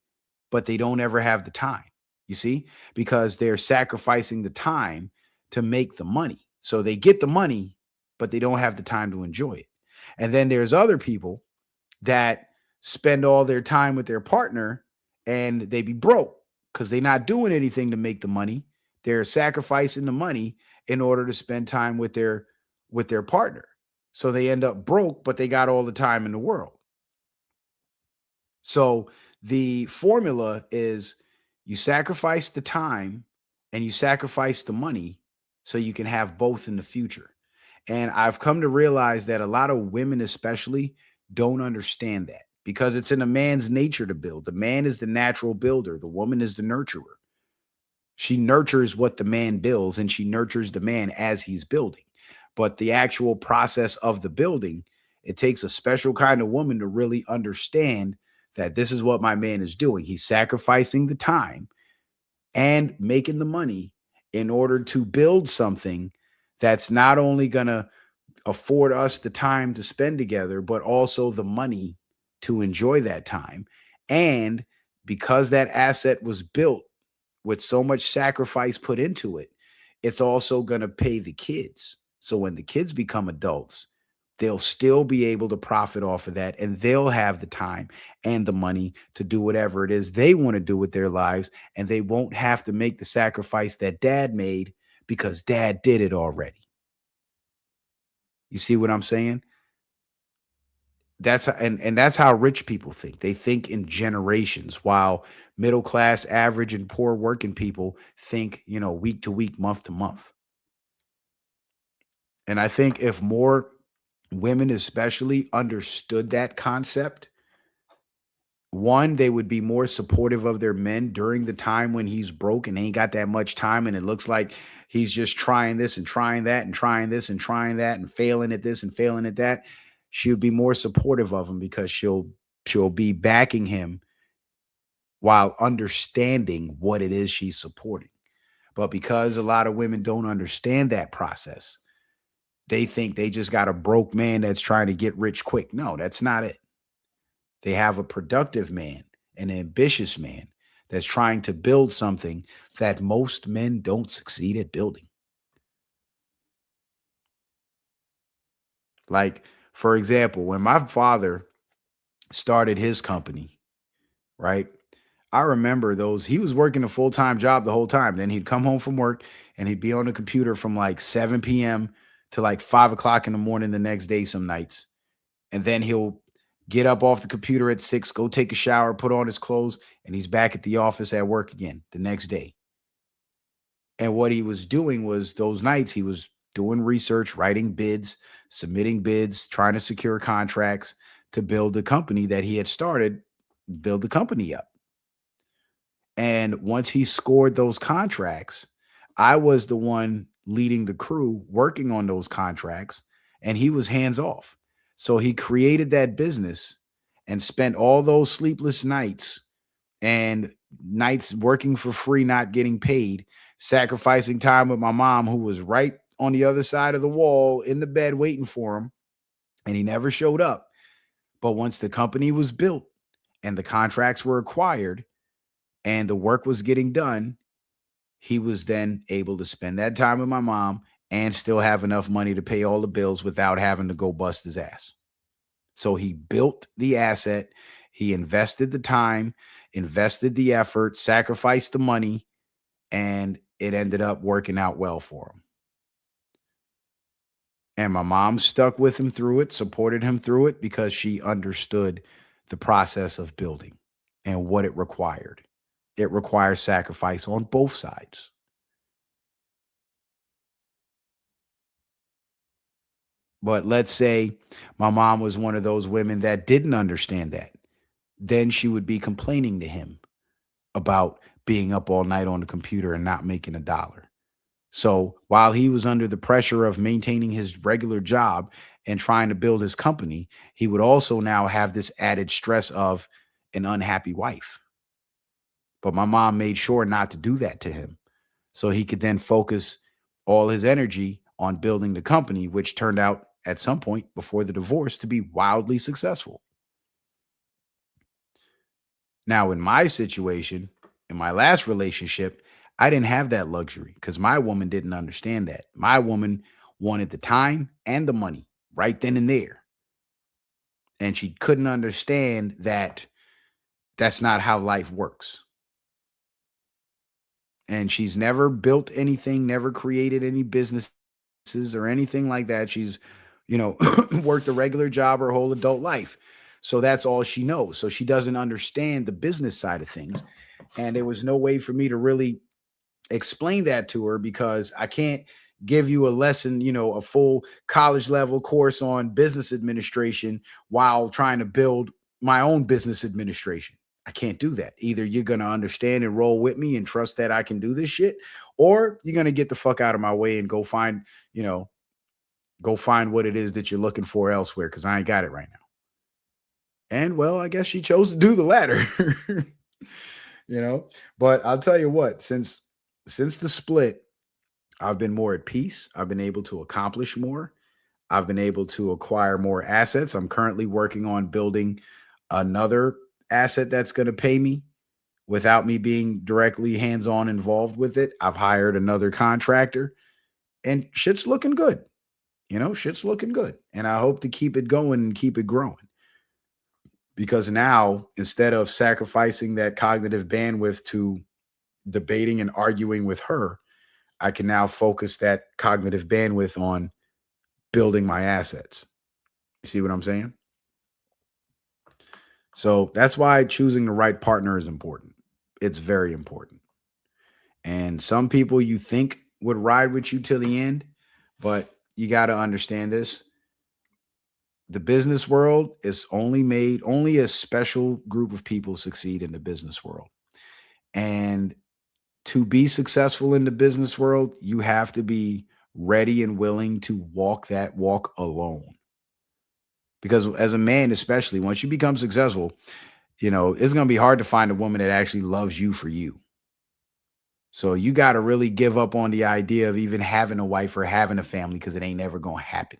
but they don't ever have the time. You see, because they're sacrificing the time to make the money. So they get the money, but they don't have the time to enjoy it. And then there's other people that spend all their time with their partner and they be broke because they're not doing anything to make the money. They're sacrificing the money in order to spend time with their partner. So they end up broke, but they got all the time in the world. So the formula is you sacrifice the time and you sacrifice the money so you can have both in the future. And I've come to realize that a lot of women especially don't understand that because it's in a man's nature to build. The man is the natural builder. The woman is the nurturer. She nurtures what the man builds and she nurtures the man as he's building. But the actual process of the building, it takes a special kind of woman to really understand that this is what my man is doing. He's sacrificing the time and making the money in order to build something that's not only going to afford us the time to spend together, but also the money to enjoy that time. And because that asset was built with so much sacrifice put into it, it's also going to pay the kids. So when the kids become adults, they'll still be able to profit off of that and they'll have the time and the money to do whatever it is they want to do with their lives. And they won't have to make the sacrifice that dad made because dad did it already. You see what I'm saying? That's how rich people think. They think in generations, while middle class, average, and poor working people think, week to week, month to month. And I think if more women especially understood that concept, one, they would be more supportive of their men during the time when he's broke and ain't got that much time. And it looks like he's just trying this and trying that and trying this and trying that and failing at this and failing at that. She'll be more supportive of him because she'll be backing him while understanding what it is she's supporting. But because a lot of women don't understand that process, they think they just got a broke man that's trying to get rich quick. No, that's not it. They have a productive man, an ambitious man that's trying to build something that most men don't succeed at building. Like, for example, when my father started his company, right? I remember he was working a full time job the whole time. Then he'd come home from work and he'd be on the computer from like 7 p.m. to like 5 o'clock in the morning the next day, some nights. And then he'll get up off the computer at 6, go take a shower, put on his clothes, and he's back at the office at work again the next day. And what he was doing was those nights he was doing research, writing bids, submitting bids, trying to secure contracts to build the company that he had started, build the company up. And once he scored those contracts, I was the one leading the crew working on those contracts, and he was hands off. So he created that business and spent all those sleepless nights and nights working for free, not getting paid, sacrificing time with my mom, who was right on the other side of the wall in the bed waiting for him. And he never showed up. But once the company was built and the contracts were acquired and the work was getting done, he was then able to spend that time with my mom and still have enough money to pay all the bills without having to go bust his ass. So he built the asset, he invested the time, invested the effort, sacrificed the money, and it ended up working out well for him. And my mom stuck with him through it, supported him through it because she understood the process of building and what it required. It requires sacrifice on both sides. But let's say my mom was one of those women that didn't understand that. Then she would be complaining to him about being up all night on the computer and not making a dollar. So while he was under the pressure of maintaining his regular job and trying to build his company, he would also now have this added stress of an unhappy wife. But my mom made sure not to do that to him, so he could then focus all his energy on building the company, which turned out at some point before the divorce to be wildly successful. Now, in my situation, in my last relationship, I didn't have that luxury because my woman didn't understand that. My woman wanted the time and the money right then and there. And she couldn't understand that that's not how life works. And she's never built anything, never created any businesses or anything like that. She's, worked a regular job her whole adult life. So that's all she knows. So she doesn't understand the business side of things. And there was no way for me to really explain that to her because I can't give you a lesson, a full college level course on business administration while trying to build my own business administration. I can't do that. Either you're going to understand and roll with me and trust that I can do this shit, or you're going to get the fuck out of my way and go find what it is that you're looking for elsewhere because I ain't got it right now. And well, I guess she chose to do the latter. But I'll tell you what, since the split, I've been more at peace. I've been able to accomplish more. I've been able to acquire more assets. I'm currently working on building another asset that's going to pay me without me being directly hands-on involved with it. I've hired another contractor and shit's looking good. Shit's looking good. And I hope to keep it going and keep it growing. Because now, instead of sacrificing that cognitive bandwidth to debating and arguing with her, I can now focus that cognitive bandwidth on building my assets. You see what I'm saying? So that's why choosing the right partner is important. It's very important. And some people you think would ride with you till the end, but you got to understand this. The business world is only a special group of people succeed in the business world. And to be successful in the business world, you have to be ready and willing to walk that walk alone. Because as a man, especially once you become successful, you know, it's going to be hard to find a woman that actually loves you for you. So you got to really give up on the idea of even having a wife or having a family, because it ain't never going to happen.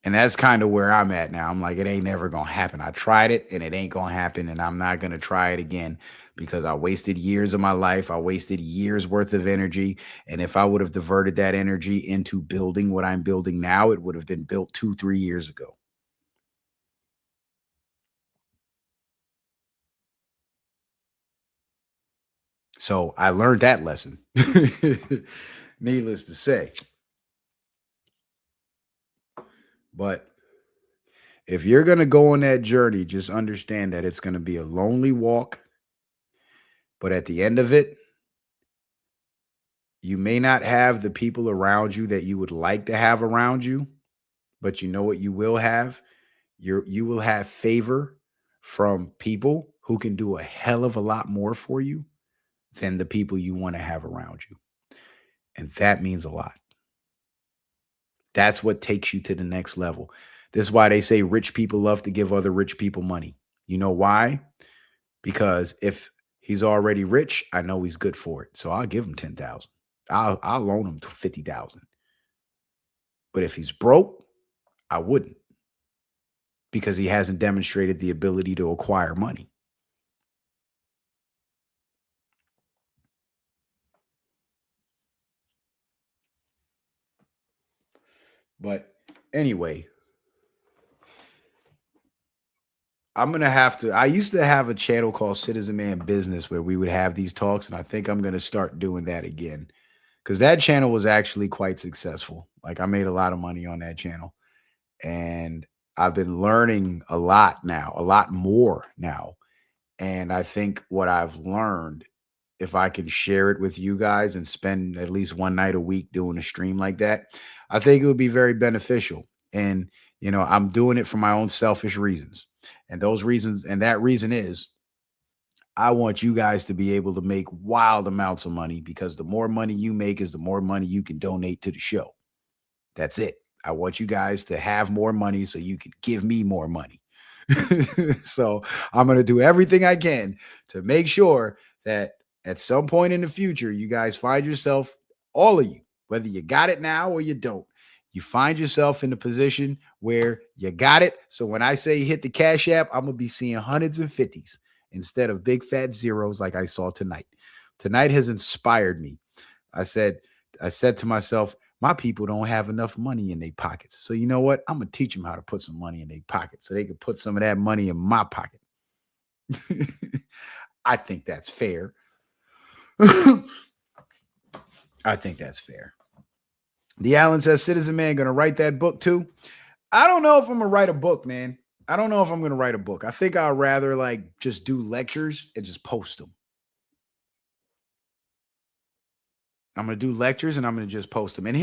And that's kind of where I'm at now. I'm like, it ain't never going to happen. I tried it and it ain't going to happen. And I'm not going to try it again, because I wasted years of my life. I wasted years worth of energy. And if I would have diverted that energy into building what I'm building now, it would have been built 2-3 years ago. So I learned that lesson, needless to say. But if you're going to go on that journey, just understand that it's going to be a lonely walk. But at the end of it, you may not have the people around you that you would like to have around you, but you know what you will have? You will have favor from people who can do a hell of a lot more for you than the people you want to have around you. And that means a lot. That's what takes you to the next level. This is why they say rich people love to give other rich people money. You know why? Because if he's already rich, I know he's good for it. So I'll give him 10,000. I'll loan him 50,000. But if he's broke, I wouldn't, because he hasn't demonstrated the ability to acquire money. But anyway, I'm going to have to. I used to have a channel called Citizen Man Business where we would have these talks, and I think I'm going to start doing that again, because that channel was actually quite successful. Like, I made a lot of money on that channel, and I've been learning a lot now, a lot more now. And I think what I've learned, if I can share it with you guys and spend at least one night a week doing a stream like that, I think it would be very beneficial. And, you know, I'm doing it for my own selfish reasons. And those reasons, and that reason is, I want you guys to be able to make wild amounts of money, because the more money you make is the more money you can donate to the show. That's it. I want you guys to have more money so you can give me more money. So I'm going to do everything I can to make sure that at some point in the future, you guys find yourself, all of you, whether you got it now or you don't, you find yourself in a position where you got it. So when I say hit the Cash App, I'm going to be seeing hundreds and fifties instead of big fat zeros like I saw tonight. Tonight has inspired me. I said to myself, my people don't have enough money in their pockets. So you know what? I'm going to teach them how to put some money in their pockets so they can put some of that money in my pocket. I think that's fair. I think that's fair. The Allen says, Citizen Man going to write that book too. I don't know if I'm going to write a book, man. I don't know if I'm going to write a book. I think I'd rather like just do lectures and just post them. I'm going to do lectures and I'm going to just post them. And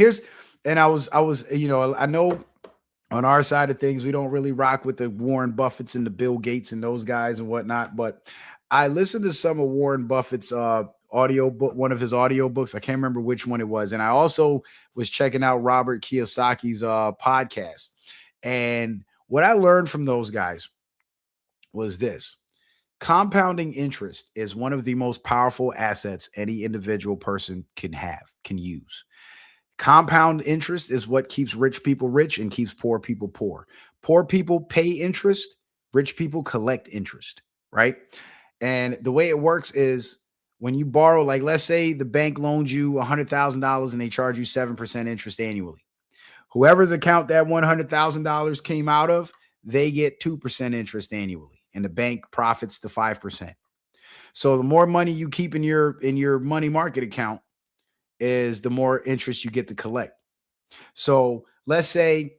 I was, you know, I know on our side of things, we don't really rock with the Warren Buffetts and the Bill Gates and those guys and whatnot. But I listened to some of Warren Buffett's audio book, one of his audio books. I can't remember which one it was. And I also was checking out Robert Kiyosaki's podcast. And what I learned from those guys was this: compounding interest is one of the most powerful assets any individual person can use. Compound interest is what keeps rich people rich and keeps poor people poor. Poor people pay interest, rich people collect interest, right? And the way it works is, when you borrow, like let's say the bank loans you $100,000 and they charge you 7% interest annually. Whoever's account that $100,000 came out of, they get 2% interest annually, and the bank profits the 5%. So the more money you keep in your money market account is the more interest you get to collect. So let's say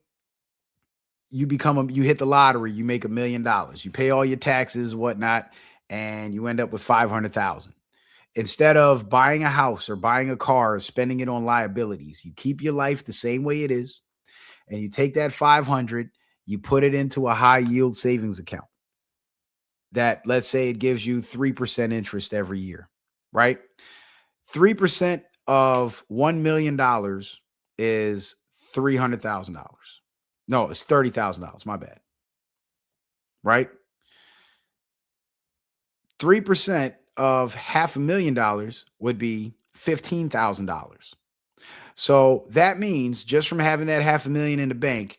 you hit the lottery, you make $1 million, you pay all your taxes, whatnot, and you end up with 500,000. Instead of buying a house or buying a car or spending it on liabilities, you keep your life the same way it is, and you take that 500, you put it into a high yield savings account that, let's say, it gives you 3% interest every year, right? 3% of $1 million is $300,000. No, it's $30,000. My bad. Right? 3% of $500,000 would be $15,000. So that means just from having that $500,000 in the bank,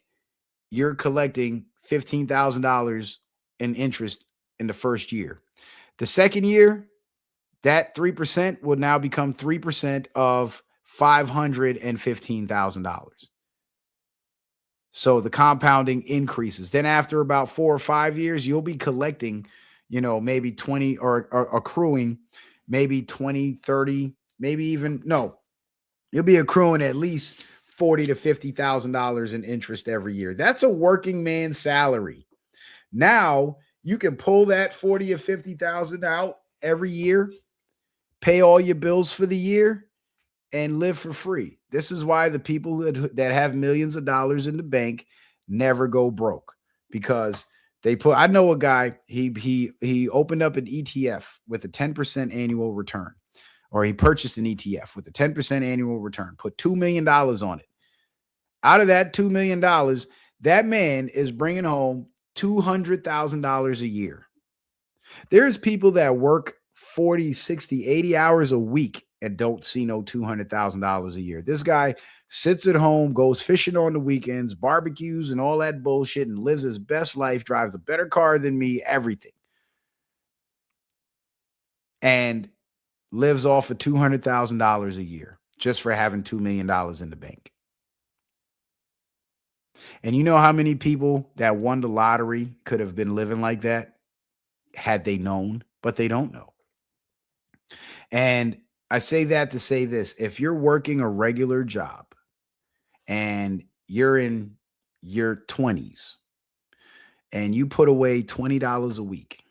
you're collecting $15,000 in interest in the first year. The second year, that 3% will now become 3% of $515,000. So the compounding increases. Then after about 4 or 5 years, you'll be collecting, maybe 20 or accruing maybe 20, 30, maybe even no, you'll be accruing at least $40 to $50,000 in interest every year. That's a working man's salary. Now you can pull that 40 or 50,000 out every year, pay all your bills for the year, and live for free. This is why the people that have millions of dollars in the bank never go broke, because I know a guy, he opened up an ETF with a 10% annual return, or he purchased an ETF with a 10% annual return, put $2 million on it. Out of that $2 million, that man is bringing home $200,000 a year. There's people that work 40, 60, 80 hours a week and don't see no $200,000 a year. This guy sits at home, goes fishing on the weekends, barbecues and all that bullshit, and lives his best life, drives a better car than me, everything. And lives off of $200,000 a year just for having $2 million in the bank. And you know how many people that won the lottery could have been living like that had they known, but they don't know. And I say that to say this: if you're working a regular job and you're in your 20s and you put away $20 a week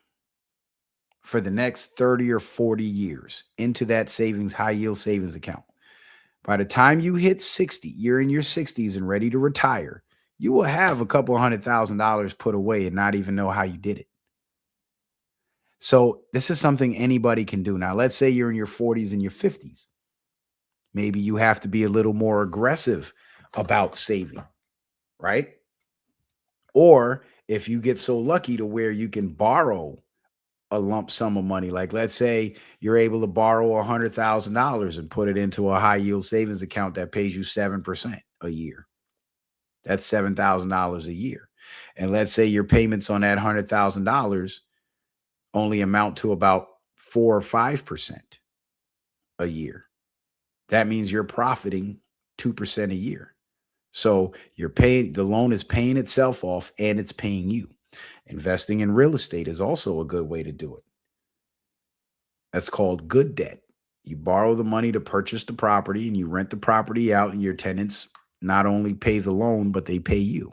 for the next 30 or 40 years into that high yield savings account, by the time you hit 60, you're in your 60s and ready to retire, you will have a couple $100,000 put away and not even know how you did it. So this is something anybody can do. Now, let's say you're in your 40s and your 50s. Maybe you have to be a little more aggressive about saving, right? Or if you get so lucky to where you can borrow a lump sum of money, like let's say you're able to borrow $100,000 and put it into a high yield savings account that pays you 7% a year. That's $7,000 a year. And let's say your payments on that $100,000 only amount to about 4 or 5% a year. That means you're profiting 2% a year. So the loan is paying itself off and it's paying you. Investing in real estate is also a good way to do it. That's called good debt. You borrow the money to purchase the property and you rent the property out, and your tenants not only pay the loan, but they pay you.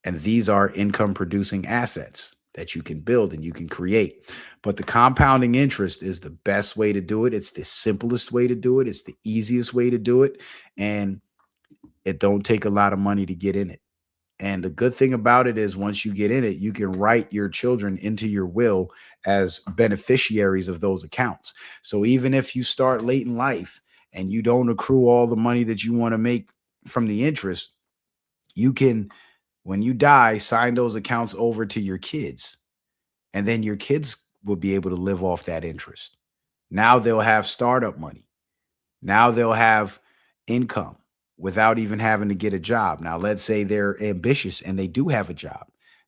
And these are income producing assets that you can build and you can create. But the compounding interest is the best way to do it. It's the simplest way to do it. It's the easiest way to do it. And it don't take a lot of money to get in it. And the good thing about it is once you get in it, you can write your children into your will as beneficiaries of those accounts. So even if you start late in life and you don't accrue all the money that you want to make from the interest, you can, when you die, sign those accounts over to your kids. And then your kids will be able to live off that interest. Now they'll have startup money. Now they'll have income without even having to get a job. Now, let's say they're ambitious and they do have a job.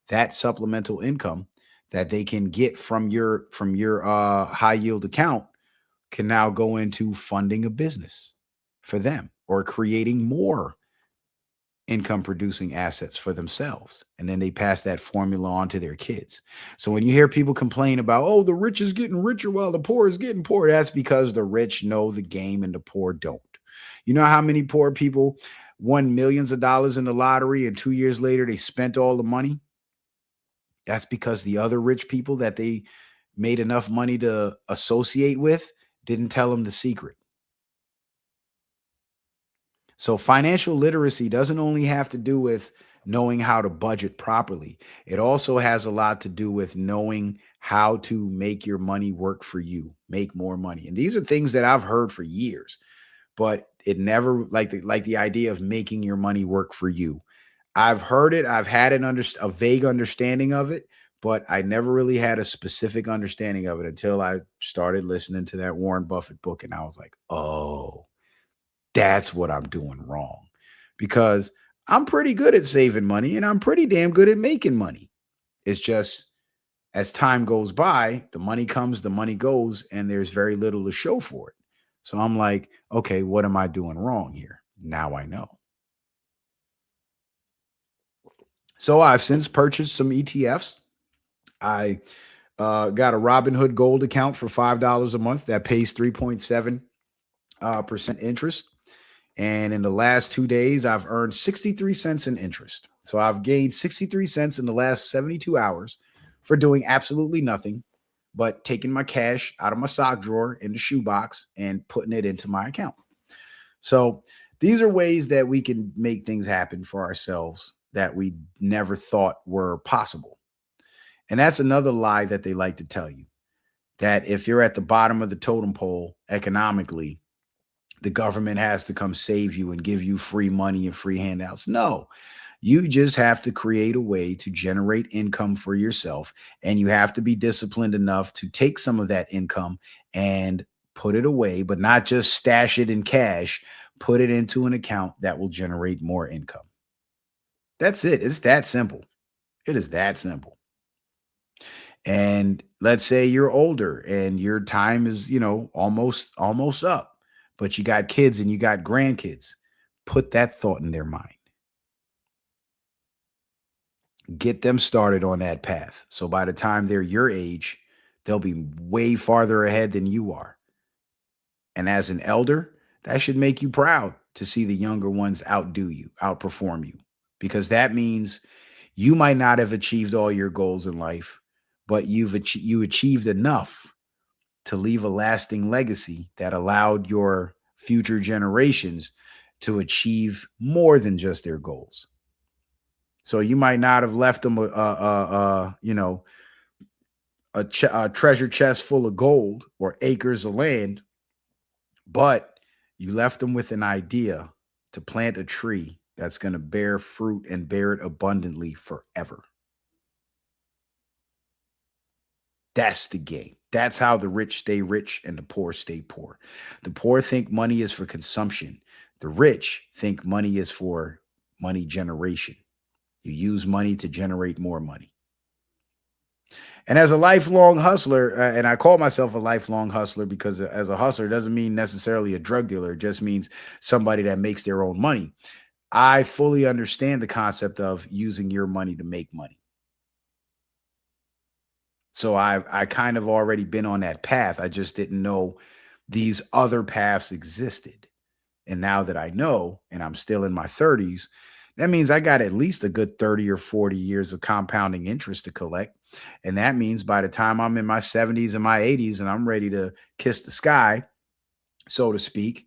That supplemental income that they can get from your high yield account can now go into funding a business for them or creating more income producing assets for themselves. And then they pass that formula on to their kids. So when you hear people complain about, oh, the rich is getting richer while the poor is getting poor, that's because the rich know the game and the poor don't. You know how many poor people won millions of dollars in the lottery and 2 years later they spent all the money? That's because the other rich people that they made enough money to associate with didn't tell them the secret. So financial literacy doesn't only have to do with knowing how to budget properly. It also has a lot to do with knowing how to make your money work for you, make more money. And these are things that I've heard for years, but it never, like the idea of making your money work for you. I've heard it. I've had a vague understanding of it, but I never really had a specific understanding of it until I started listening to that Warren Buffett book. And I was like, oh, that's what I'm doing wrong. Because I'm pretty good at saving money and I'm pretty damn good at making money. It's just as time goes by, the money comes, the money goes, and there's very little to show for it. So I'm like, okay, what am I doing wrong here? Now I know. So I've since purchased some ETFs. I got a Robinhood Gold account for $5 a month that pays 3.7% interest. And in the last 2 days, I've earned 63 cents in interest. So I've gained 63 cents in the last 72 hours for doing absolutely nothing but taking my cash out of my sock drawer in the shoebox and putting it into my account. So these are ways that we can make things happen for ourselves that we never thought were possible. And that's another lie that they like to tell you, that if you're at the bottom of the totem pole economically, the government has to come save you and give you free money and free handouts. No, you just have to create a way to generate income for yourself. And you have to be disciplined enough to take some of that income and put it away, but not just stash it in cash, put it into an account that will generate more income. That's it. It's that simple. It is that simple. And let's say you're older and your time is, almost up, but you got kids and you got grandkids. Put that thought in their mind. Get them started on that path. So by the time they're your age, they'll be way farther ahead than you are. And as an elder, that should make you proud to see the younger ones outdo you, outperform you, because that means you might not have achieved all your goals in life, but you achieved enough to leave a lasting legacy that allowed your future generations to achieve more than just their goals. So you might not have left them a treasure chest full of gold or acres of land, but you left them with an idea to plant a tree that's going to bear fruit and bear it abundantly forever. That's the game. That's how the rich stay rich and the poor stay poor. The poor think money is for consumption. The rich think money is for money generation. You use money to generate more money. And as a lifelong hustler, and I call myself a lifelong hustler because as a hustler doesn't mean necessarily a drug dealer. It just means somebody that makes their own money. I fully understand the concept of using your money to make money. So I kind of already been on that path. I just didn't know these other paths existed. And now that I know, and I'm still in my 30s, that means I got at least a good 30 or 40 years of compounding interest to collect. And that means by the time I'm in my 70s and my 80s and I'm ready to kiss the sky, so to speak,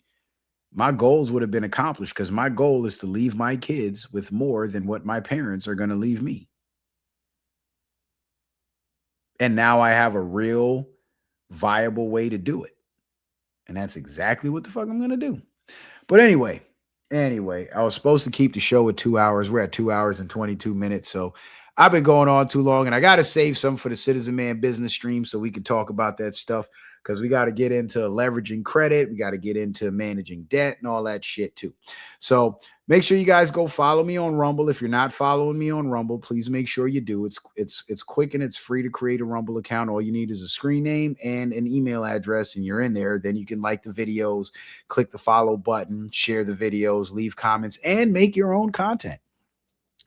my goals would have been accomplished, because my goal is to leave my kids with more than what my parents are going to leave me. And now I have a real viable way to do it. And that's exactly what the fuck I'm going to do. But anyway, I was supposed to keep the show at 2 hours. We're at 2 hours and 22 minutes. So I've been going on too long, and I got to save some for the Citizen Man business stream so we can talk about that stuff, because we got to get into leveraging credit. We got to get into managing debt and all that shit too. So make sure you guys go follow me on Rumble. If you're not following me on Rumble, please make sure you do. It's quick and it's free to create a Rumble account. All you need is a screen name and an email address, and you're in there. Then you can like the videos, click the follow button, share the videos, leave comments, and make your own content.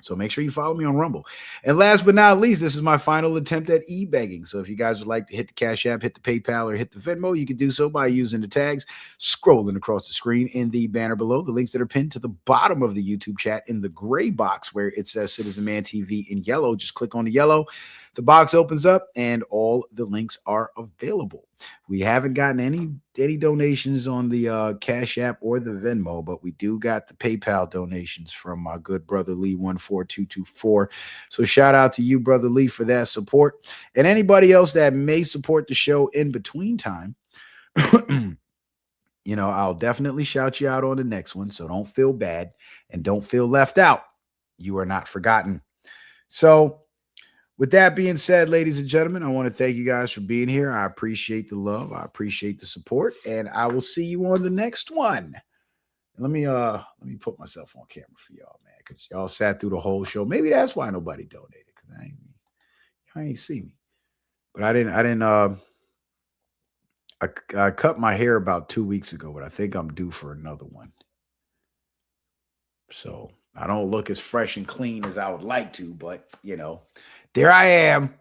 So make sure you follow me on Rumble. And last but not least, this is my final attempt at e-begging. So if you guys would like to hit the Cash App, hit the PayPal, or hit the Venmo, you can do so by using the tags scrolling across the screen in the banner below. The links that are pinned to the bottom of the YouTube chat in the gray box where it says Citizen Man TV in yellow. Just click on the yellow. The box opens up and all the links are available. We haven't gotten any donations on the Cash App or the Venmo, but we do got the PayPal donations from my good brother Lee 14224. So shout out to you, brother Lee, for that support. And anybody else that may support the show in between time, I'll definitely shout you out on the next one. So don't feel bad and don't feel left out. You are not forgotten. So with that being said, ladies and gentlemen, I want to thank you guys for being here. I appreciate the love. I appreciate the support, and I will see you on the next one. Let me put myself on camera for y'all, man, because y'all sat through the whole show. Maybe that's why nobody donated, because I ain't see me. But I cut my hair about 2 weeks ago, but I think I'm due for another one. So I don't look as fresh and clean as I would like to, but there I am.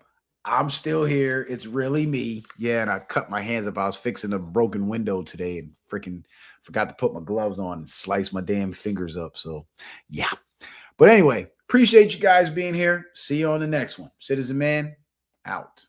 I'm still here. It's really me. Yeah, and I cut my hands up. I was fixing a broken window today and freaking forgot to put my gloves on and slice my damn fingers up. So yeah. But anyway, appreciate you guys being here. See you on the next one. Citizen Man, out.